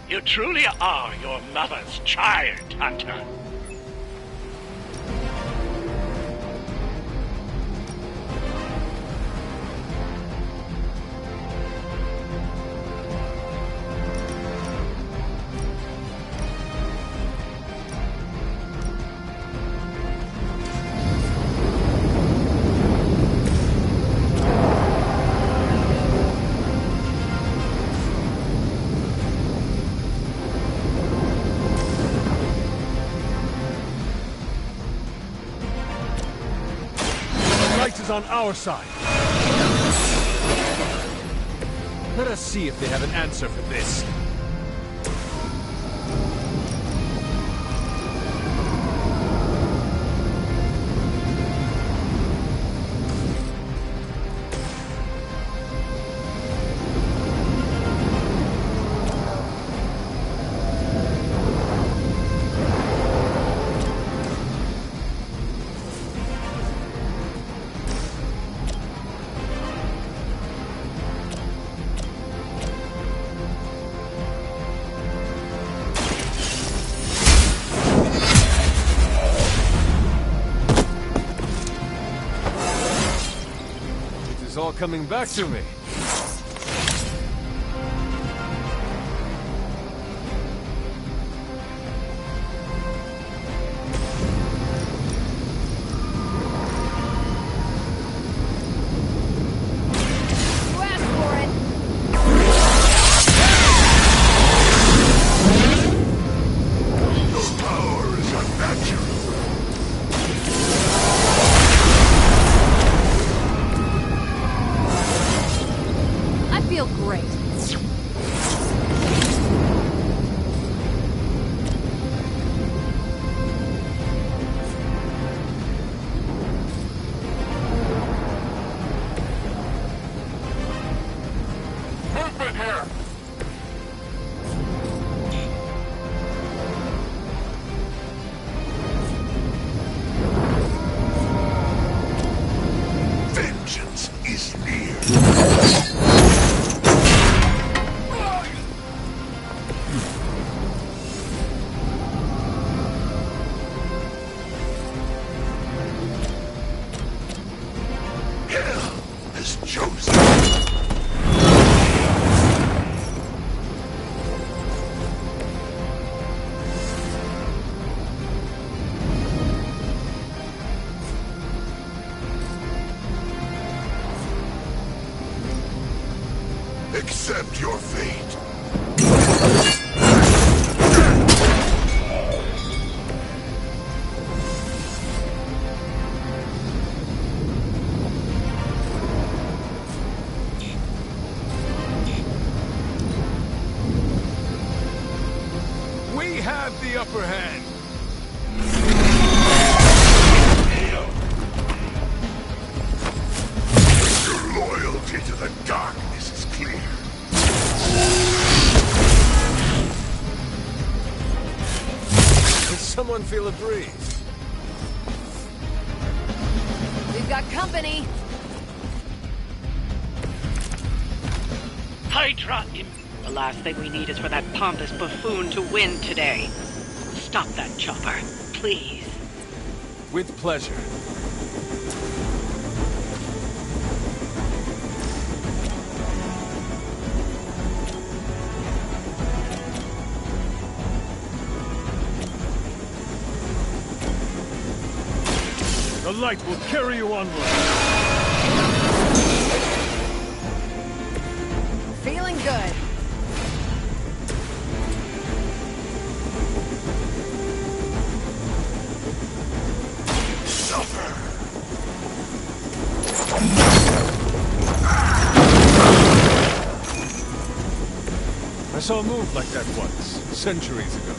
B: You truly are your mother's child, Hunter.
P: On our side. Let us see if they have an answer for this. It's all coming back to me.
J: Hell has chosen. Accept your fate.
P: We have the upper hand.
J: Your loyalty to the darkness is clear.
C: Does someone feel a breeze?
I: We've got company.
G: Hydra in... The last thing we need is for that pompous buffoon to win today. Stop that chopper, please.
P: With pleasure. The light will carry you onward.
I: Feeling good.
P: I saw a move like that once, centuries ago.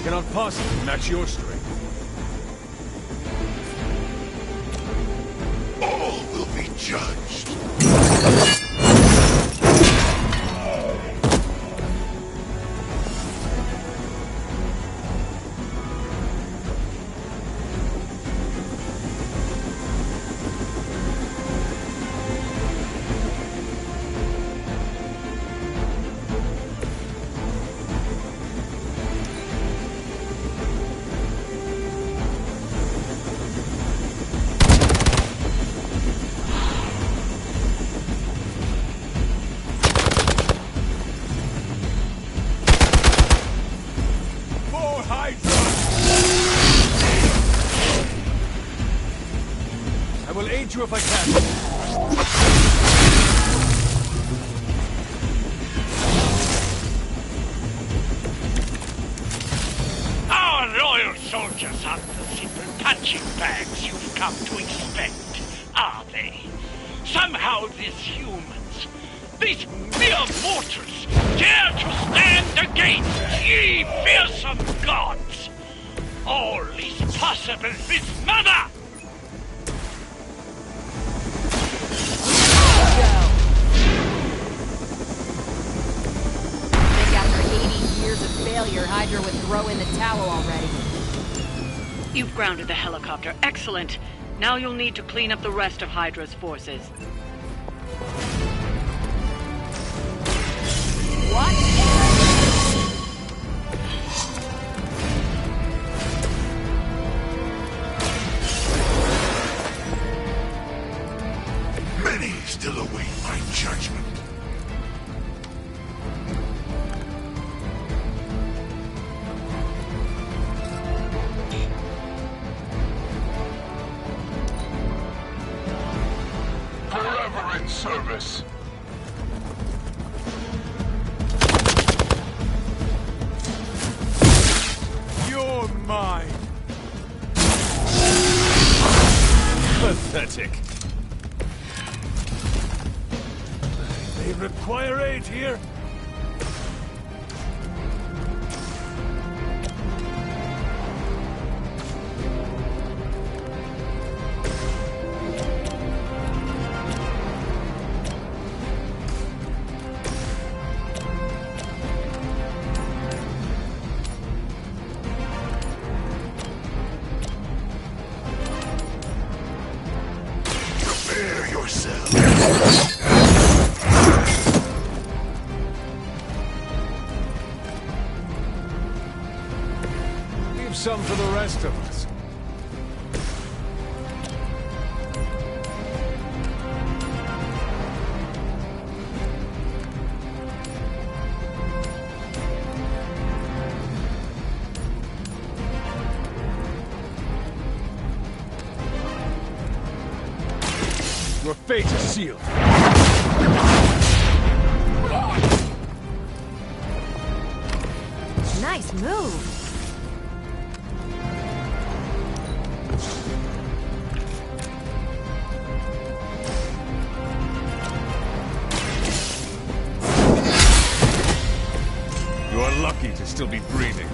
P: Cannot possibly match your strength.
J: All will be judged.
P: I will aid you if I can.
B: Our loyal soldiers aren't the simple punching bags you've come to expect, are they? Somehow these humans, these mere mortals, dare to stand against ye fearsome gods! All is possible with Mother!
I: Failure, Hydra would throw in the towel already.
G: You've grounded the helicopter. Excellent. Now you'll need to clean up the rest of Hydra's forces.
I: What?
J: Many still await my judgment. Forever in service.
P: pathetic. They require aid here?
J: Prepare yourself.
P: Leave some for the rest of us. Your fate is sealed.
I: Nice move.
P: You are lucky to still be breathing.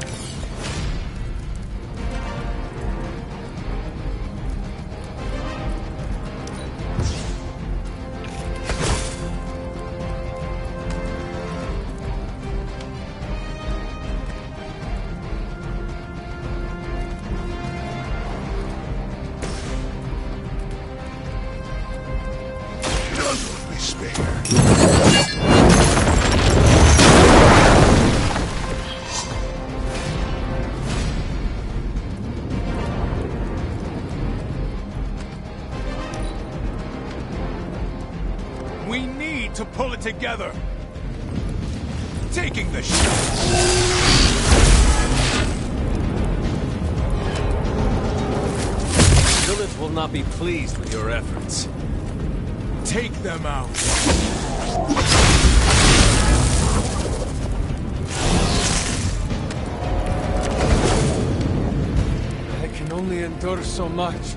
J: None will be spared.
P: We need to pull it together. Taking the shot.
C: Lilith will not be pleased with your efforts.
P: Take them out.
C: I can only endure so much.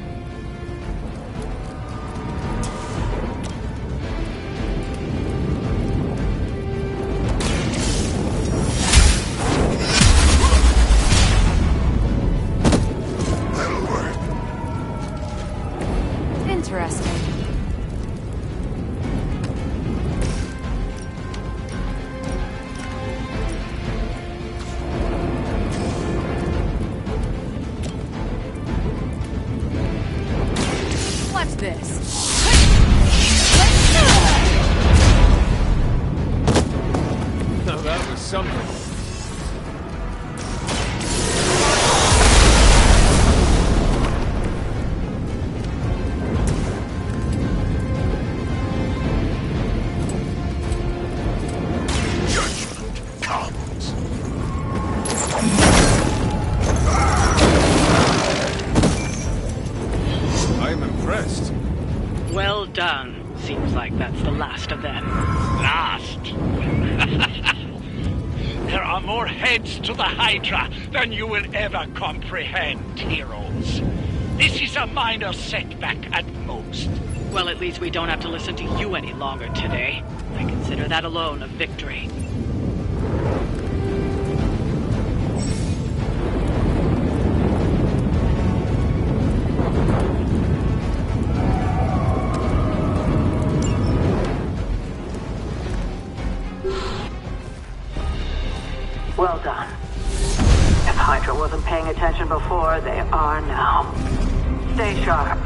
J: That'll work.
I: Interesting. What's this?
C: Now that was something.
J: Judgment comes.
P: I'm impressed.
G: Well done. Seems like that's the last of them.
B: Last. There are more heads to the Hydra than you will ever comprehend, heroes. This is a minor setback at most.
G: Well, at least we don't have to listen to you any longer today. I consider that alone a victory.
L: Well done. If Hydra wasn't paying attention before, they are now. Stay sharp.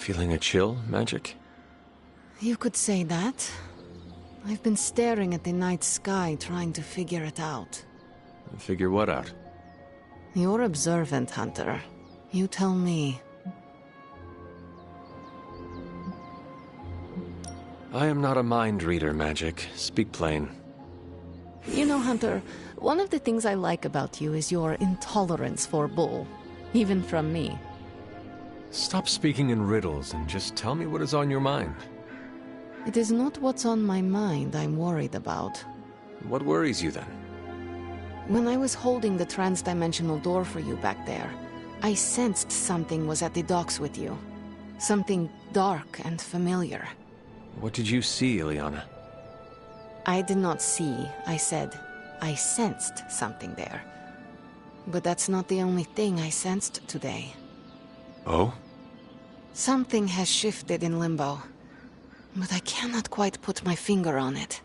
C: Feeling a chill, Magic?
O: You could say that. I've been staring at the night sky trying to figure it out.
C: Figure what out?
O: You're observant, Hunter. You tell me.
C: I am not a mind reader, Magic. Speak plain.
O: You know, Hunter, one of the things I like about you is your intolerance for bull. Even from me.
C: Stop speaking in riddles and just tell me what is on your mind.
O: It is not what's on my mind I'm worried about.
C: What worries you then?
O: When I was holding the trans-dimensional door for you back there, I sensed something was at the docks with you. Something dark and familiar.
C: What did you see, Ileana?
O: I did not see, I said. I sensed something there. But that's not the only thing I sensed today.
C: Oh?
O: Something has shifted in Limbo. But I cannot quite put my finger on it.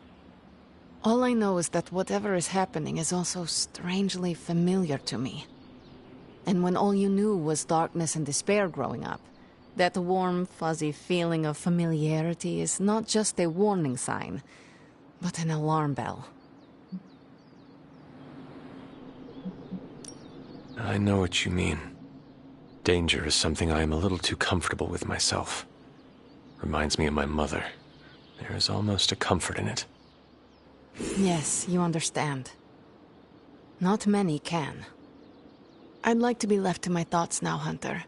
O: All I know is that whatever is happening is also strangely familiar to me. And when all you knew was darkness and despair growing up, that warm, fuzzy feeling of familiarity is not just a warning sign, but an alarm bell.
C: I know what you mean. Danger is something I am a little too comfortable with myself. Reminds me of my mother. There is almost a comfort in it.
O: Yes, you understand. Not many can. I'd like to be left to my thoughts now, Hunter.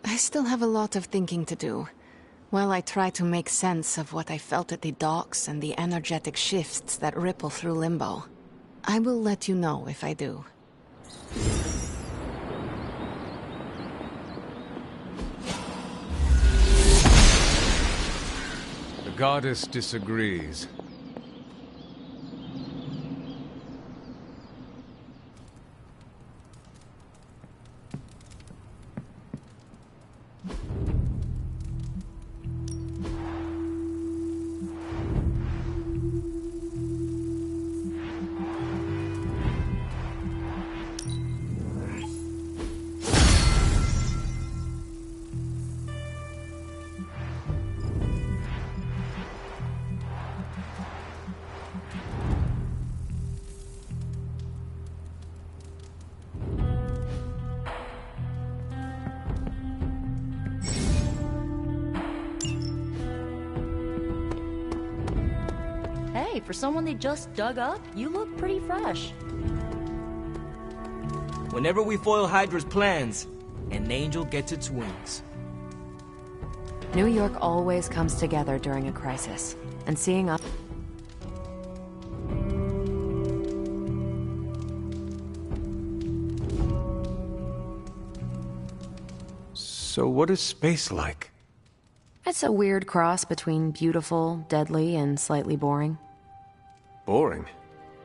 O: I still have a lot of thinking to do, while I try to make sense of what I felt at the docks and the energetic shifts that ripple through Limbo. I will let you know if I do.
P: The goddess disagrees.
N: Hey, for someone they just dug up, you look pretty fresh.
M: Whenever we foil Hydra's plans, an angel gets its wings.
I: New York always comes together during a crisis, and seeing up...
C: So what is space like?
I: It's a weird cross between beautiful, deadly, and slightly boring.
C: Boring?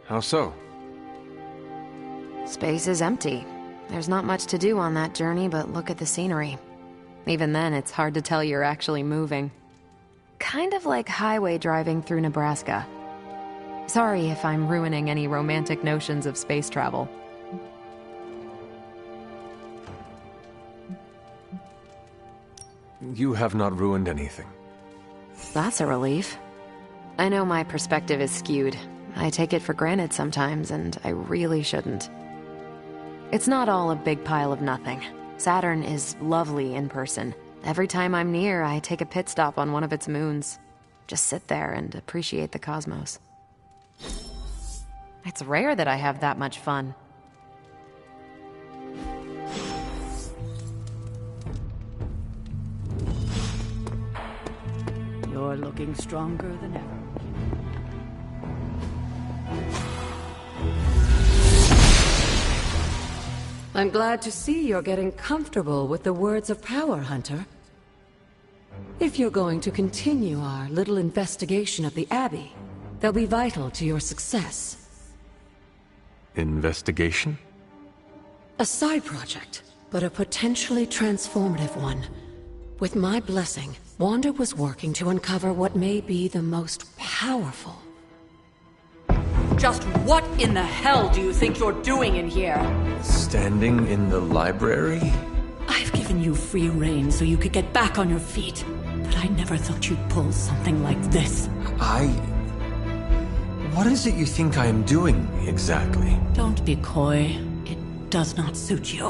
C: How so?
I: Space is empty. There's not much to do on that journey but look at the scenery. Even then, it's hard to tell you're actually moving. Kind of like highway driving through Nebraska. Sorry if I'm ruining any romantic notions of space travel.
C: You have not ruined anything.
I: That's a relief. I know my perspective is skewed. I take it for granted sometimes, and I really shouldn't. It's not all a big pile of nothing. Saturn is lovely in person. Every time I'm near, I take a pit stop on one of its moons. Just sit there and appreciate the cosmos. It's rare that I have that much fun.
L: You're looking stronger than ever. I'm glad to see you're getting comfortable with the words of power, Hunter. If you're going to continue our little investigation of the Abbey, they'll be vital to your success.
C: Investigation?
L: A side project, but a potentially transformative one. With my blessing, Wanda was working to uncover what may be the most powerful. Just what in the hell do you think you're doing in here?
C: Standing in the library?
L: I've given given you free rein so you could get back on your feet. But I never thought you'd pull something like this.
C: What is it you think I am doing, exactly?
L: Don't be coy. It does not suit you.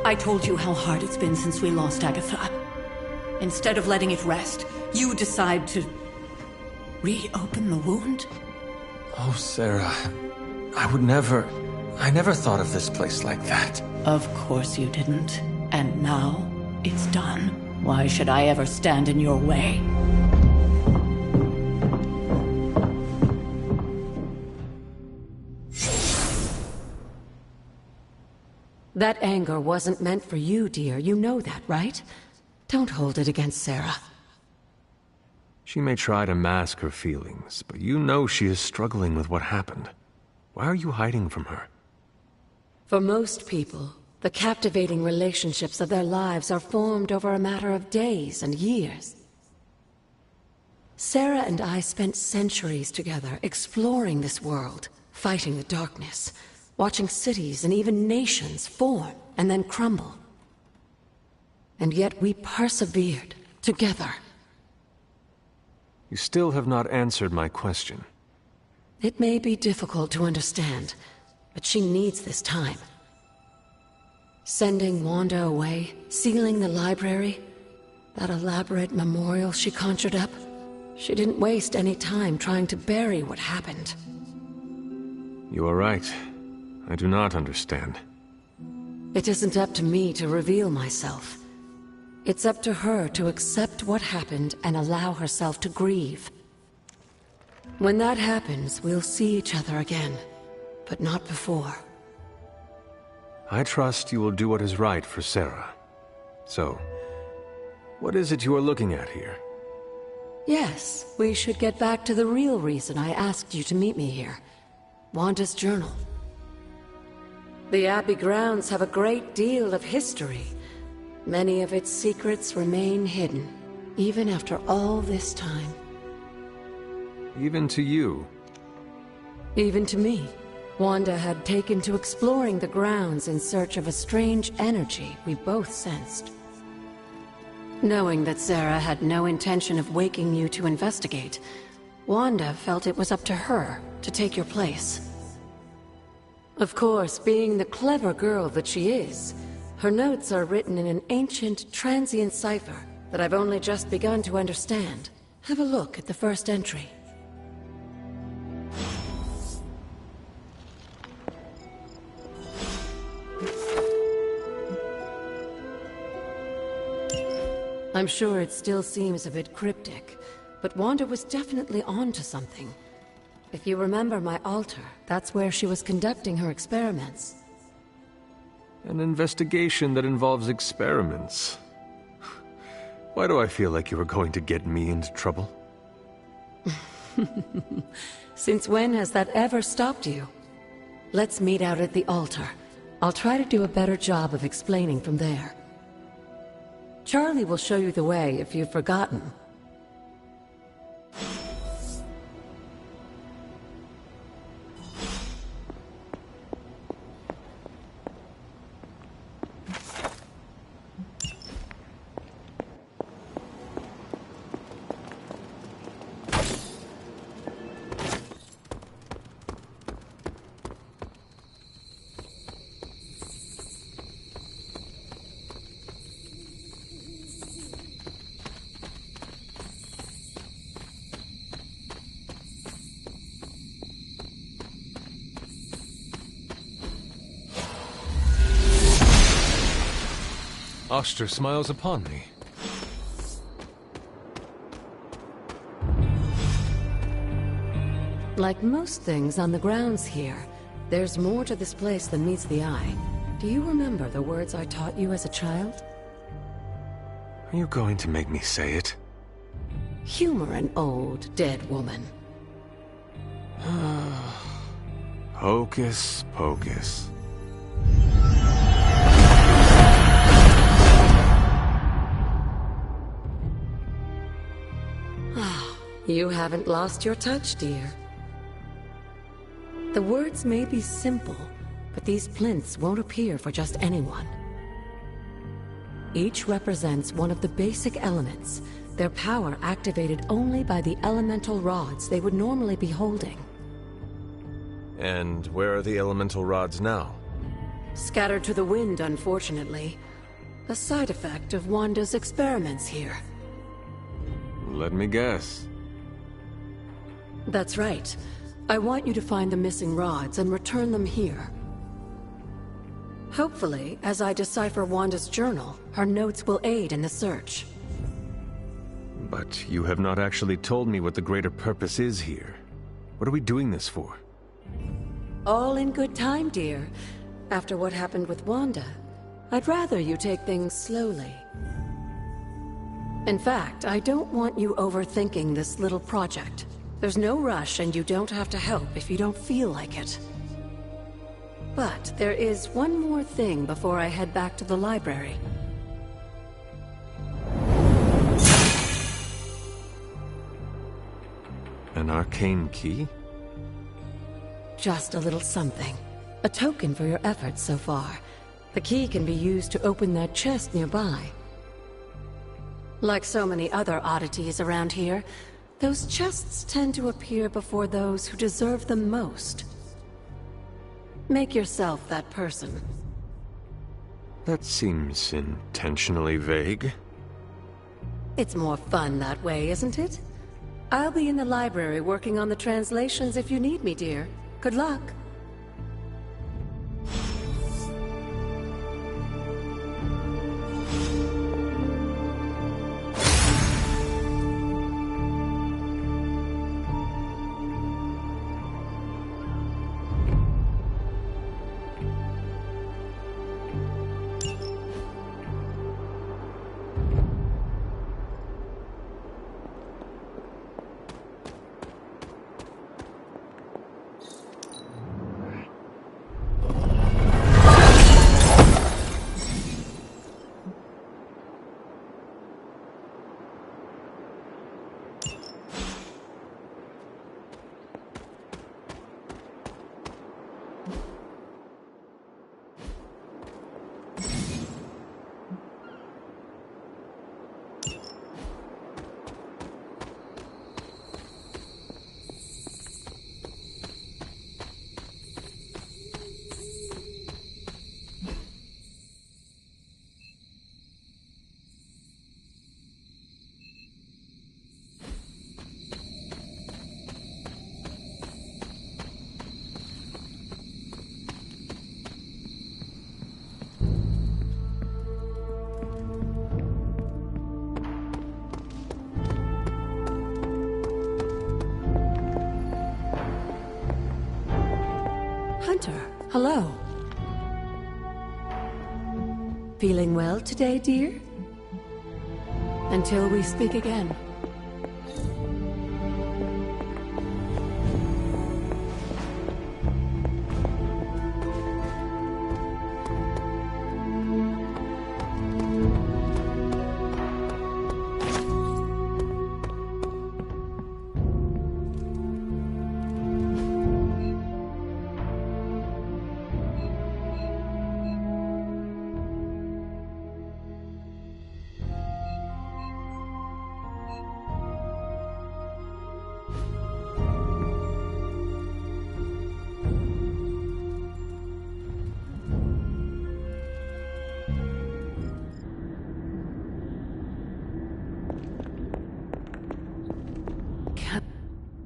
L: I told you how hard it's been since we lost Agatha. Instead of letting it rest, you decide to reopen the wound?
C: Oh, Sarah, I never thought of this place like that.
L: Of course you didn't. And now, it's done. Why should I ever stand in your way?
U: That anger wasn't meant for you, dear. You know that, right? Don't hold it against Sarah.
C: She may try to mask her feelings, but you know she is struggling with what happened. Why are you hiding from her?
U: For most people, the captivating relationships of their lives are formed over a matter of days and years. Sarah and I spent centuries together exploring this world, fighting the darkness, watching cities and even nations form and then crumble. And yet we persevered together.
C: You still have not answered my question.
U: It may be difficult to understand, but she needs this time. Sending Wanda away, sealing the library, that elaborate memorial she conjured up, she didn't waste any time trying to bury what happened.
C: You are right. I do not understand.
U: It isn't up to me to reveal myself. It's up to her to accept what happened and allow herself to grieve. When that happens, we'll see each other again, but not before.
C: I trust you will do what is right for Sarah. So, what is it you are looking at here?
U: Yes, we should get back to the real reason I asked you to meet me here. Wanda's journal. The Abbey grounds have a great deal of history. Many of its secrets remain hidden, even after all this time.
C: Even to you?
U: Even to me. Wanda had taken to exploring the grounds in search of a strange energy we both sensed. Knowing that Sarah had no intention of waking you to investigate, Wanda felt it was up to her to take your place. Of course, being the clever girl that she is, her notes are written in an ancient, transient cipher that I've only just begun to understand. Have a look at the first entry. I'm sure it still seems a bit cryptic, but Wanda was definitely onto something. If you remember my altar, that's where she was conducting her experiments.
C: An investigation that involves experiments. Why do I feel like you were going to get me into trouble?
U: Since when has that ever stopped you? Let's meet out at the altar. I'll try to do a better job of explaining from there. Charlie will show you the way if you've forgotten.
C: Oshtur smiles upon me.
U: Like most things on the grounds here, there's more to this place than meets the eye. Do you remember the words I taught you as a child?
C: Are you going to make me say it?
U: Humor an old, dead woman.
C: Hocus pocus.
U: You haven't lost your touch, dear. The words may be simple, but these plinths won't appear for just anyone. Each represents one of the basic elements, their power activated only by the elemental rods they would normally be holding.
C: And where are the elemental rods now?
U: Scattered to the wind, unfortunately. A side effect of Wanda's experiments here.
C: Let me guess.
U: That's right. I want you to find the missing rods and return them here. Hopefully, as I decipher Wanda's journal, her notes will aid in the search.
C: But you have not actually told me what the greater purpose is here. What are we doing this for?
U: All in good time, dear. After what happened with Wanda, I'd rather you take things slowly. In fact, I don't want you overthinking this little project. There's no rush, and you don't have to help if you don't feel like it. But there is one more thing before I head back to the library.
C: An arcane key?
U: Just a little something. A token for your efforts so far. The key can be used to open that chest nearby. Like so many other oddities around here, those chests tend to appear before those who deserve them most. Make yourself that person.
C: That seems intentionally vague.
U: It's more fun that way, isn't it? I'll be in the library working on the translations if you need me, dear. Good luck. Hunter, hello. Feeling well today, dear? Until we speak again.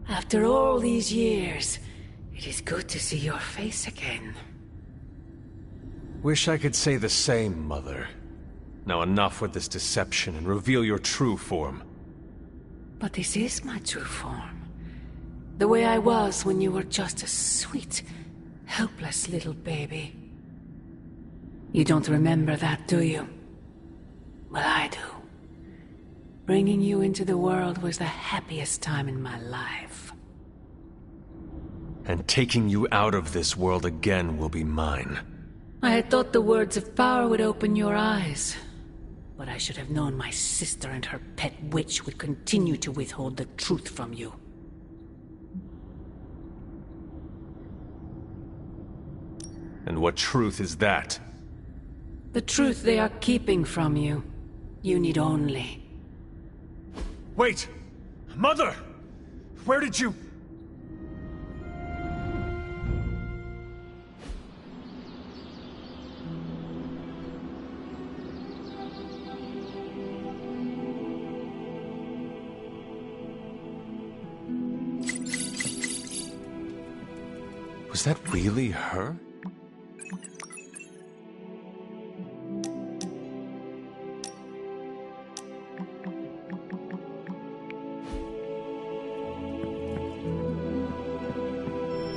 U: After all these years, it is good to see your face again.
C: Wish I could say the same, Mother. Now enough with this deception and reveal your true form.
U: But this is my true form. The way I was when you were just a sweet, helpless little baby. You don't remember that, do you? Well, I do. Bringing you into the world was the happiest time in my life.
C: And taking you out of this world again will be mine.
U: I had thought the words of power would open your eyes. But I should have known my sister and her pet witch would continue to withhold the truth from you.
C: And what truth is that?
L: The truth they are keeping from you. You need only.
P: Wait! Mother! Where did you...
C: Was that really her?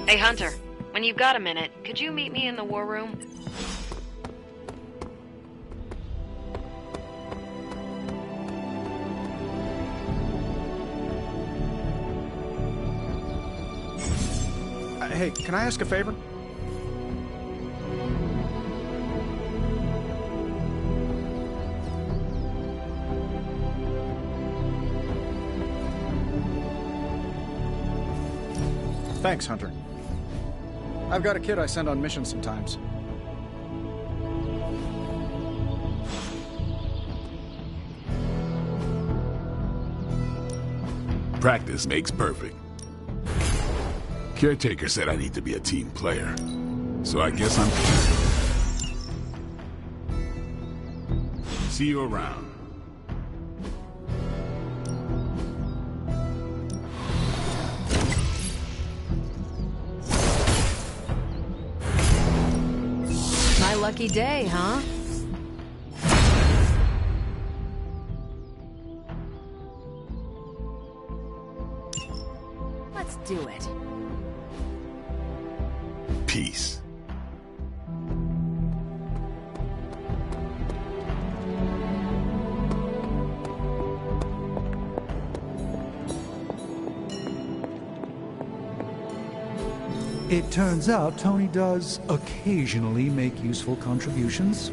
I: Hey, Hunter. When you've got a minute, could you meet me in the war room?
F: Hey, can I ask a favor? Thanks, Hunter. I've got a kid I send on missions sometimes.
A: Practice makes perfect. Caretaker said I need to be a team player, so I guess I'm... See you around.
U: My lucky day, huh? Let's do it.
A: Peace.
D: It turns out Tony does occasionally make useful contributions.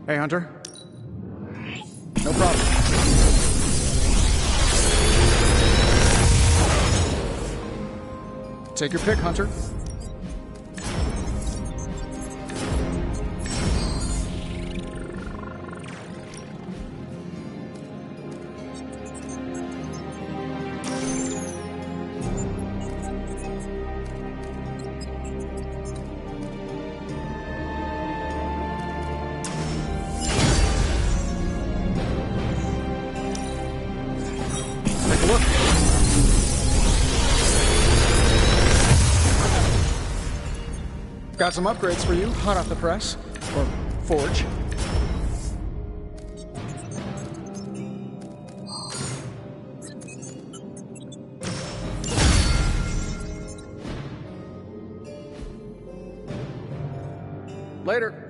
F: Hey, Hunter. No problem. Take your pick, Hunter. Got some upgrades for you, hot off the press. Or forge. Later.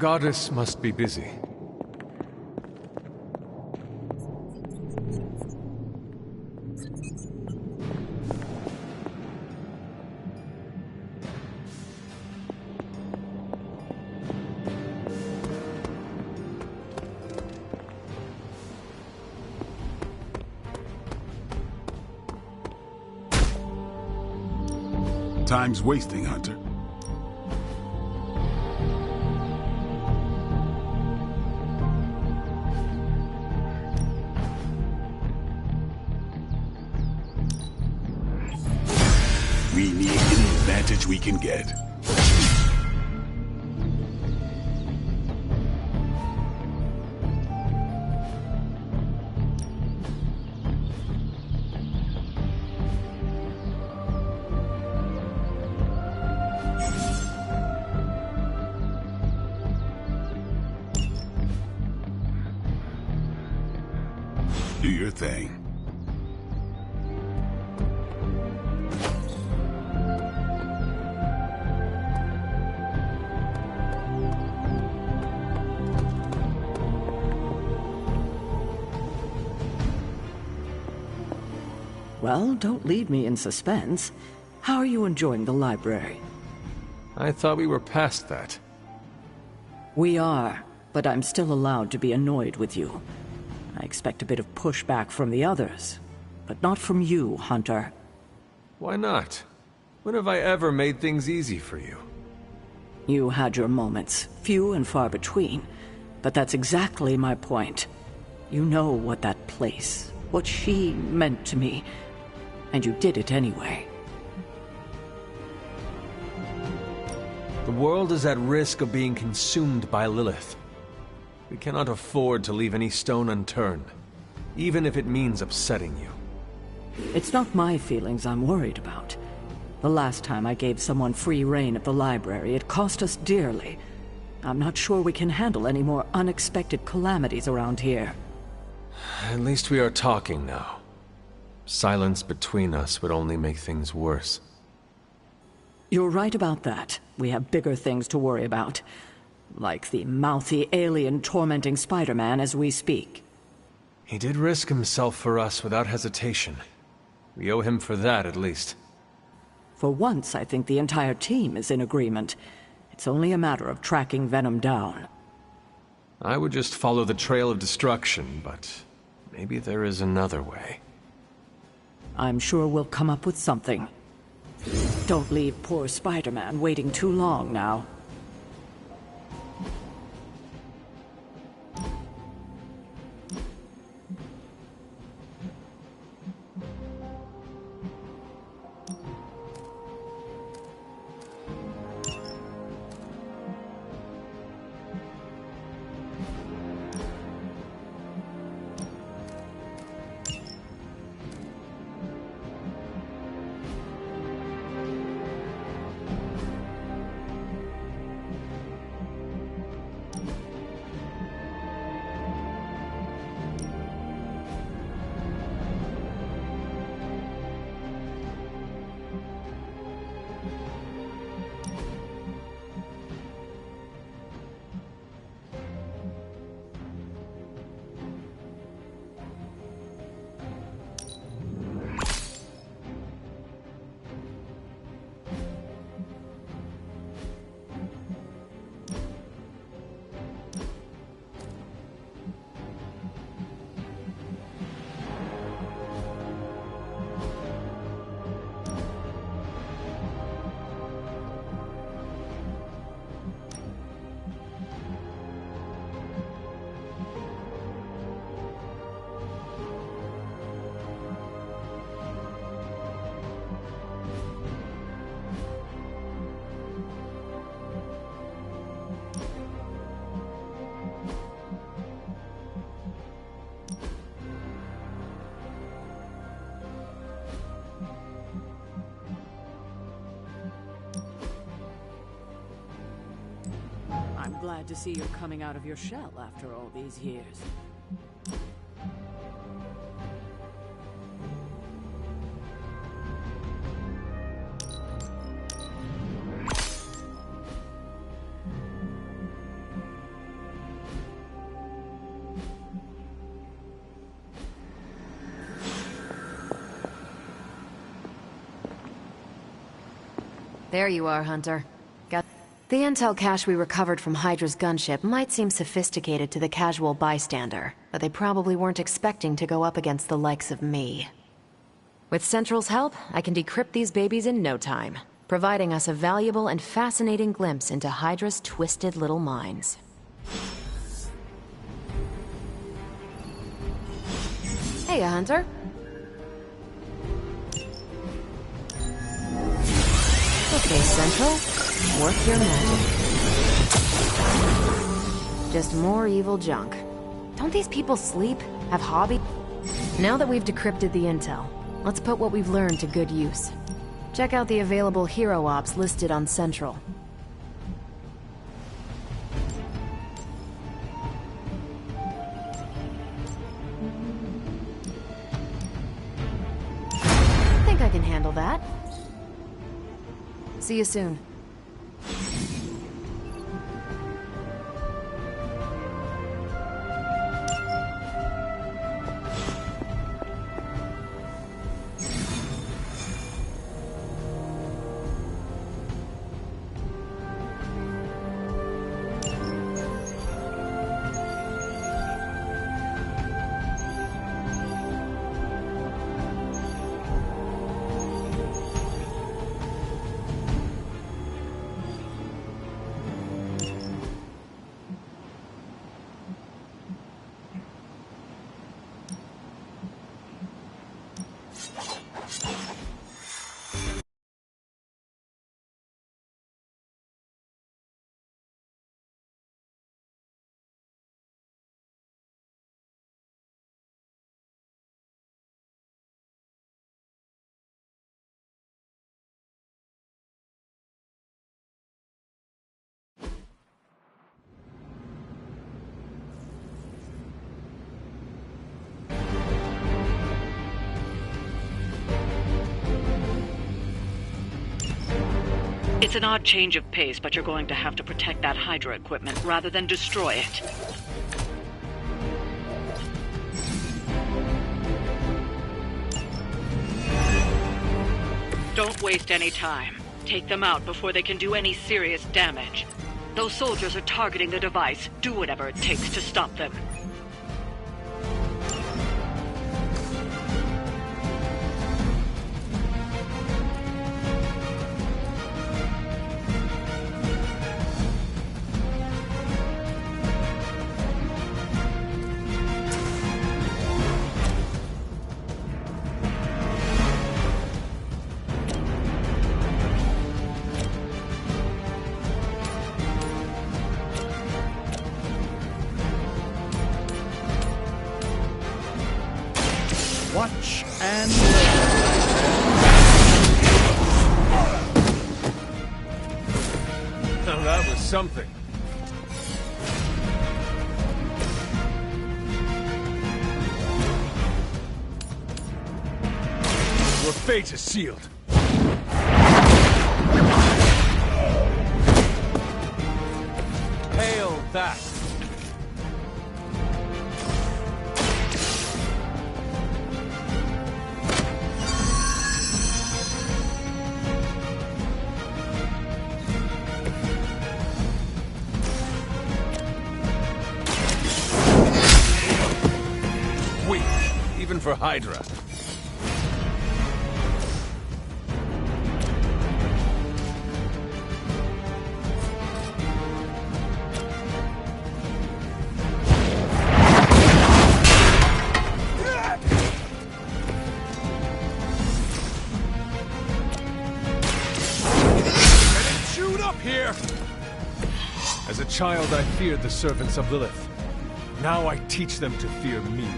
C: goddess must be busy.
A: Time's wasting, Hunter. We need any advantage we can get. Do your thing.
L: Well, don't leave me in suspense. How are you enjoying the library?
C: I thought we were past that.
L: We are, but I'm still allowed to be annoyed with you. I expect a bit of pushback from the others, but not from you, Hunter.
C: Why not? When have I ever made things easy for you?
L: You had your moments, few and far between, but that's exactly my point. You know what that place, what she meant to me, and you did it anyway.
C: The world is at risk of being consumed by Lilith. We cannot afford to leave any stone unturned, even if it means upsetting you.
L: It's not my feelings I'm worried about. The last time I gave someone free rein at the library, it cost us dearly. I'm not sure we can handle any more unexpected calamities around here.
C: At least we are talking now. Silence between us would only make things worse.
L: You're right about that. We have bigger things to worry about. Like the mouthy alien tormenting Spider-Man as we speak.
C: He did risk himself for us without hesitation. We owe him for that, at least.
L: For once, I think the entire team is in agreement. It's only a matter of tracking Venom down.
C: I would just follow the trail of destruction, but maybe there is another way.
L: I'm sure we'll come up with something. Don't leave poor Spider-Man waiting too long now. I'm glad to see you're coming out of your shell after all these years.
I: There you are, Hunter. Got the intel cache we recovered from Hydra's gunship might seem sophisticated to the casual bystander, but they probably weren't expecting to go up against the likes of me. With Central's help, I can decrypt these babies in no time, providing us a valuable and fascinating glimpse into Hydra's twisted little minds. Hey, Hunter. Okay, Central. Work your magic. Just more evil junk. Don't these people sleep? Have hobby? Now that we've decrypted the intel, let's put what we've learned to good use. Check out the available hero ops listed on Central. I think I can handle that. See you soon.
G: It's an odd change of pace, but you're going to have to protect that Hydra equipment rather than destroy it. Don't waste any time. Take them out before they can do any serious damage. Those soldiers are targeting the device. Do whatever it takes to stop them.
F: Watch and
P: Now that was something. Your fate is sealed. Hail that! Weak, even for Hydra. Here! As a child, I feared the servants of Lilith. Now I teach them to fear me.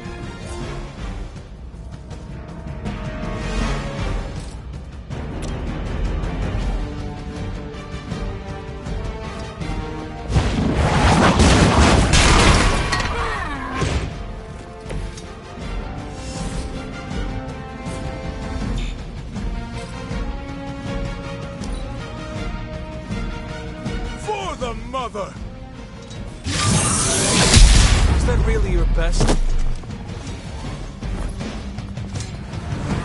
P: Mother! Is that really your best?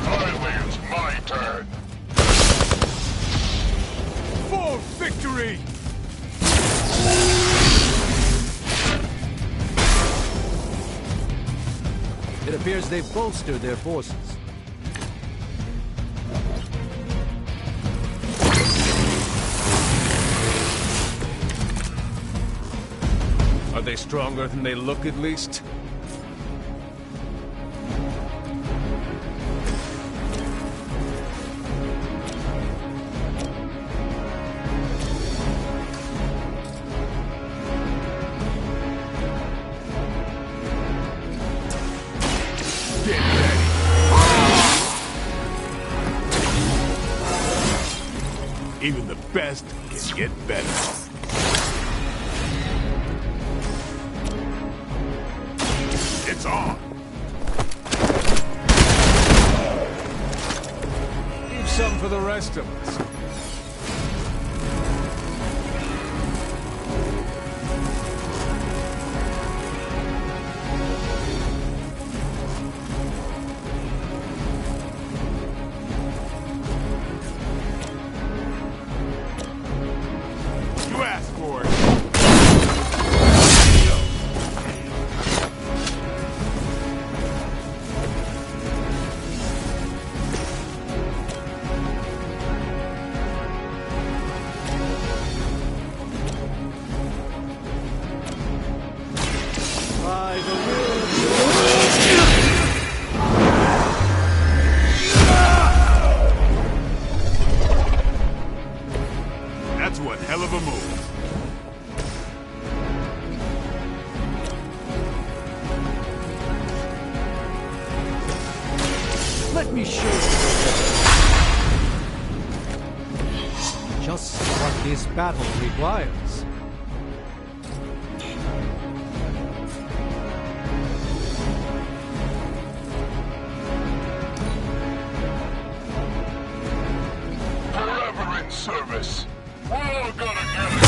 J: Finally, it's my turn.
P: victory!
D: It appears they've bolstered their forces.
P: Are they stronger than they look, at least?
A: Even the best can get better. It's on!
P: Leave some for the rest of us.
A: You asked for it. That's one hell of a move.
D: Let me show you just what this battle requires.
J: Forever in service. We're all gonna get it.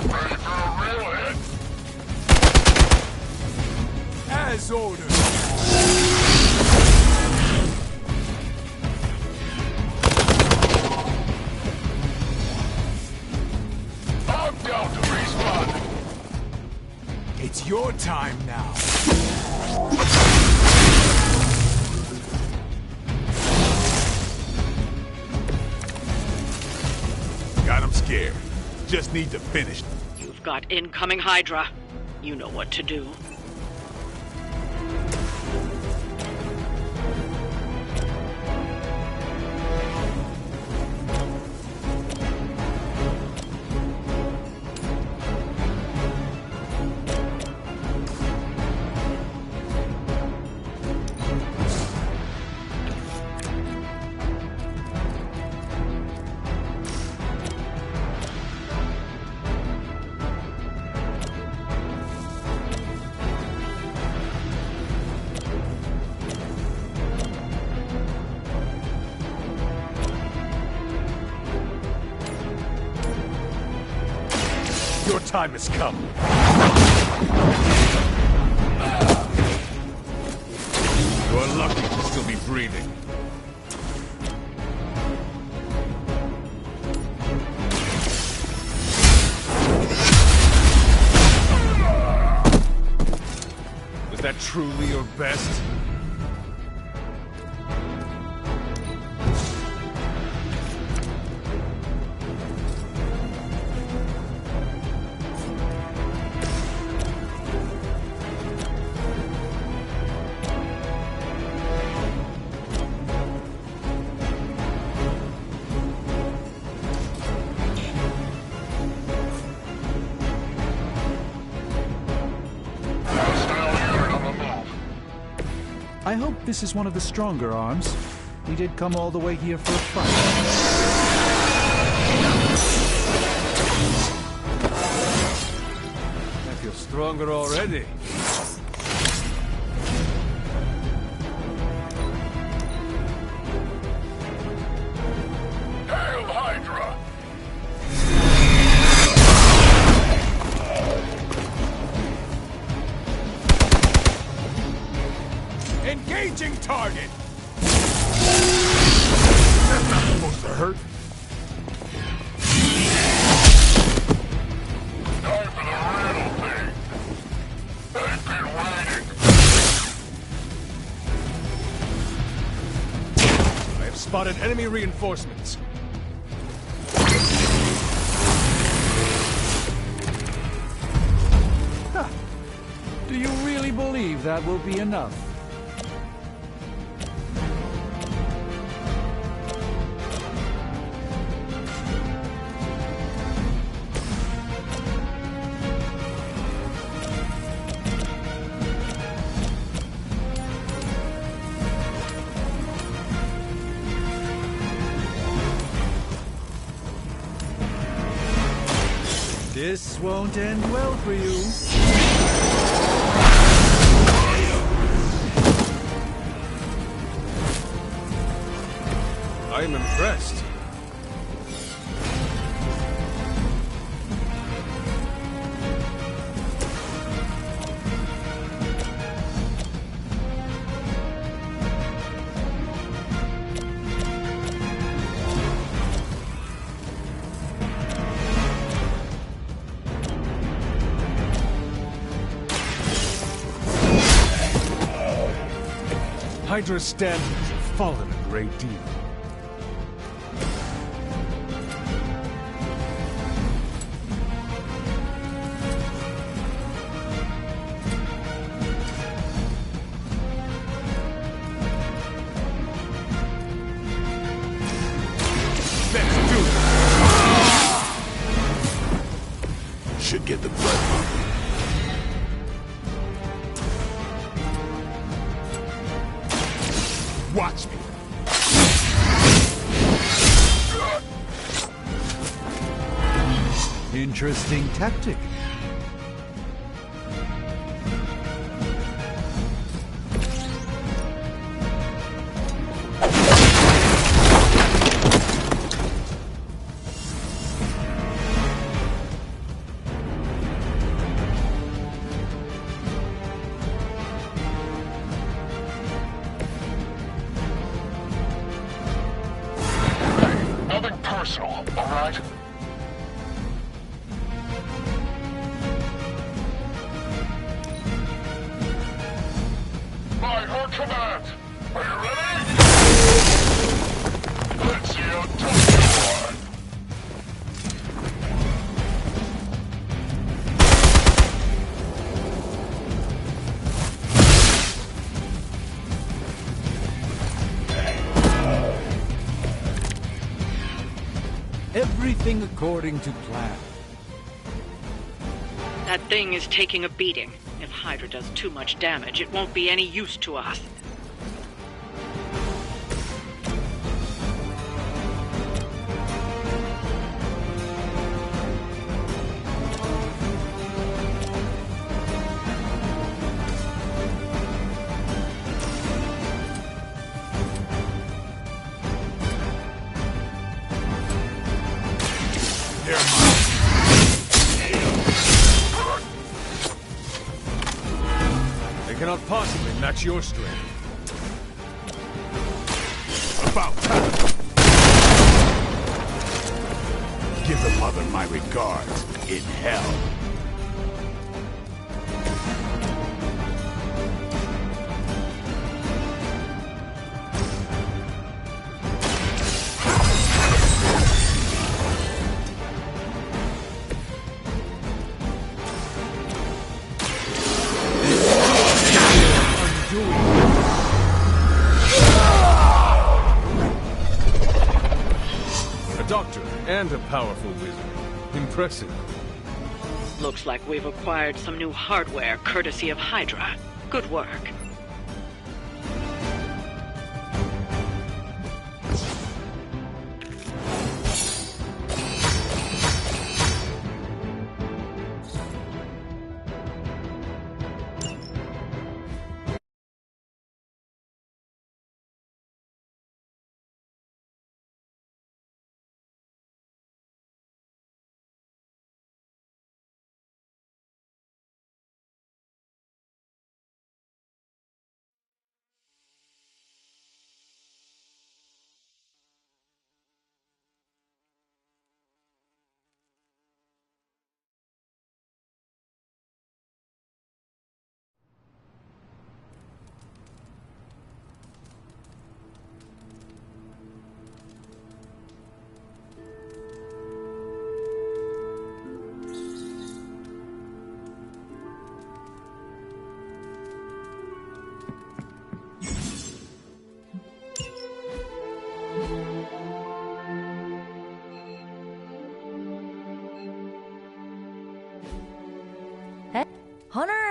J: Ready for a real hit?
P: As ordered.
J: I'm down to respawn.
P: It's your time now.
A: Got him scared. Just need to finish.
G: You've got incoming Hydra. You know what to do.
P: Your time has come.
A: You're lucky to still be breathing.
P: Was that truly your best?
D: I hope this is one of the stronger arms. We did come all the way here for a fight.
P: I feel stronger already.
J: Hail Hydra!
P: Engaging target!
A: That's not supposed to hurt.
P: spotted enemy reinforcements.
D: Ha! Do you really believe that will be enough? This won't end well for you.
P: I am impressed. Hydra's standards have fallen a great deal. Let's do it!
A: Should get the blood pumping. Watch me.
D: Interesting tactic.
J: Nothing personal, all right? By her command, are you ready? Let's see how tough you are.
D: Everything according to plan.
G: That thing is taking a beating. If Hydra does too much damage, it won't be any use to us.
A: They're mine.
P: They cannot possibly match your strength.
A: About time. Give the mother my regards in hell.
P: A doctor and a powerful wizard. Impressive.
G: Looks like we've acquired some new hardware courtesy of Hydra. Good work.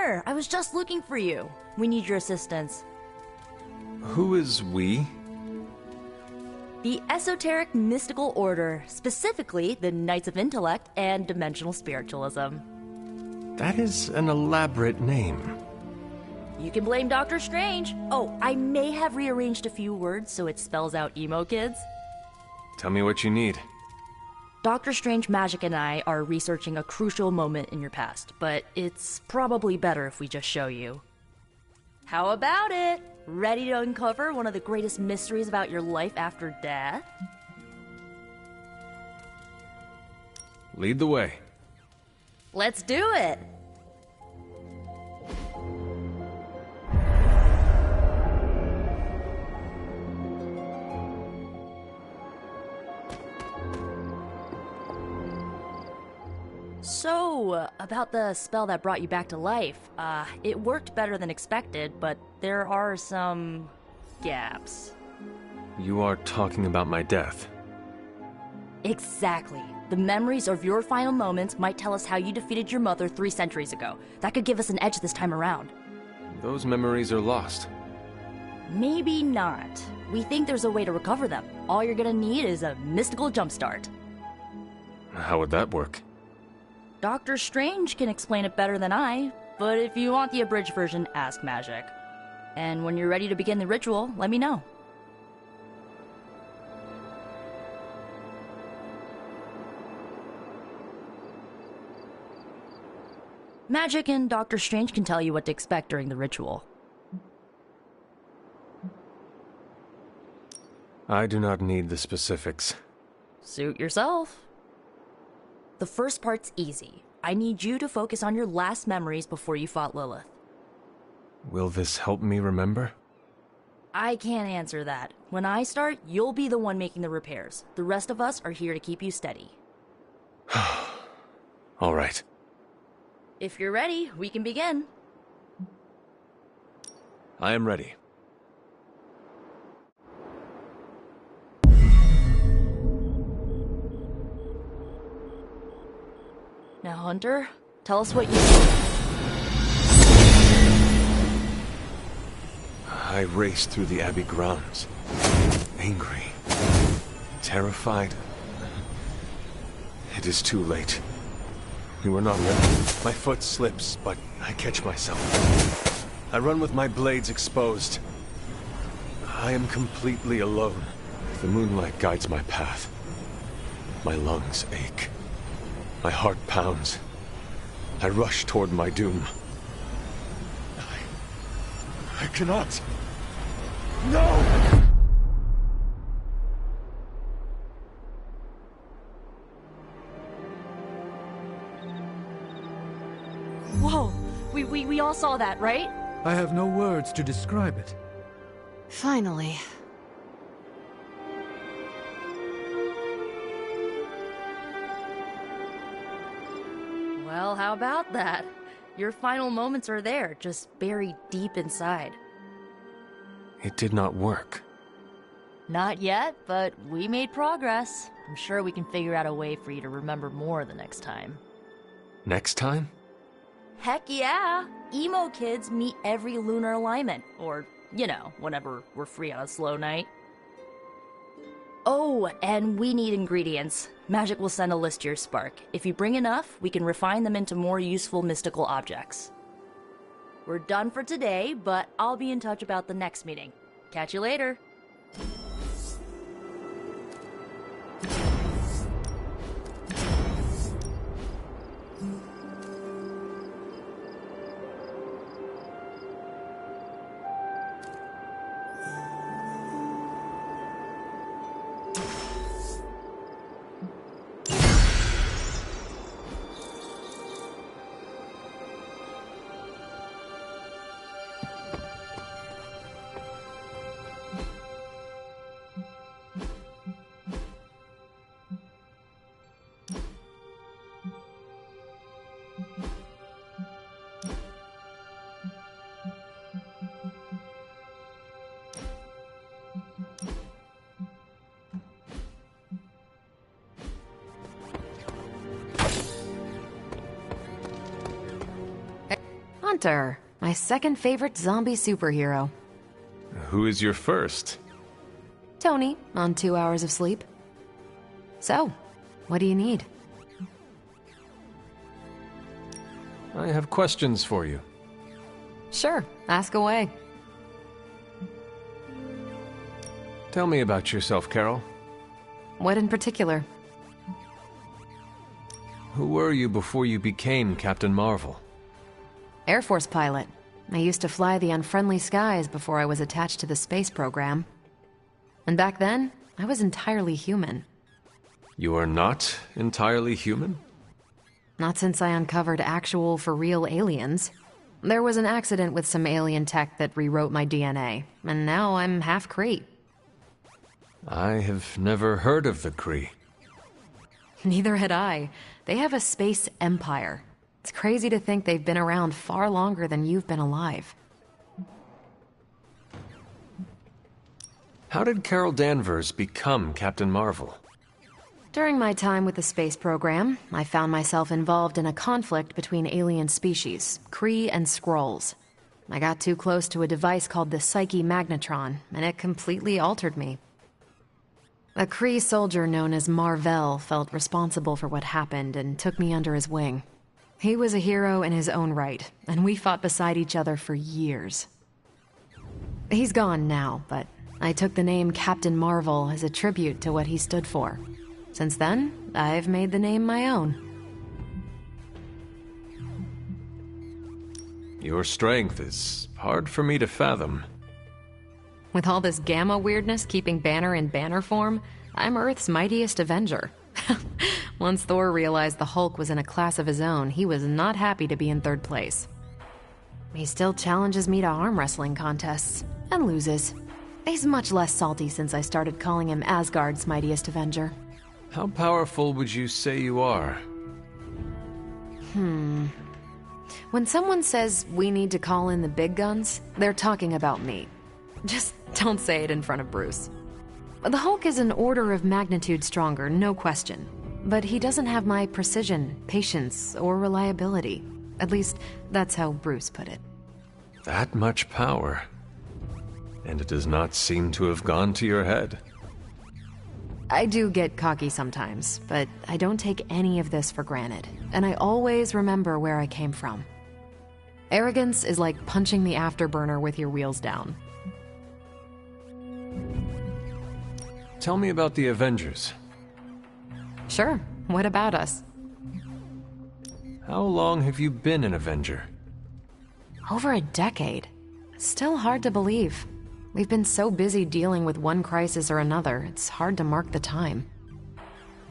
N: here! I was just looking for you. We need your assistance.
C: Who is we?
N: The Esoteric Mystical Order, specifically the Knights of Intellect and Dimensional Spiritualism.
C: That is an elaborate name.
N: You can blame Dr. Strange. Oh, I may have rearranged a few words so it spells out emo kids.
C: Tell me what you need.
N: Dr. Strange Magic and I are researching a crucial moment in your past, but it's probably better if we just show you. How about it? Ready to uncover one of the greatest mysteries about your life after death?
C: Lead the way.
N: Let's do it! So, about the spell that brought you back to life, it worked better than expected, but there are some gaps.
C: You are talking about my death.
N: Exactly. The memories of your final moments might tell us how you defeated your mother 3 centuries ago. That could give us an edge this time around.
C: Those memories are lost.
N: Maybe not. We think there's a way to recover them. All you're gonna need is a mystical jumpstart.
C: How would that work?
N: Doctor Strange can explain it better than I, but if you want the abridged version, ask Magic. And when you're ready to begin the ritual, let me know. Magic and Doctor Strange can tell you what to expect during the ritual.
C: I do not need the specifics.
N: Suit yourself. The first part's easy. I need you to focus on your last memories before you fought Lilith.
C: Will this help me remember?
N: I can't answer that. When I start, you'll be the one making the repairs. The rest of us are here to keep you steady.
C: All right.
N: If you're ready, we can begin.
C: I am ready.
N: Now, Hunter, tell us what you...
C: I raced through the Abbey grounds. Angry. Terrified. It is too late. We were not ready. My foot slips, but I catch myself. I run with my blades exposed. I am completely alone. The moonlight guides my path. My lungs ache. My heart pounds. I rush toward my doom. I cannot. No!
N: Whoa! We all saw that, right?
D: I have no words to describe it.
O: Finally.
N: Well, how about that? Your final moments are there, just buried deep inside.
C: It did not work.
N: Not yet, but we made progress. I'm sure we can figure out a way for you to remember more the next time.
C: Next time?
N: Heck yeah! Emo kids meet every lunar alignment. Or, you know, whenever we're free on a slow night. Oh, and we need ingredients. Magic will send a list to your spark. If you bring enough, we can refine them into more useful mystical objects. We're done for today, but I'll be in touch about the next meeting. Catch you later.
I: Hunter, my second favorite zombie superhero.
C: Who is your first?
I: Tony, on 2 hours of sleep. So, what do you need?
C: I have questions for you.
I: Sure, ask away.
C: Tell me about yourself, Carol.
I: What in particular?
C: Who were you before you became Captain Marvel?
I: Air Force pilot. I used to fly the unfriendly skies before I was attached to the space program. And back then, I was entirely human.
C: You are not entirely human?
I: Not since I uncovered actual, for real aliens. There was an accident with some alien tech that rewrote my DNA, and now I'm half Kree.
C: I have never heard of the Kree.
I: Neither had I. They have a space empire. It's crazy to think they've been around far longer than you've been alive.
C: How did Carol Danvers become Captain Marvel?
I: During my time with the space program, I found myself involved in a conflict between alien species, Kree and Skrulls. I got too close to a device called the Psyche Magnetron, and it completely altered me. A Kree soldier known as Mar-Vell felt responsible for what happened and took me under his wing. He was a hero in his own right, and we fought beside each other for years. He's gone now, but I took the name Captain Marvel as a tribute to what he stood for. Since then, I've made the name my own.
C: Your strength is hard for me to fathom.
I: With all this gamma weirdness keeping Banner in banner form, I'm Earth's mightiest Avenger. Once Thor realized the Hulk was in a class of his own, he was not happy to be in third place. He still challenges me to arm wrestling contests, and loses. He's much less salty since I started calling him Asgard's mightiest Avenger.
C: How powerful would you say you are?
I: When someone says we need to call in the big guns, they're talking about me. Just don't say it in front of Bruce. The Hulk is an order of magnitude stronger, no question. But he doesn't have my precision, patience, or reliability. At least, that's how Bruce put it.
C: That much power. And it does not seem to have gone to your head.
I: I do get cocky sometimes, but I don't take any of this for granted. And I always remember where I came from. Arrogance is like punching the afterburner with your wheels down.
C: Tell me about the Avengers.
I: Sure, what about us?
C: How long have you been an Avenger?
I: Over a decade. Still hard to believe. We've been so busy dealing with one crisis or another, it's hard to mark the time.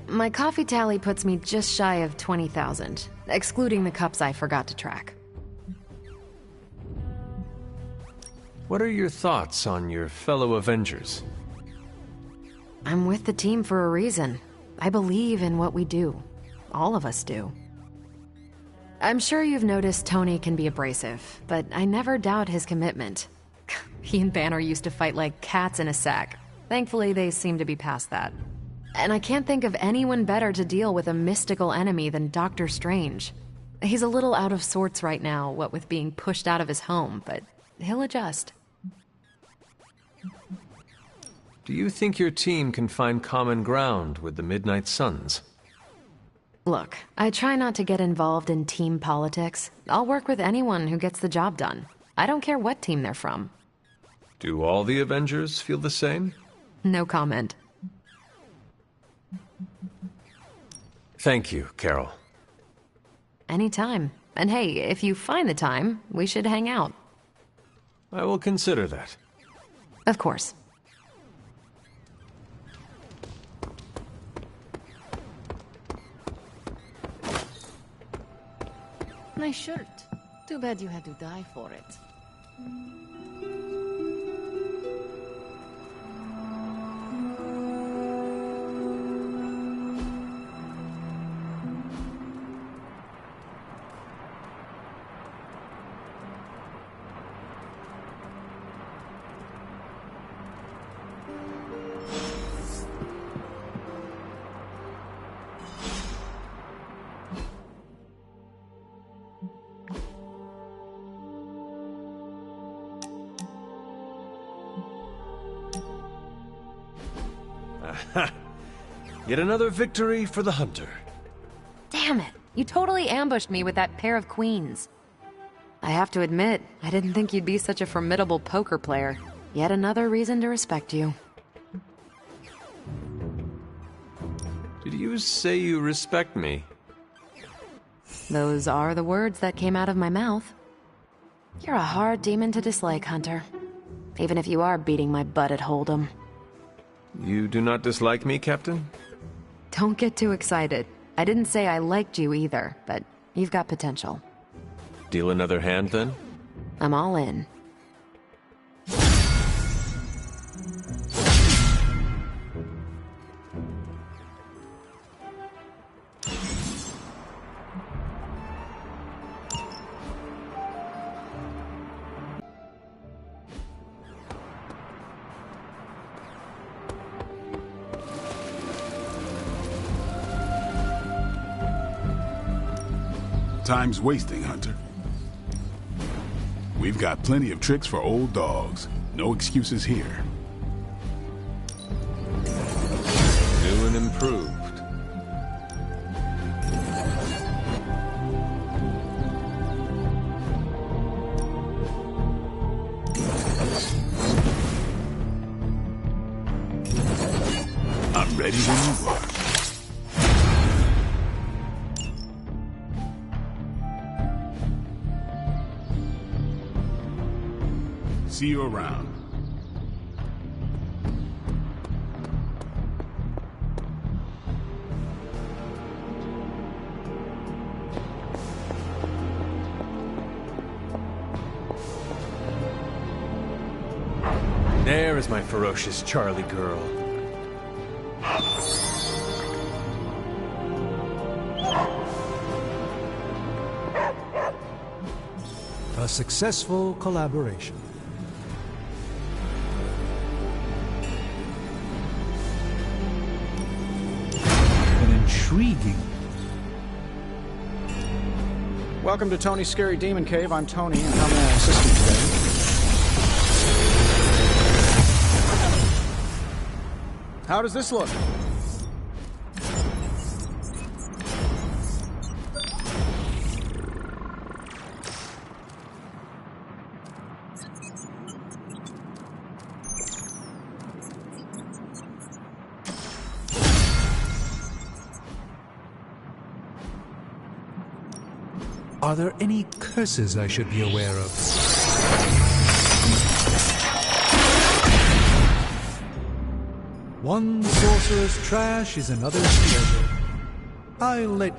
I: My coffee tally puts me just shy of 20,000, excluding the cups I forgot to track.
C: What are your thoughts on your fellow Avengers?
I: I'm with the team for a reason. I believe in what we do. All of us do. I'm sure you've noticed Tony can be abrasive, but I never doubt his commitment. He and Banner used to fight like cats in a sack. Thankfully, they seem to be past that. And I can't think of anyone better to deal with a mystical enemy than Doctor Strange. He's a little out of sorts right now, what with being pushed out of his home, but he'll adjust.
C: Do you think your team can find common ground with the Midnight Suns?
I: Look, I try not to get involved in team politics. I'll work with anyone who gets the job done. I don't care what team they're from.
C: Do all the Avengers feel the same?
I: No comment.
C: Thank you, Carol.
I: Anytime. And hey, if you find the time, we should hang out.
C: I will consider that.
I: Of course.
O: Nice shirt. Too bad you had to die for it.
C: Yet another victory for the hunter.
I: Damn it! You totally ambushed me with that pair of queens. I have to admit, I didn't think you'd be such a formidable poker player. Yet another reason to respect you.
C: Did you say you respect me?
I: Those are the words that came out of my mouth. You're a hard demon to dislike, Hunter. Even if you are beating my butt at Hold'em.
C: You do not dislike me, Captain?
I: Don't get too excited. I didn't say I liked you either, but you've got potential.
C: Deal another hand, then?
I: I'm all in.
A: Time's wasting, Hunter. We've got plenty of tricks for old dogs. No excuses here.
C: New and improved.
A: I'm ready when you are. See you around.
C: There is my ferocious Charlie girl.
D: A successful collaboration. Intriguing.
E: Welcome to Tony's Scary Demon Cave. I'm Tony, and how may I assist you today? How does this look?
D: Are there any curses I should be aware of? One sorcerer's trash is another's treasure. I'll let...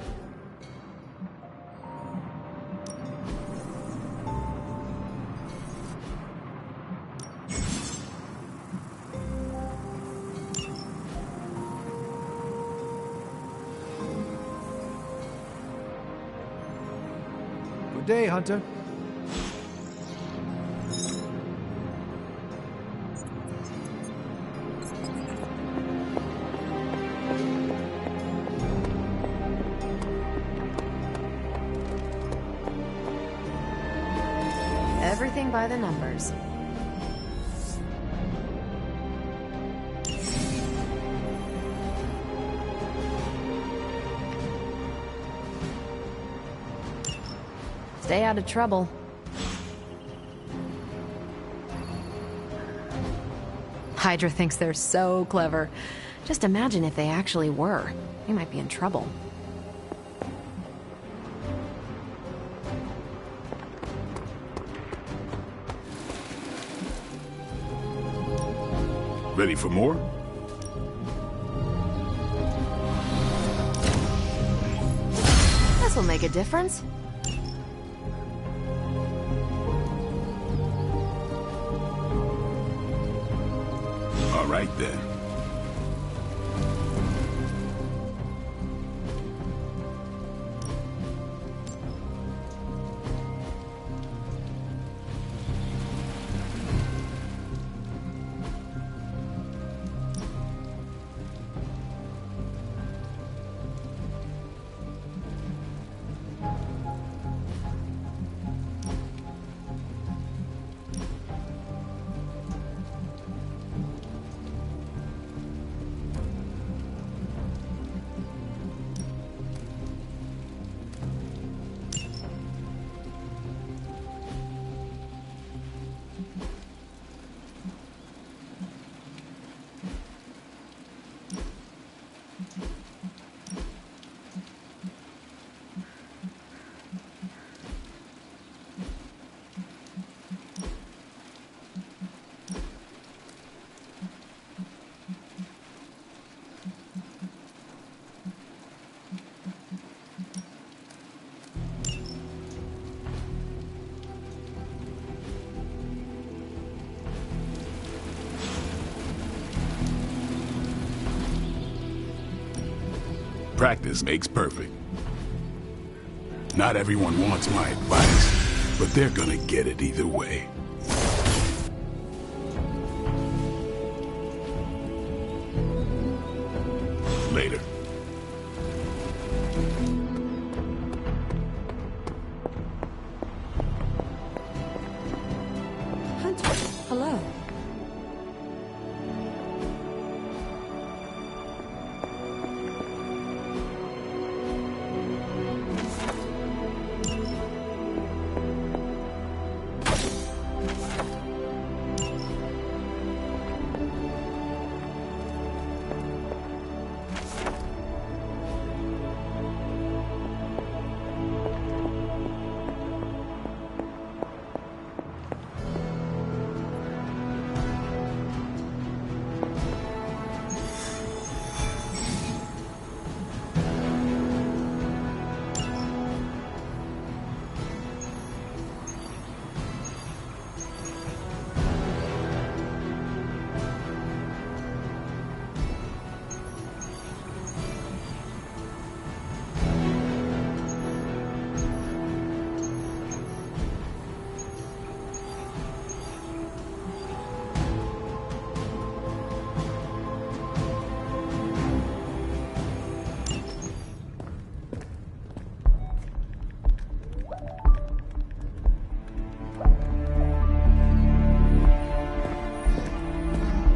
D: Good day, Hunter.
I: Everything by the numbers. Stay out of trouble. Hydra thinks they're so clever. Just imagine if they actually were. We might be in trouble.
A: Ready for more?
I: This'll make a difference.
A: All right then. Practice makes perfect. Not everyone wants my advice, but they're gonna get it either way. Later.
U: Hunter, hello.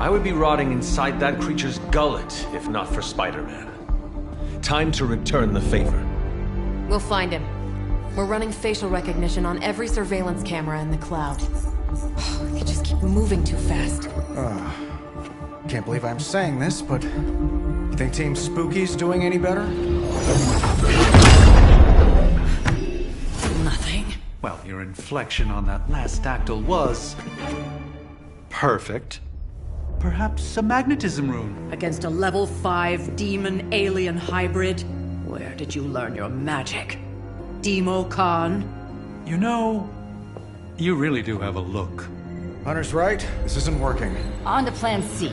C: I would be rotting inside that creature's gullet if not for Spider-Man. Time to return the favor.
I: We'll find him. We're running facial recognition on every surveillance camera in the cloud. They just keep moving too fast.
E: Can't believe I'm saying this, but you think Team Spooky's doing any better?
D: Nothing. Well, your inflection on that last dactyl was perfect. Perhaps a magnetism rune.
L: Against a level 5 demon alien hybrid? Where did you learn your magic? Demo Khan?
D: You know, you really do have a look.
E: Hunter's right. This isn't working.
N: On to plan C.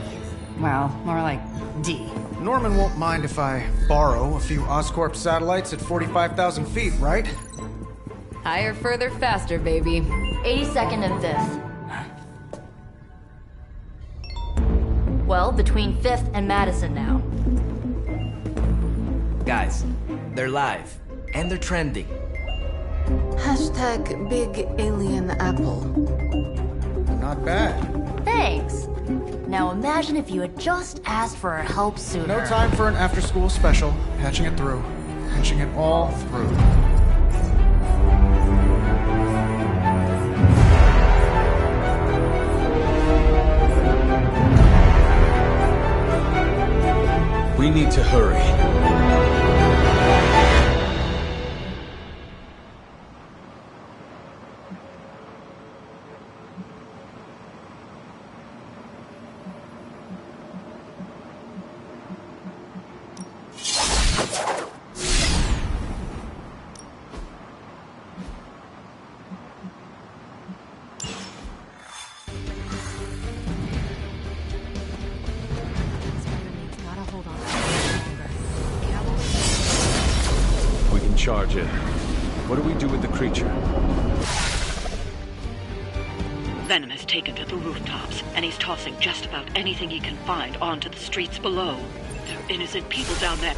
N: Well, more like D.
E: Norman won't mind if I borrow a few Oscorp satellites at 45,000 feet, right?
I: Higher, further, faster, baby.
N: 82nd and 5th. Well, between 5th and Madison now.
M: Guys, they're live. And they're trending.
O: Hashtag Big Alien Apple.
E: Not bad.
N: Thanks. Now imagine if you had just asked for our help sooner.
E: No time for an after-school special. Patching it through. Patching it all through.
C: We need to hurry. Charge in. What do we do with the creature?
G: Venom has taken to the rooftops, and he's tossing just about anything he can find onto the streets below. There are innocent people down there.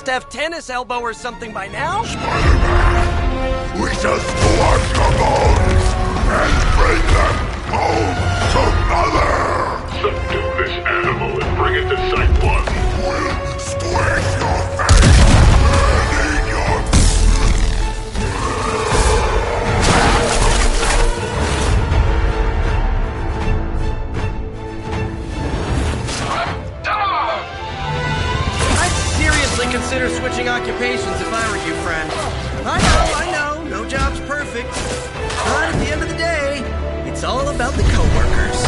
M: Have tennis elbow or something by now?
J: Spider-Man, we just collect the bones and bring them home to Mother!
Q: about the coworkers.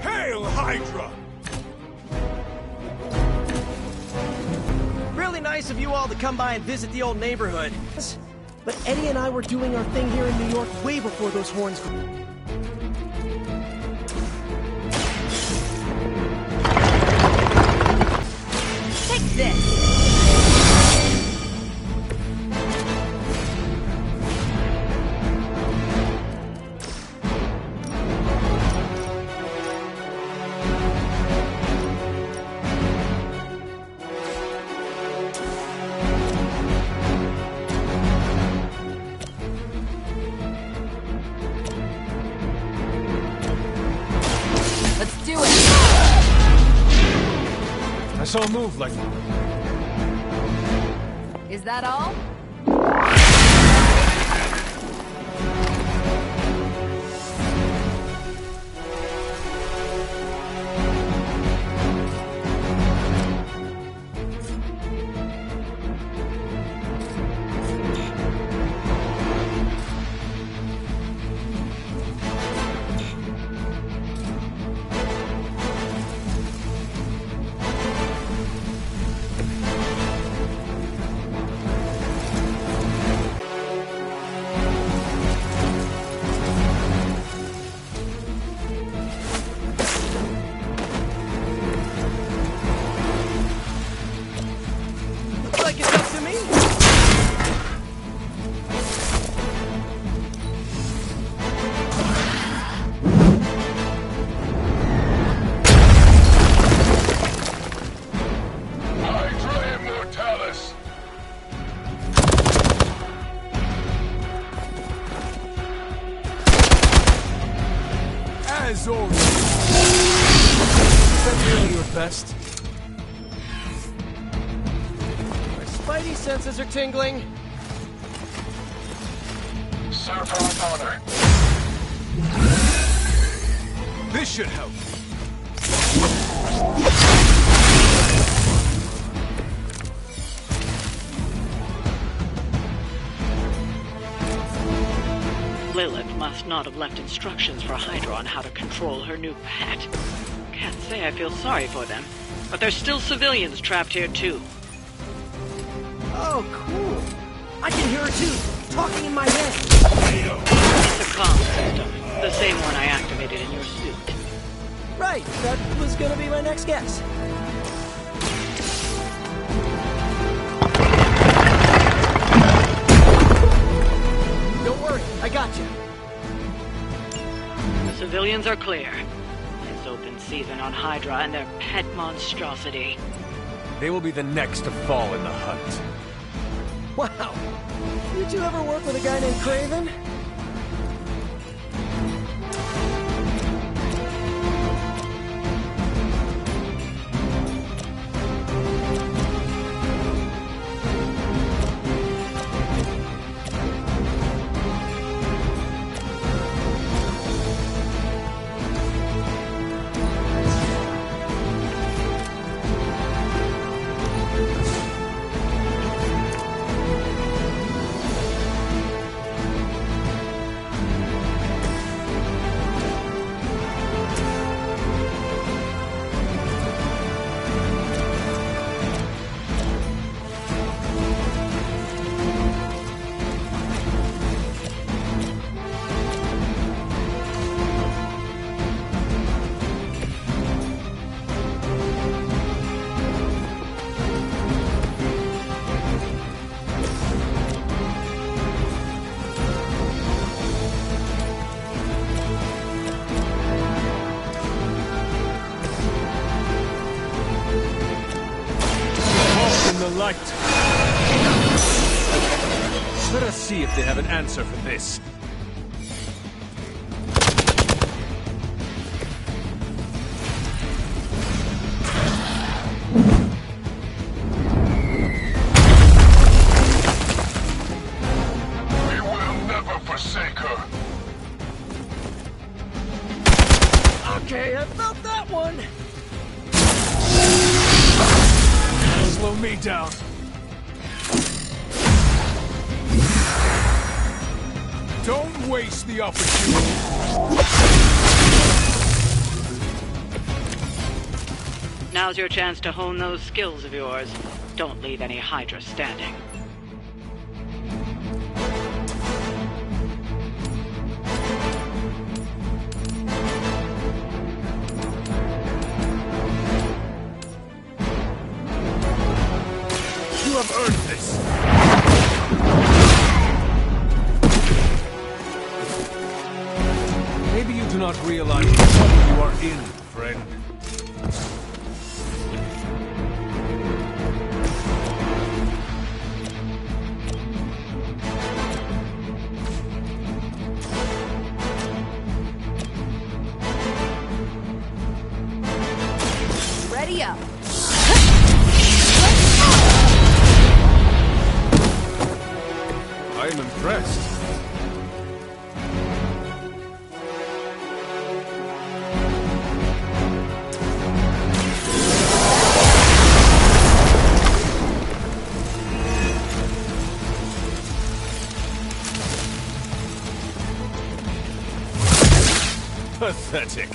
P: Hail, Hydra!
Q: Really nice of you all to come by and visit the old neighborhood. But Eddie and I were doing our thing here in New York way before those horns.
K: Take this!
H: Let's do it!
P: I saw a move like that.
H: Is that all?
Q: Looks like it's up to me.
J: Hydra Immortalis!
P: As always. Is that really your best?
Q: My spidey senses are tingling.
J: Serve her with honor.
P: This should help.
G: Lilith must not have left instructions for Hydra on how to control her new pet. Can't say I feel sorry for them, but there's still civilians trapped here too.
Q: Oh, cool. I can hear her too, talking in my head.
G: It's a comm system, the same one I activated in your suit.
Q: Right, that was gonna be my next guess. Don't worry, I got you.
G: The civilians are clear. It's open season on Hydra and their pet monstrosity.
P: They will be the next to fall in the hunt.
Q: Wow. Did you ever work with a guy named Craven?
P: The light. Let us see if they have an answer for this.
M: about that one!
P: Slow me down. Don't waste the opportunity.
G: Now's your chance to hone those skills of yours. Don't leave any Hydra standing.
P: You have earned this. Maybe you do not realize the trouble you are in, friend.
I: Ready up.
P: I am impressed. Pathetic.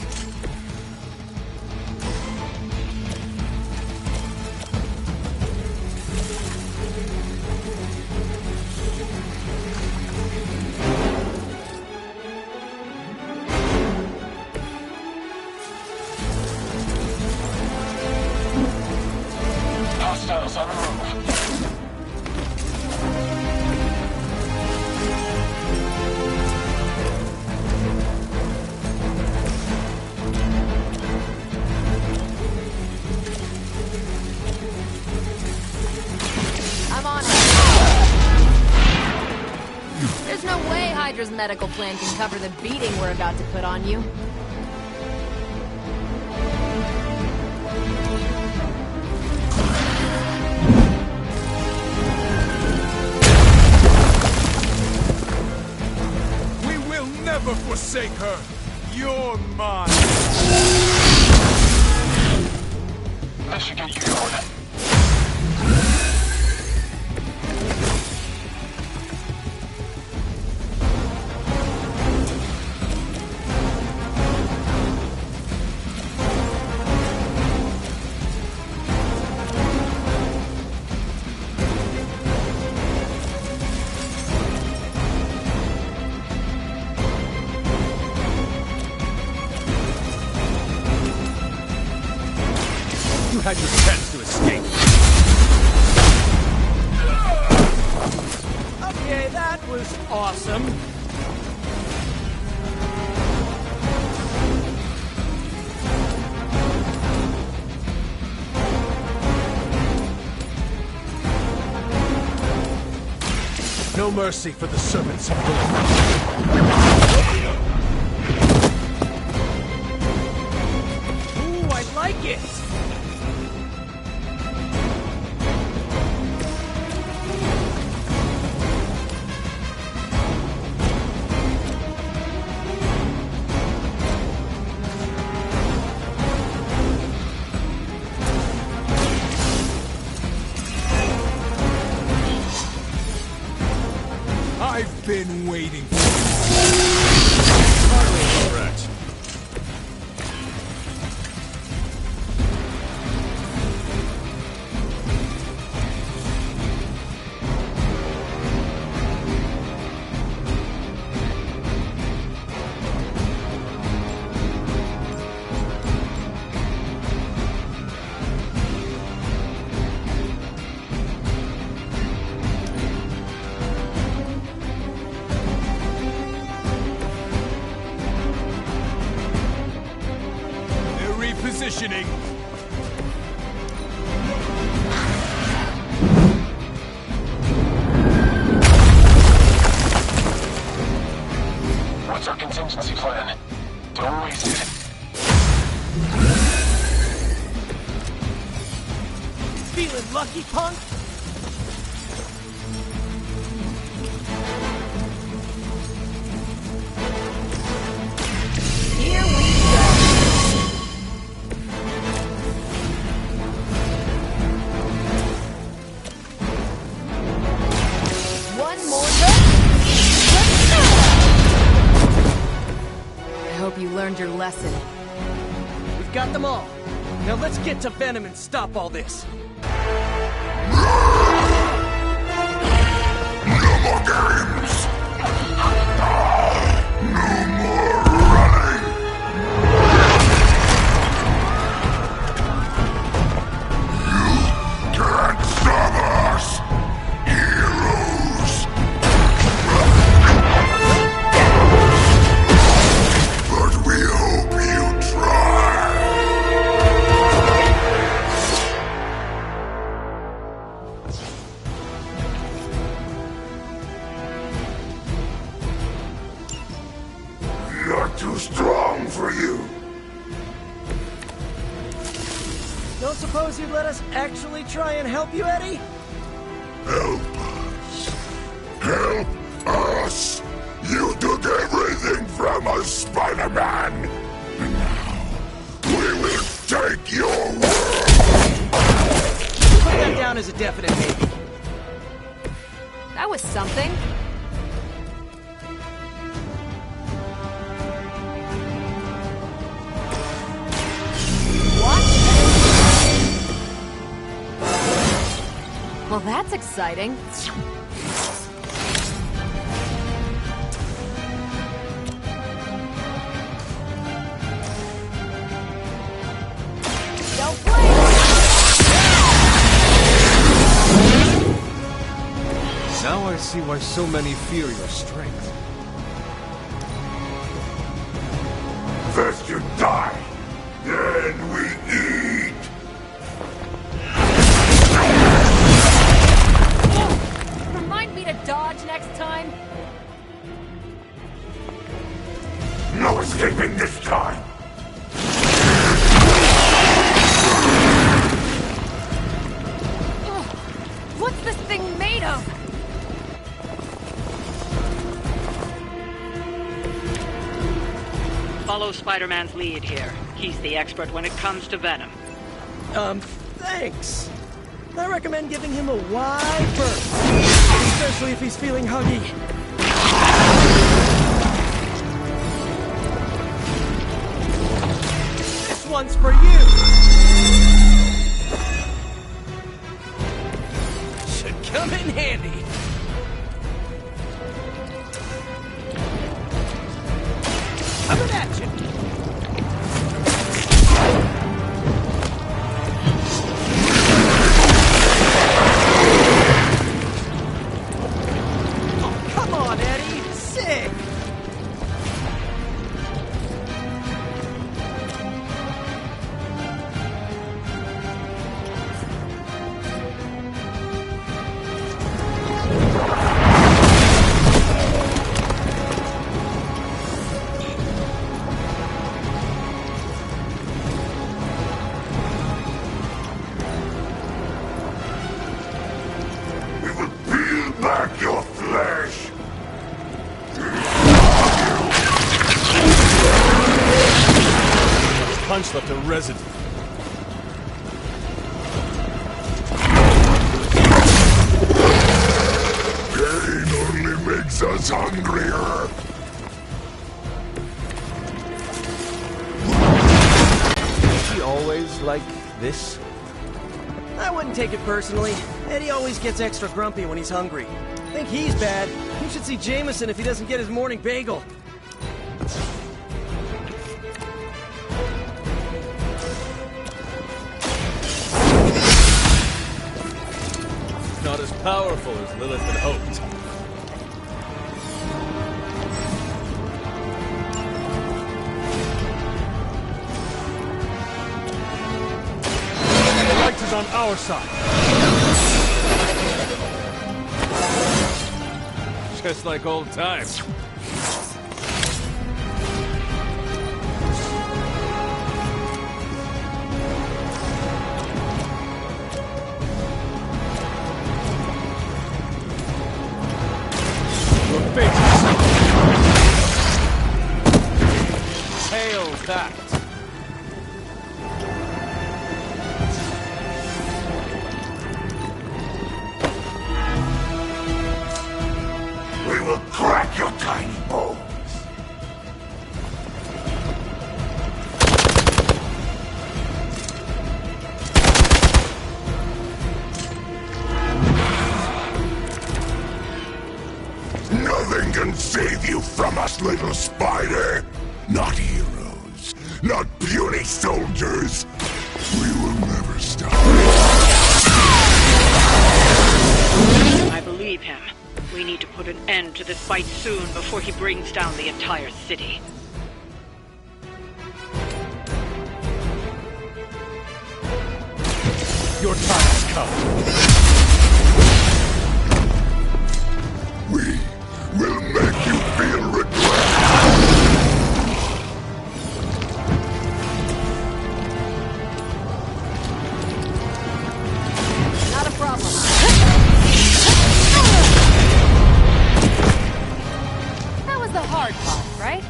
J: Hostiles on the move.
I: I'm on it. There's no way Hydra's medical plan can cover the beating we're about to put on you.
P: We will never forsake her. You're mine.
J: That should get you going.
P: You had your chance to escape.
Q: Okay, that was awesome.
P: No mercy for the servants of Lilith.
Q: Ooh, I like it!
P: I've been waiting for you. Correct. Positioning.
J: What's our contingency plan? Don't waste it.
Q: Feeling lucky, punk?
I: Here we go.
Q: them all. Now let's get to Venom and stop all this.
J: No more games! No more running! You can't stop us, heroes! But we hope you try! Not too strong for you.
Q: Don't suppose you'd let us actually try and help you, Eddie?
J: Help us. Help us. You took everything from us, Spider-Man. And now, we will take your world.
Q: Put that down as a definite maybe.
I: That was something. Well, that's exciting. Don't play!
P: Now I see why so many fear your strength.
J: First you die, then we eat.
I: Remind me to dodge next time.
J: No escaping this time.
I: Ugh, what's this thing made of?
G: Follow Spider-Man's lead here. He's the expert when it comes to Venom.
Q: Thanks. I recommend giving him a wide berth. Especially if he's feeling huggy. This one's for you! Should come in handy. Coming at you! Oh, come on, Eddie! Sick!
J: We will peel back your flesh.
P: Punch left a residue.
J: Pain only makes us hungrier.
M: Is he always like this?
Q: I wouldn't take it personally. Eddie always gets extra grumpy when he's hungry. Think he's bad. You should see Jameson if he doesn't get his morning bagel.
P: Not as powerful as Lilith had hoped. The light is on our side. Just like old times. Your fate is sealed. Hail that.
J: We will crack your type. blasphemous little spider! Not heroes, not puny soldiers! We will never stop.
G: I believe him. We need to put an end to this fight soon before he brings down the entire city.
P: Your time has come.
J: We will make you feel regret.
N: Not a problem. That was the hard part, right?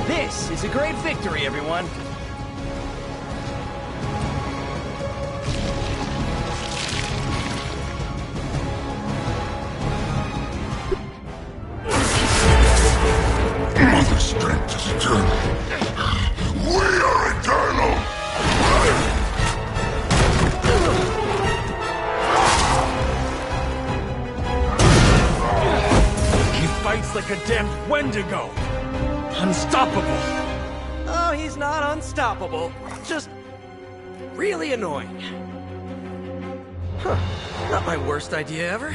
Q: This is a great victory, everyone.
J: Mother's strength is eternal. We are eternal!
P: He fights like a damned Wendigo. Unstoppable.
Q: Oh, he's not unstoppable. Just really annoying. Huh. Not my worst idea ever.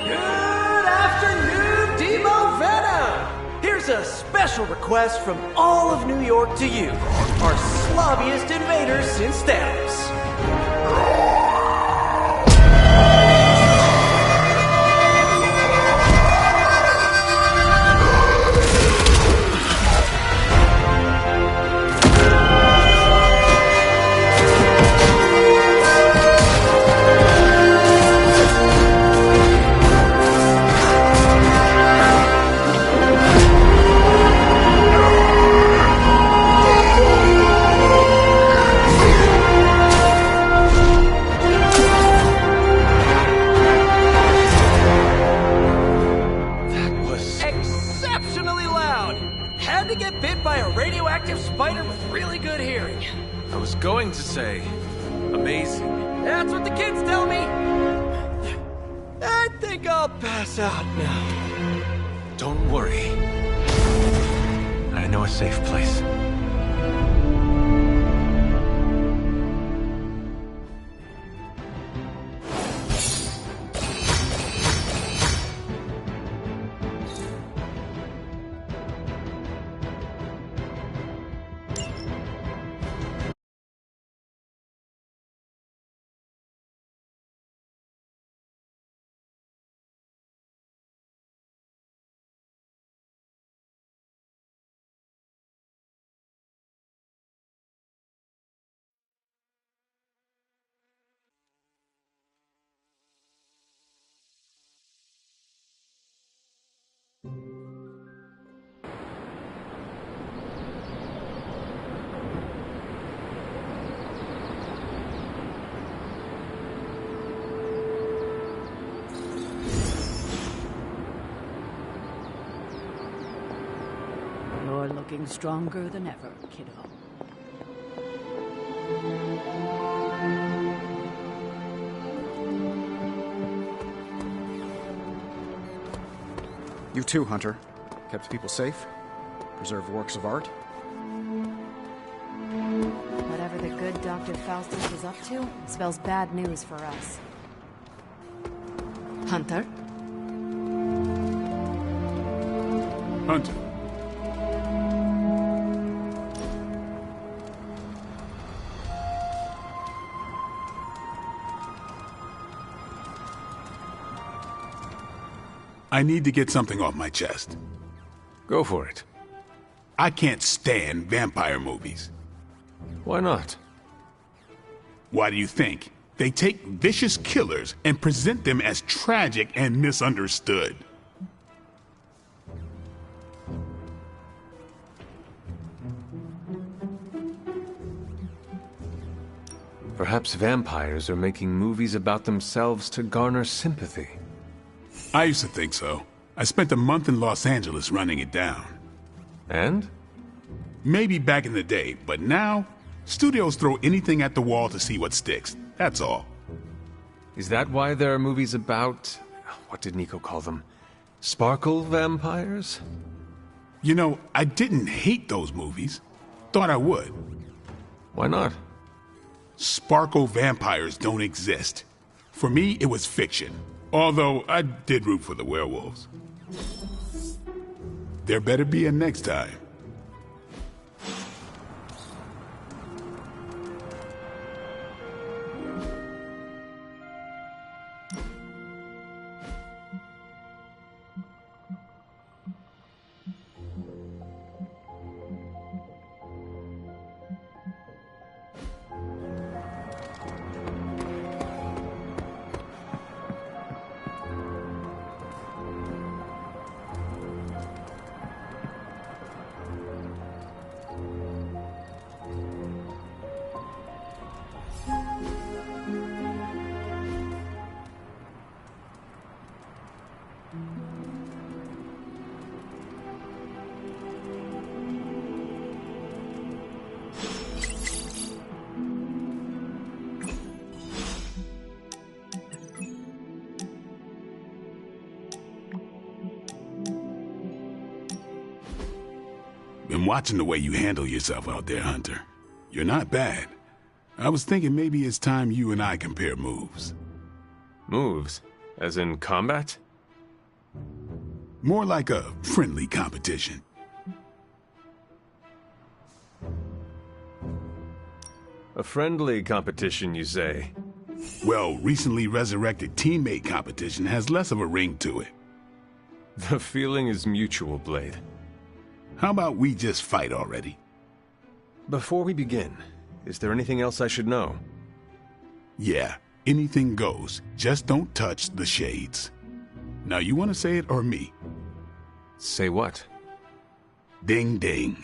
Q: Good afternoon, Demo Venom! Here's a special request from all of New York to you, our slobbiest invaders since Thanos. Spider with really good hearing.
C: I was going to say, amazing.
Q: That's what the kids tell me. I think I'll pass out now.
C: Don't worry. I know a safe place.
U: You're looking stronger than ever, kiddo.
F: You too, Hunter. Kept people safe, preserved works of art.
I: Whatever the good Dr. Faustus is up to spells bad news for us.
O: Hunter?
A: Hunter. I need to get something off my chest.
C: Go for it.
A: I can't stand vampire movies.
C: Why not?
A: Why do you think? They take vicious killers and present them as tragic and misunderstood.
C: Perhaps vampires are making movies about themselves to garner sympathy.
A: I used to think so. I spent a month in Los Angeles running it down.
C: And?
A: Maybe back in the day, but now, studios throw anything at the wall to see what sticks. That's all.
C: Is that why there are movies about... what did Nico call them? Sparkle vampires?
A: You know, I didn't hate those movies. Thought I would.
C: Why not?
A: Sparkle vampires don't exist. For me, it was fiction. Although, I did root for the werewolves. There better be a next time. Been watching the way you handle yourself out there, Hunter. You're not bad. I was thinking maybe it's time you and I compare moves.
C: Moves? As in combat?
A: More like a friendly competition.
C: A friendly competition, you say?
A: Well, recently resurrected teammate competition has less of a ring to it.
C: The feeling is mutual, Blade.
A: How about we just fight already?
C: Before we begin, is there anything else I should know?
A: Yeah, anything goes. Just don't touch the shades. Now, you want to say it or me?
C: Say what?
A: Ding ding.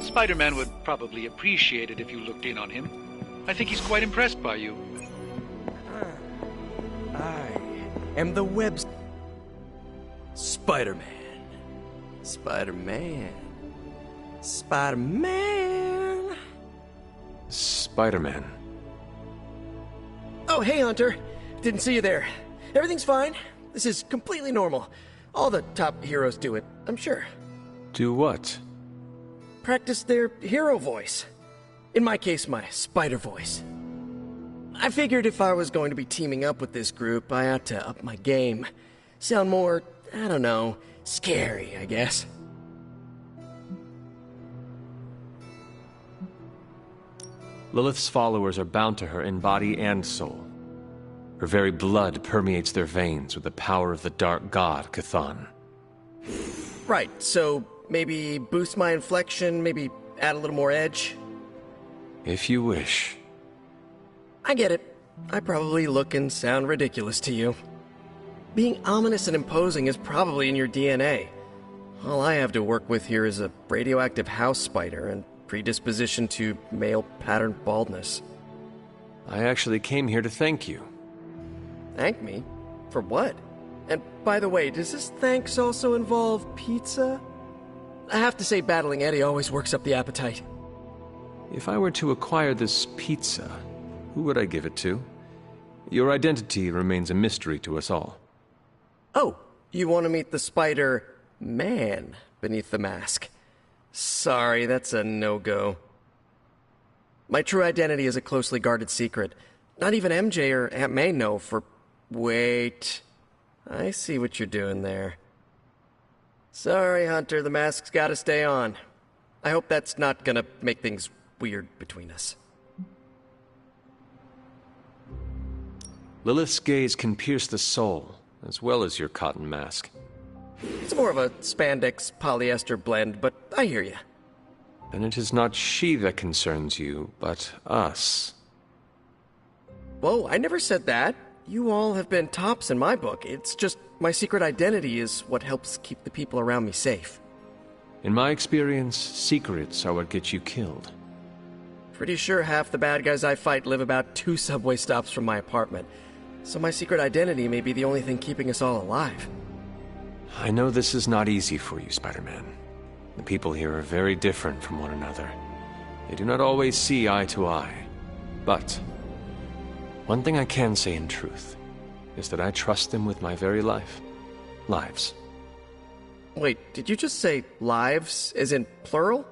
D: Spider-Man would probably appreciate it if you looked in on him. I think he's quite impressed by you.
Q: I am the web... Spider-Man. Spider-Man. Spider-Man.
C: Spider-Man.
Q: Oh, hey, Hunter. Didn't see you there. Everything's fine. This is completely normal. All the top heroes do it, I'm sure.
C: Do what?
Q: Practice their hero voice. In my case, my spider voice. I figured if I was going to be teaming up with this group, I ought to up my game. Sound more, I don't know, scary, I guess.
C: Lilith's followers are bound to her in body and soul. Her very blood permeates their veins with the power of the dark god, Chthon.
Q: Right, so maybe boost my inflection, maybe add a little more edge?
C: If you wish.
Q: I get it. I probably look and sound ridiculous to you. Being ominous and imposing is probably in your DNA. All I have to work with here is a radioactive house spider and predisposition to male pattern baldness.
C: I actually came here to thank you.
Q: Thank me? For what? And by the way, does this thanks also involve pizza? I have to say battling Eddie always works up the appetite.
C: If I were to acquire this pizza, who would I give it to? Your identity remains a mystery to us all.
Q: Oh, you want to meet the Spider-Man beneath the mask. Sorry, that's a no-go. My true identity is a closely guarded secret. Not even MJ or Aunt May know for... Wait. I see what you're doing there. Sorry, Hunter, the mask's gotta stay on. I hope that's not gonna make things weird between us.
C: Lilith's gaze can pierce the soul, as well as your cotton mask.
Q: It's more of a spandex polyester blend, but I hear you.
C: Then it is not she that concerns you, but us.
Q: Whoa, I never said that. You all have been tops in my book. It's just my secret identity is what helps keep the people around me safe.
C: In my experience, secrets are what get you killed.
Q: Pretty sure half the bad guys I fight live about 2 subway stops from my apartment. So my secret identity may be the only thing keeping us all alive.
C: I know this is not easy for you, Spider-Man. The people here are very different from one another. They do not always see eye to eye. But one thing I can say in truth is that I trust them with my very life. Lives.
Q: Wait, did you just say lives, as in plural?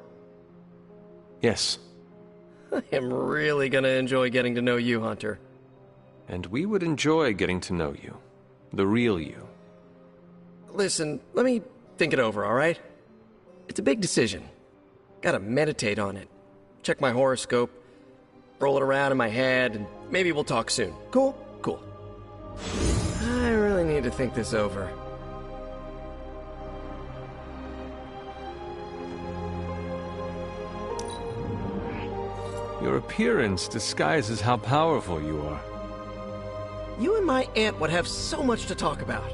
C: Yes.
Q: I am really gonna enjoy getting to know you, Hunter.
C: And we would enjoy getting to know you. The real you.
Q: Listen, let me think it over, alright? It's a big decision. Gotta meditate on it. Check my horoscope. Roll it around in my head, and maybe we'll talk soon. Cool? Cool. I really need to think this over.
C: Your appearance disguises how powerful you are.
Q: You and my aunt would have so much to talk about.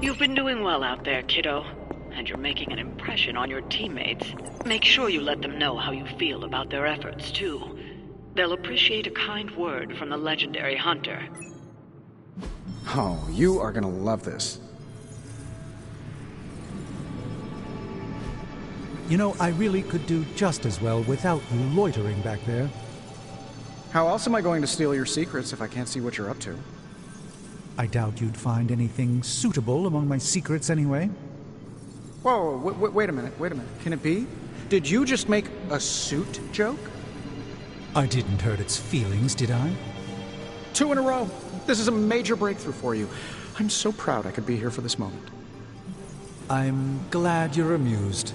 G: You've been doing well out there, kiddo. And you're making an impression on your teammates. Make sure you let them know how you feel about their efforts, too. They'll appreciate a kind word from the legendary Hunter.
E: Oh, you are gonna love this.
D: You know, I really could do just as well without you loitering back there.
E: How else am I going to steal your secrets if I can't see what you're up to?
D: I doubt you'd find anything suitable among my secrets anyway.
E: Whoa, wait a minute. Can it be? Did you just make a suit joke?
D: I didn't hurt its feelings, did I?
E: 2 in a row. This is a major breakthrough for you. I'm so proud I could be here for this moment.
D: I'm glad you're amused.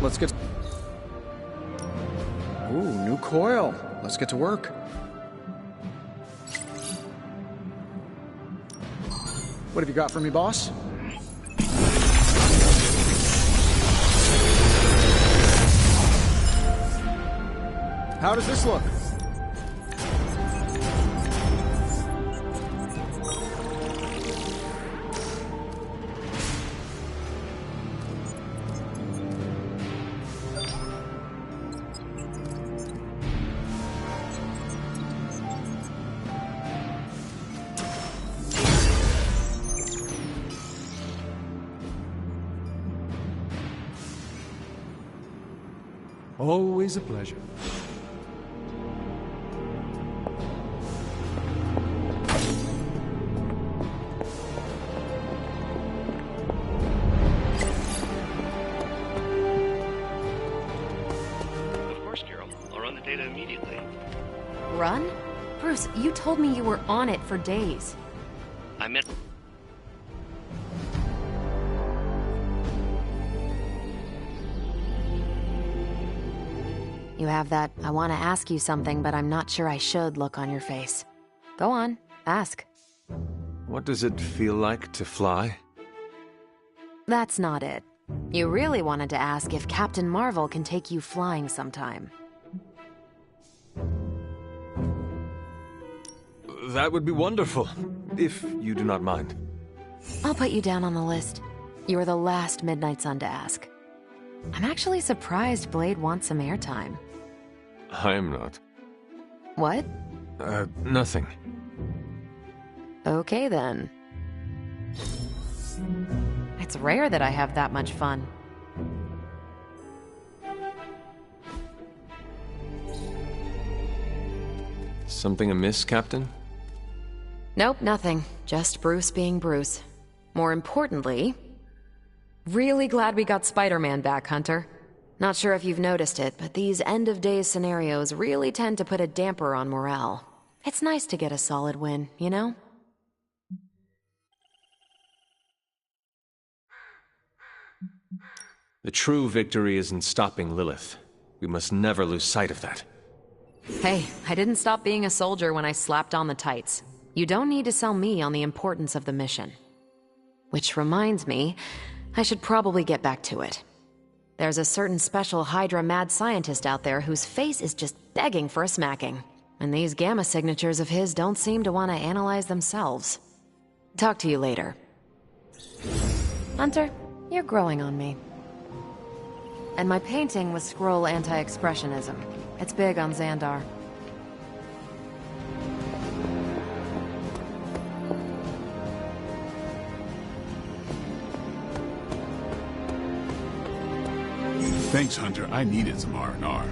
E: Let's get... Ooh, new coil. Let's get to work. What have you got for me, boss? How does this look?
D: Always a pleasure.
S: Of course, Carol. I'll run the data immediately.
I: Run? Bruce, you told me you were on it for days.
S: I meant...
I: You have that I want to ask you something, but I'm not sure I should look on your face. Go on, ask.
C: What does it feel like to fly?
I: That's not it. You really wanted to ask if Captain Marvel can take you flying sometime.
C: That would be wonderful, if you do not mind.
I: I'll put you down on the list. You were the last Midnight Sun to ask. I'm actually surprised Blade wants some airtime.
C: I am not.
I: What?
C: Nothing.
I: Okay then. It's rare that I have that much fun.
C: Something amiss, Captain?
I: Nope, nothing. Just Bruce being Bruce. More importantly, really glad we got Spider-Man back, Hunter. Not sure if you've noticed it, but these end-of-days scenarios really tend to put a damper on morale. It's nice to get a solid win, you know?
C: The true victory is in stopping Lilith. We must never lose sight of that.
I: Hey, I didn't stop being a soldier when I slapped on the tights. You don't need to sell me on the importance of the mission. Which reminds me, I should probably get back to it. There's a certain special Hydra mad scientist out there whose face is just begging for a smacking. And these gamma signatures of his don't seem to want to analyze themselves. Talk to you later. Hunter, you're growing on me. And my painting was scroll anti-expressionism. It's big on Xandar.
A: Thanks, Hunter. I needed some R&R.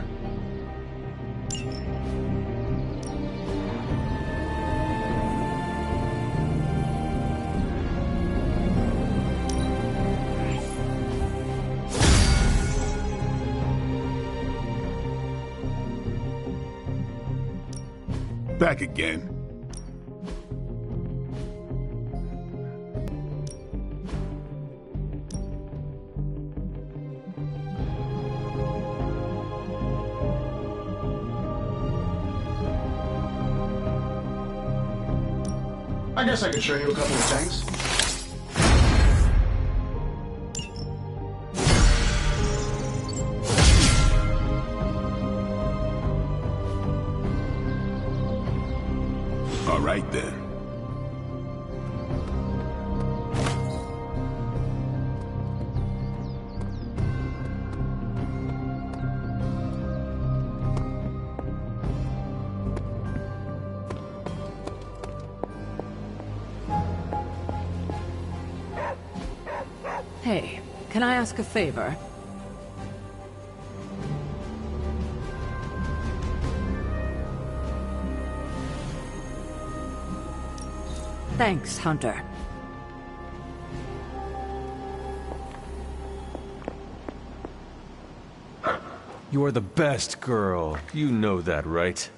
A: Back again.
F: I guess I could show you a couple of things.
A: All right, then.
L: Hey, can I ask a favor? Thanks, Hunter.
C: You are the best girl. You know that, right?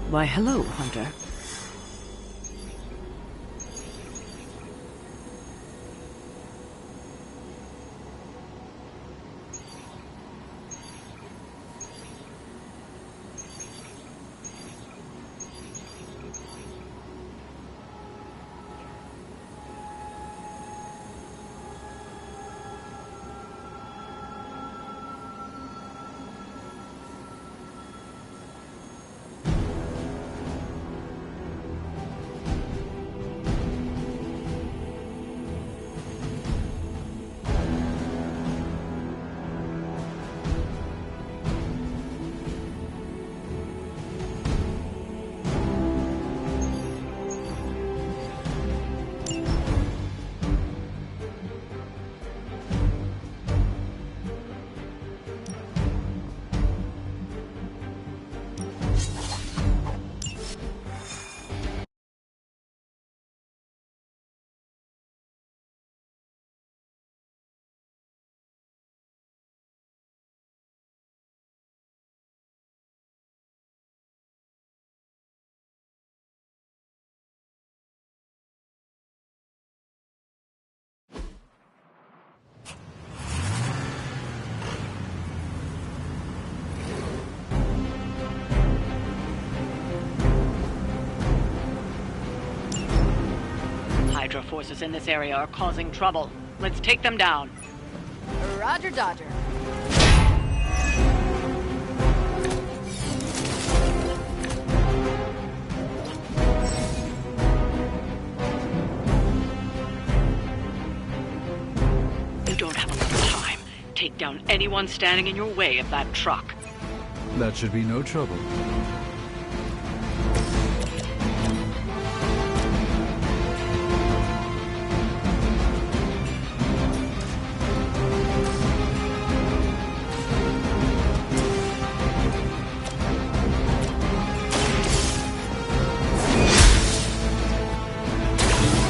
L: Why, hello, Hunter.
G: Hydra forces in this area are causing trouble. Let's take them down.
K: Roger, Dodger.
G: You don't have a lot of time. Take down anyone standing in your way of that truck.
D: That should be no trouble.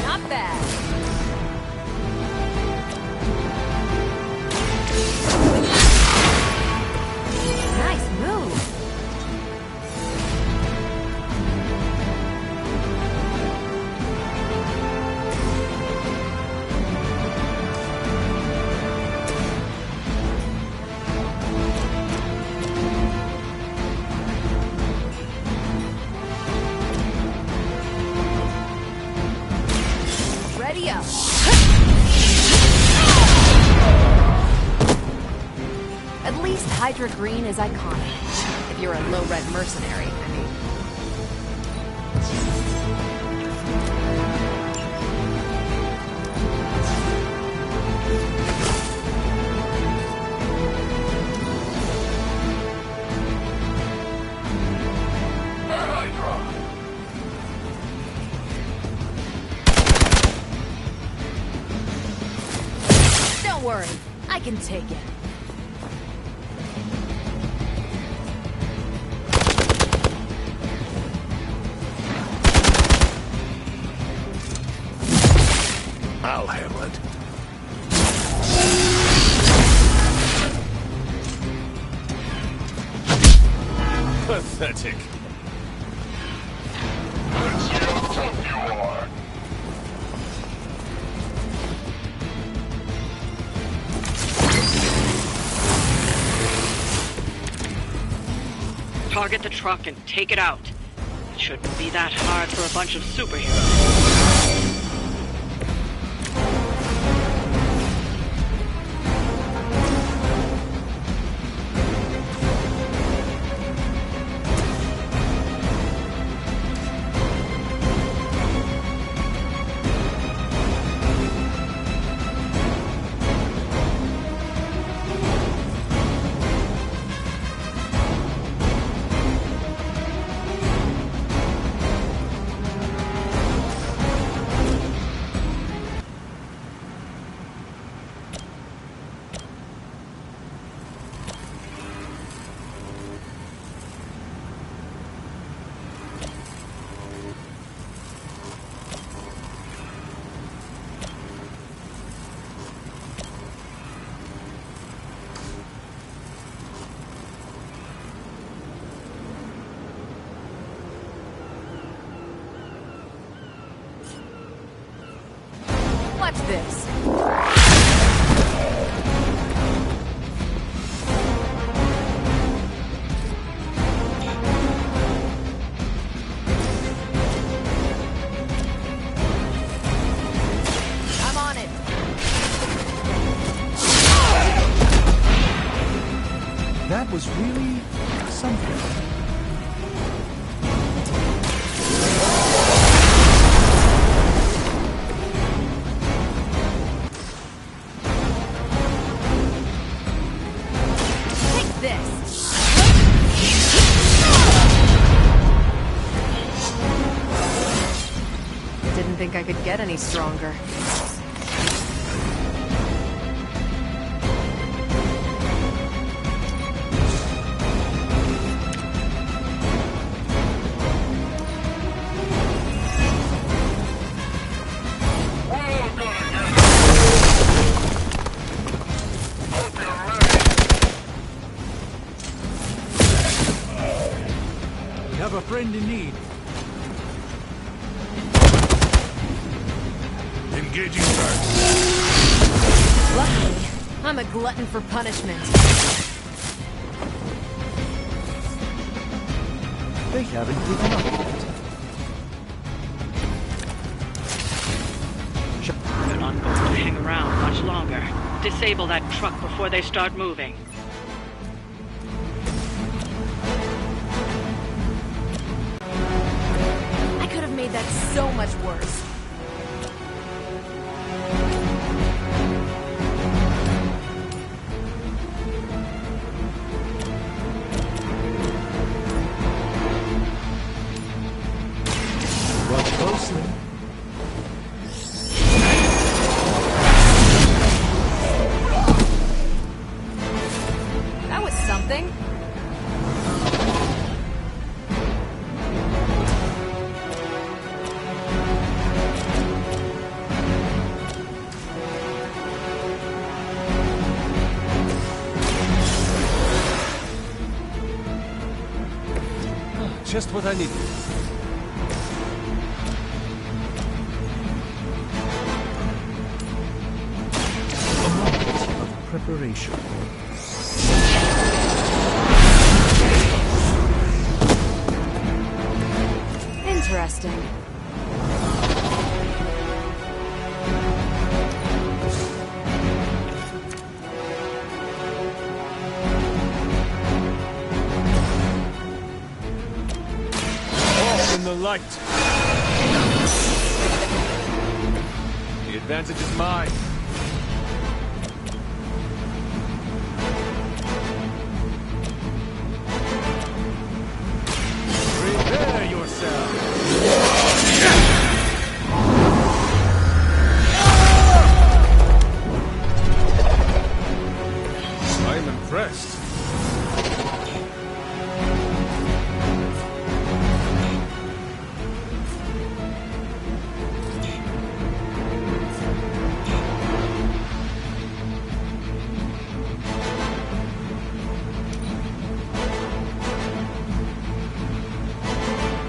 K: Not bad. Nice move. Ready up.
I: At least Hydra Green is iconic. If you're a low-red mercenary, I mean. Don't worry, I can take it.
A: I'll handle it.
P: Pathetic.
J: Let's see how tough you are.
G: Target the truck and take it out. It shouldn't be that hard for a bunch of superheroes.
I: Watch this. I'm on it.
D: That was really something.
I: Didn't think I could get any stronger.
D: We have a friend in need.
J: Engaging target.
I: Luckily, I'm a glutton for punishment.
D: They haven't given up yet.
G: They're not going to hang around much longer. Disable that truck before they start moving.
I: I could have made that so much worse.
D: Watch closely.
I: That was something.
P: Just what I needed.
D: A moment of preparation.
I: Interesting.
P: In the light. The advantage is mine. Prepare yourself. I am impressed.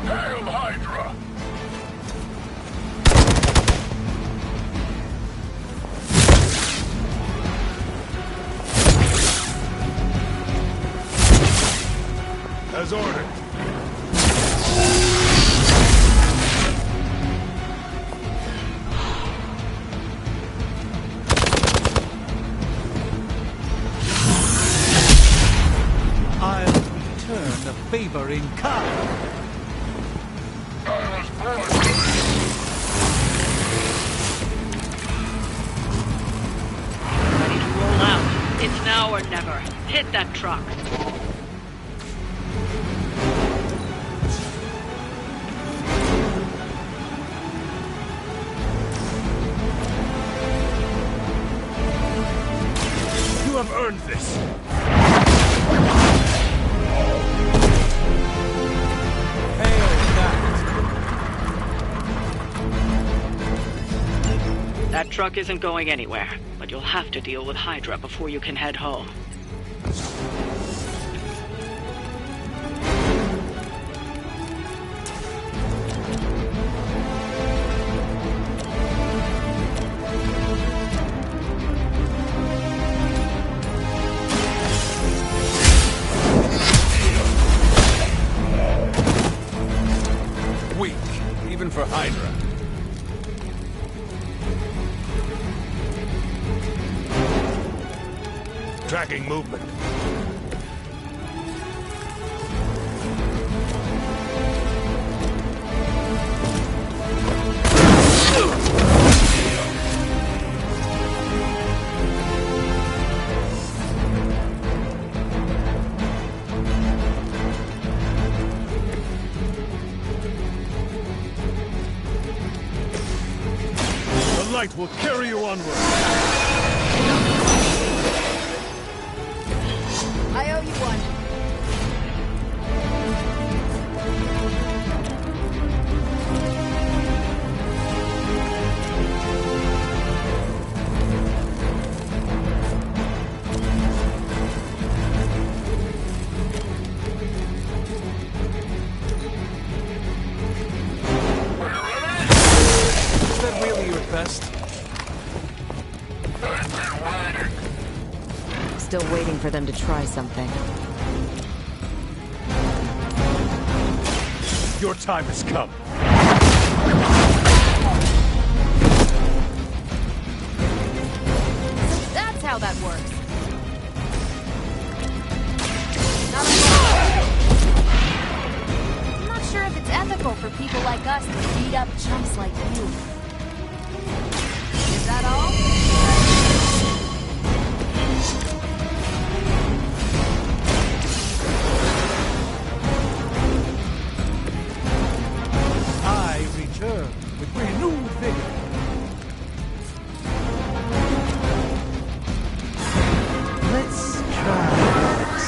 J: Hail Hydra! As ordered.
D: I'll return the favor in kind.
G: Ready to roll out. It's now or never. Hit that truck.
P: You have earned this.
G: That truck isn't going anywhere, but you'll have to deal with Hydra before you can head home.
P: weak, even for Hydra. Tracking movement. The light will carry you onward.
K: I owe you one.
P: Is that really your best?
I: Still waiting for them to try something.
P: Your time has come.
K: So that's how that works. I'm not sure if it's ethical for people like us to beat up chumps like you. Is that all?
D: I return with renewed vigor. Let's try
P: this.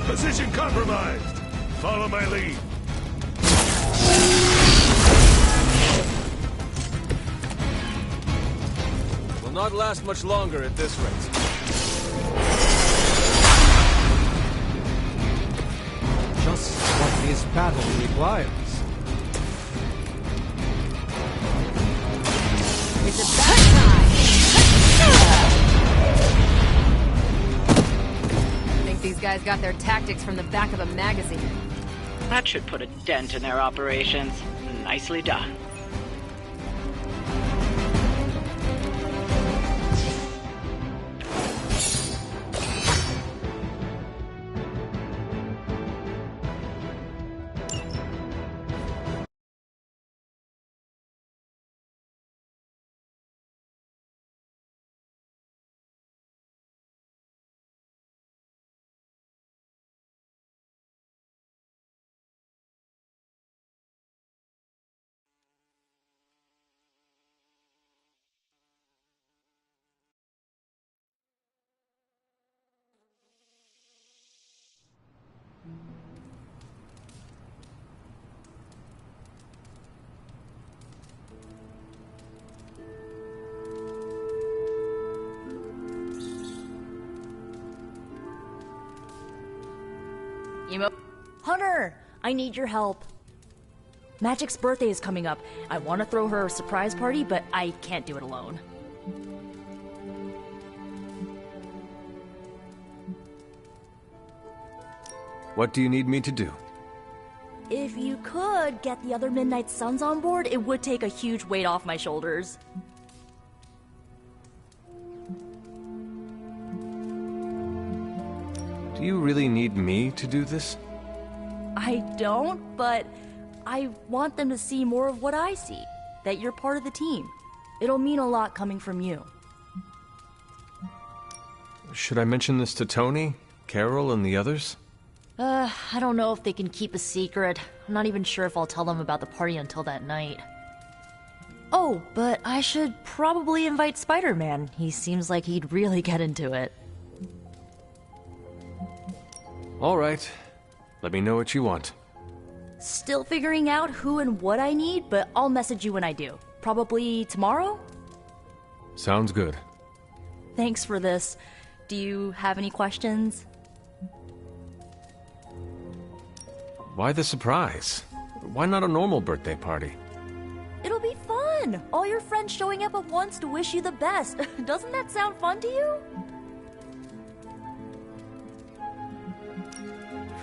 P: Position compromised. Follow my lead. Will not last much longer at this rate.
D: just what this battle requires.
K: It's about time! I think these guys got their tactics from the back of a magazine.
G: That should put a dent in their operations. Nicely done.
N: Hunter! I need your help. Magic's birthday is coming up. I want to throw her a surprise party, but I can't do it alone.
C: What do you need me to do?
N: If you could get the other Midnight Suns on board, it would take a huge weight off my shoulders.
C: Do you really need me to do this?
N: I don't, but I want them to see more of what I see. That you're part of the team. It'll mean a lot coming from you.
C: Should I mention this to Tony, Carol, and the others?
N: I don't know if they can keep a secret. I'm not even sure if I'll tell them about the party until that night. Oh, but I should probably invite Spider-Man. He seems like he'd really get into it.
C: All right. Let me know what you want.
N: Still figuring out who and what I need, but I'll message you when I do. Probably tomorrow?
C: Sounds good.
N: Thanks for this. Do you have any questions?
C: Why the surprise? Why not a normal birthday party?
N: It'll be fun! All your friends showing up at once to wish you the best. Doesn't that sound fun to you?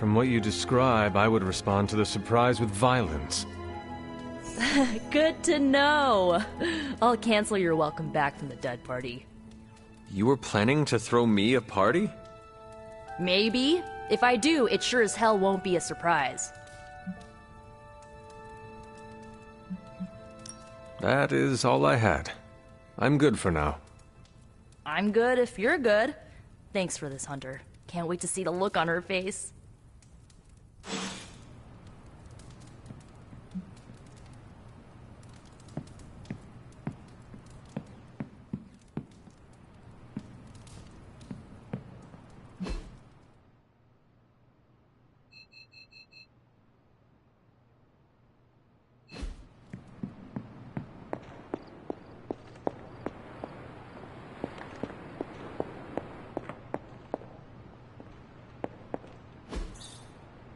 C: From what you describe, I would respond to the surprise with violence.
N: Good to know. I'll cancel your welcome back from the dead party.
C: You were planning to throw me a party?
N: Maybe. If I do, it sure as hell won't be a surprise.
C: That is all I had. I'm good for now.
N: I'm good if you're good. Thanks for this, Hunter. Can't wait to see the look on her face.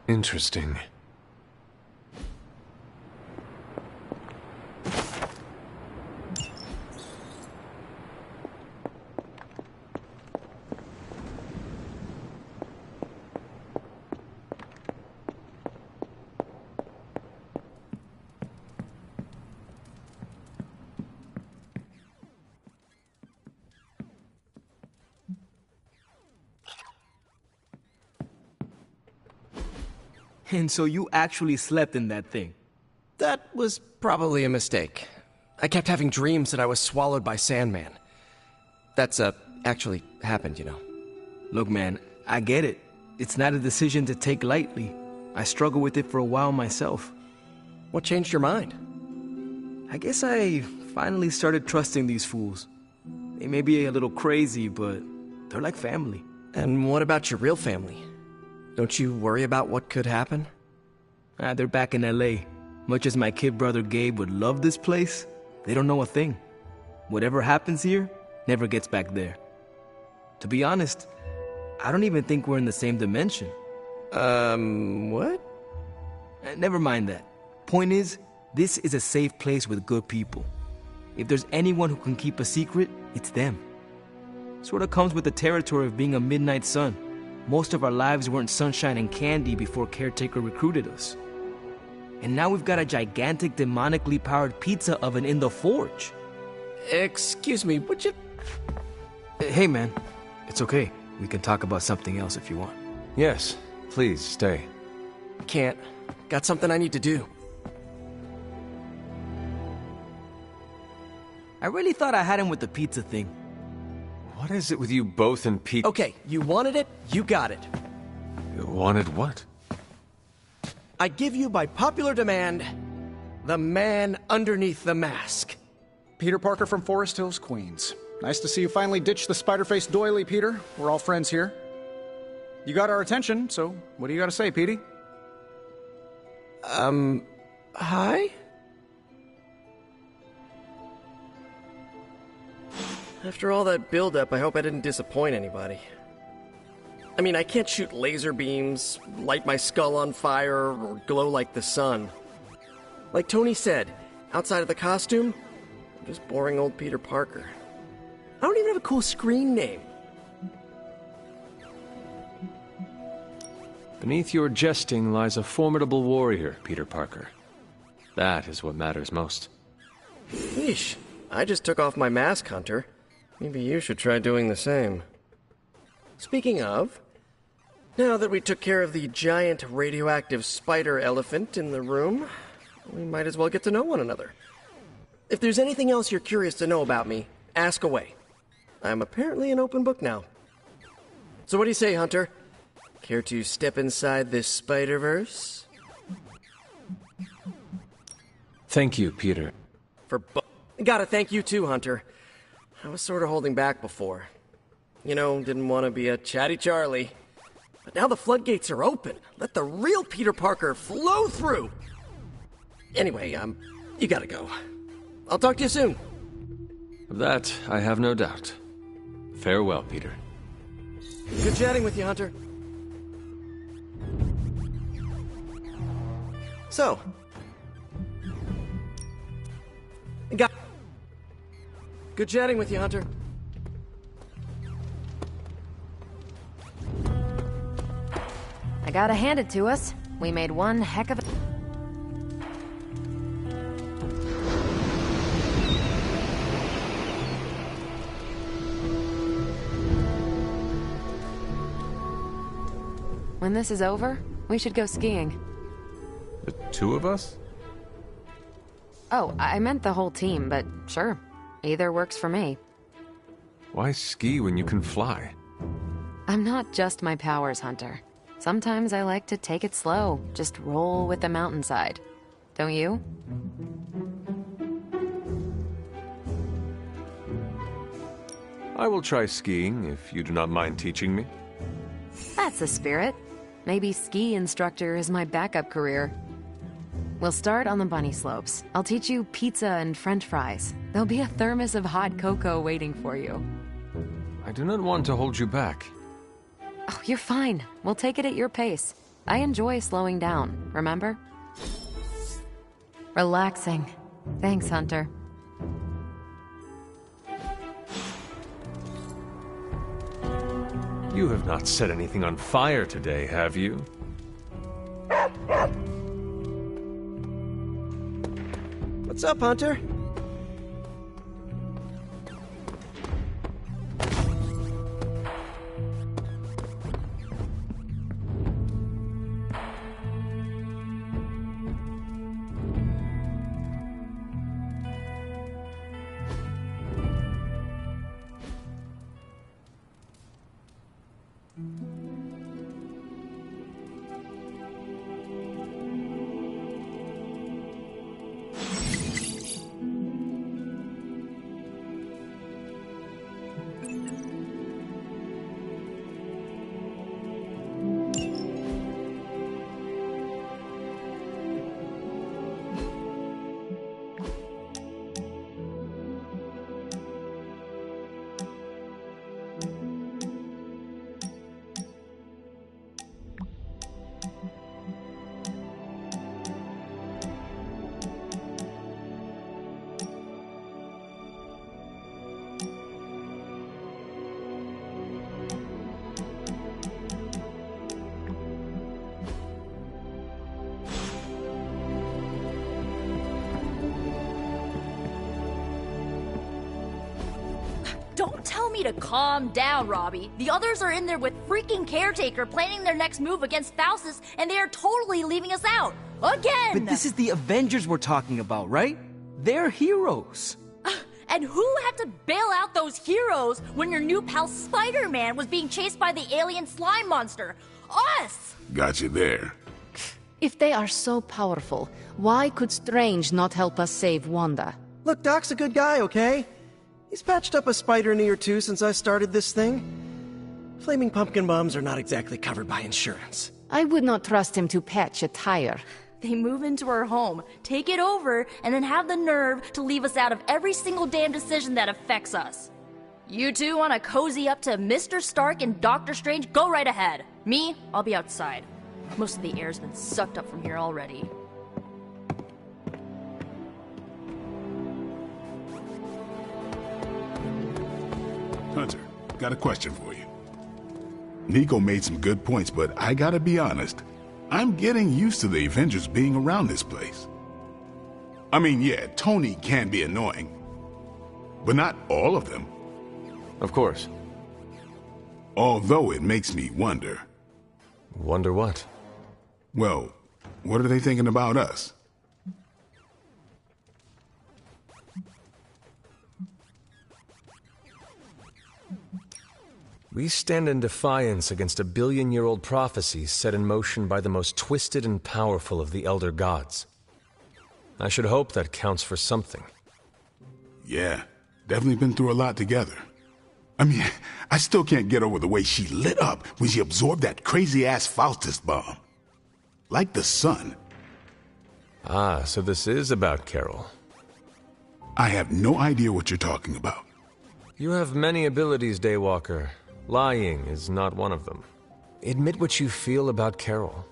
C: Interesting.
M: And so you actually slept in that thing?
Q: That was probably a mistake. I kept having dreams that I was swallowed by Sandman. That's, actually happened, you know.
M: Look, man, I get it. It's not a decision to take lightly. I struggled with it for a while myself.
Q: What changed your mind?
M: I guess I finally started trusting these fools. They may be a little crazy, but they're like family.
Q: And what about your real family? Don't you worry about what could happen?
M: They're back in LA. Much as my kid brother Gabe would love this place, they don't know a thing. Whatever happens here, never gets back there. To be honest, I don't even think we're in the same dimension.
Q: What?
M: Never mind that. Point is, this is a safe place with good people. If there's anyone who can keep a secret, it's them. Sort of comes with the territory of being a midnight sun. Most of our lives weren't sunshine and candy before Caretaker recruited us. And now we've got a gigantic demonically powered pizza oven in the forge.
Q: Excuse me, would you...
M: Hey man, it's okay. We can talk about something else if you want.
C: Yes, please stay.
Q: Can't. Got something I need to do.
M: I really thought I had him with the pizza thing.
C: What is it with you both and Pete?
Q: Okay, you wanted it, you got it.
C: You wanted what?
Q: I give you, by popular demand, the man underneath the mask.
F: Peter Parker from Forest Hills, Queens. Nice to see you finally ditch the spider-faced doily, Peter. We're all friends here. You got our attention, so what do you got to say, Petey?
Q: Hi? After all that build-up, I hope I didn't disappoint anybody. I mean, I can't shoot laser beams, light my skull on fire, or glow like the sun. Like Tony said, outside of the costume, I'm just boring old Peter Parker. I don't even have a cool screen name.
C: Beneath your jesting lies a formidable warrior, Peter Parker. That is what matters most.
Q: Yeesh, I just took off my mask, Hunter. Maybe you should try doing the same. Speaking of, now that we took care of the giant radioactive spider elephant in the room, we might as well get to know one another. If there's anything else you're curious to know about me, ask away. I'm apparently an open book now. So what do you say, Hunter? Care to step inside this Spider-Verse?
C: Thank you, Peter.
Q: Gotta thank you too, Hunter. I was sort of holding back before. You know, didn't want to be a chatty Charlie. But now the floodgates are open. Let the real Peter Parker flow through! Anyway, you gotta go. I'll talk to you soon.
C: Of that, I have no doubt. Farewell, Peter.
Q: Good chatting with you, Hunter. So. Good chatting with you, Hunter.
I: I gotta hand it to us. We made one heck of a... When this is over, we should go skiing.
C: The two of us?
I: Oh, I meant the whole team, but sure. Either works for me.
C: Why ski when you can fly?
I: I'm not just my powers hunter. Sometimes I like to take it slow, just roll with the mountainside. Don't you?
C: I will try skiing if you do not mind teaching me.
I: That's the spirit. Maybe ski instructor is my backup career. We'll start on the bunny slopes. I'll teach you pizza and french fries. There'll be a thermos of hot cocoa waiting for you.
C: I do not want to hold you back.
I: Oh, you're fine. We'll take it at your pace. I enjoy slowing down, remember? Relaxing. Thanks, Hunter.
C: You have not set anything on fire today, have you?
Q: What's up, Hunter?
N: Don't tell me to calm down, Robbie. The others are in there with freaking Caretaker planning their next move against Faustus, and they are totally leaving us out. Again!
R: But this is the Avengers we're talking about, right? They're heroes.
N: And who had to bail out those heroes when your new pal Spider-Man was being chased by the alien slime monster? Us!
A: Got you there.
O: If they are so powerful, why could Strange not help us save Wanda?
Q: Look, Doc's a good guy, okay? He's patched up a spider knee or two since I started this thing. Flaming pumpkin bombs are not exactly covered by insurance.
O: I would not trust him to patch a tire.
N: They move into our home, take it over, and then have the nerve to leave us out of every single damn decision that affects us. You two want to cozy up to Mr. Stark and Doctor Strange? Go right ahead. Me, I'll be outside. Most of the air's been sucked up from here already.
A: Hunter, got a question for you. Nico made some good points, but I gotta be honest. I'm getting used to the Avengers being around this place. I mean, yeah, Tony can be annoying, but not all of them.
C: Of course.
A: Although it makes me wonder.
C: Wonder what?
A: Well, what are they thinking about us?
C: We stand in defiance against a billion-year-old prophecy set in motion by the most twisted and powerful of the Elder Gods. I should hope that counts for something.
A: Yeah, definitely been through a lot together. I mean, I still can't get over the way she lit up when she absorbed that crazy-ass Faustus bomb. Like the sun.
C: Ah, so this is about Carol.
A: I have no idea what you're talking about.
C: You have many abilities, Daywalker. Lying is not one of them. Admit what you feel about Carol.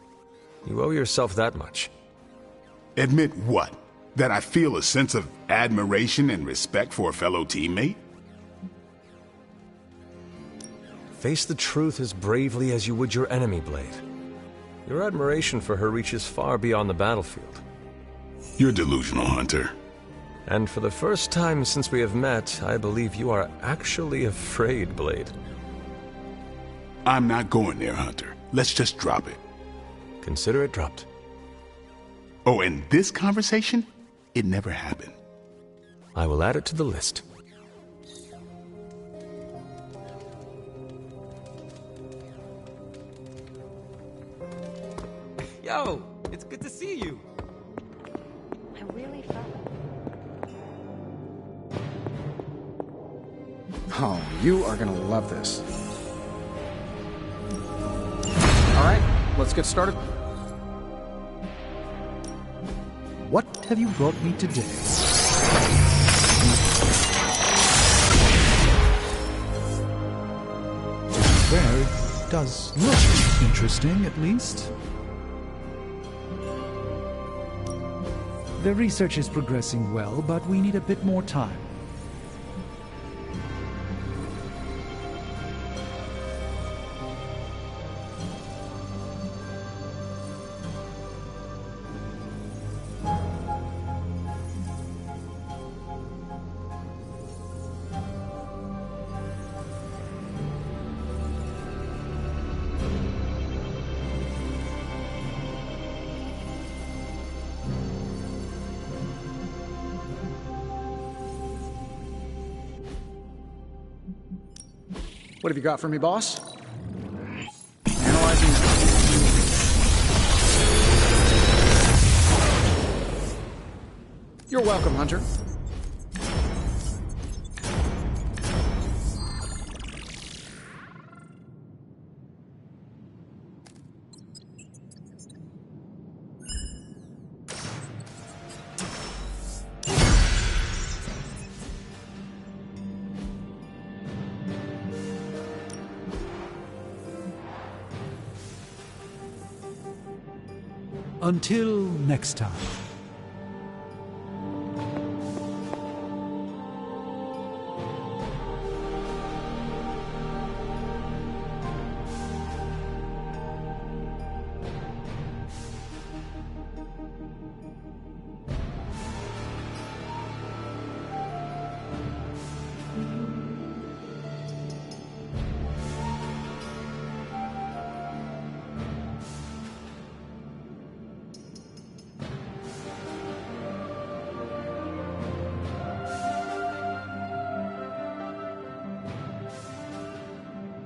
C: You owe yourself that much.
A: Admit what? That I feel a sense of admiration and respect for a fellow teammate?
C: Face the truth as bravely as you would your enemy, Blade. Your admiration for her reaches far beyond the battlefield.
A: You're delusional, Hunter.
C: And for the first time since we have met, I believe you are actually afraid, Blade.
A: I'm not going there, Hunter. Let's just drop it.
C: Consider it dropped.
A: Oh, and this conversation? It never happened.
C: I will add it to the list.
R: Yo, it's good to see you.
N: I really felt...
E: Oh, you are gonna love this. Alright, let's get started.
D: What have you brought me today? Well, it does look interesting, at least. The research is progressing well, but we need a bit more time.
E: What have you got for me, boss? Analyzing. You're welcome, Hunter.
D: Until next time.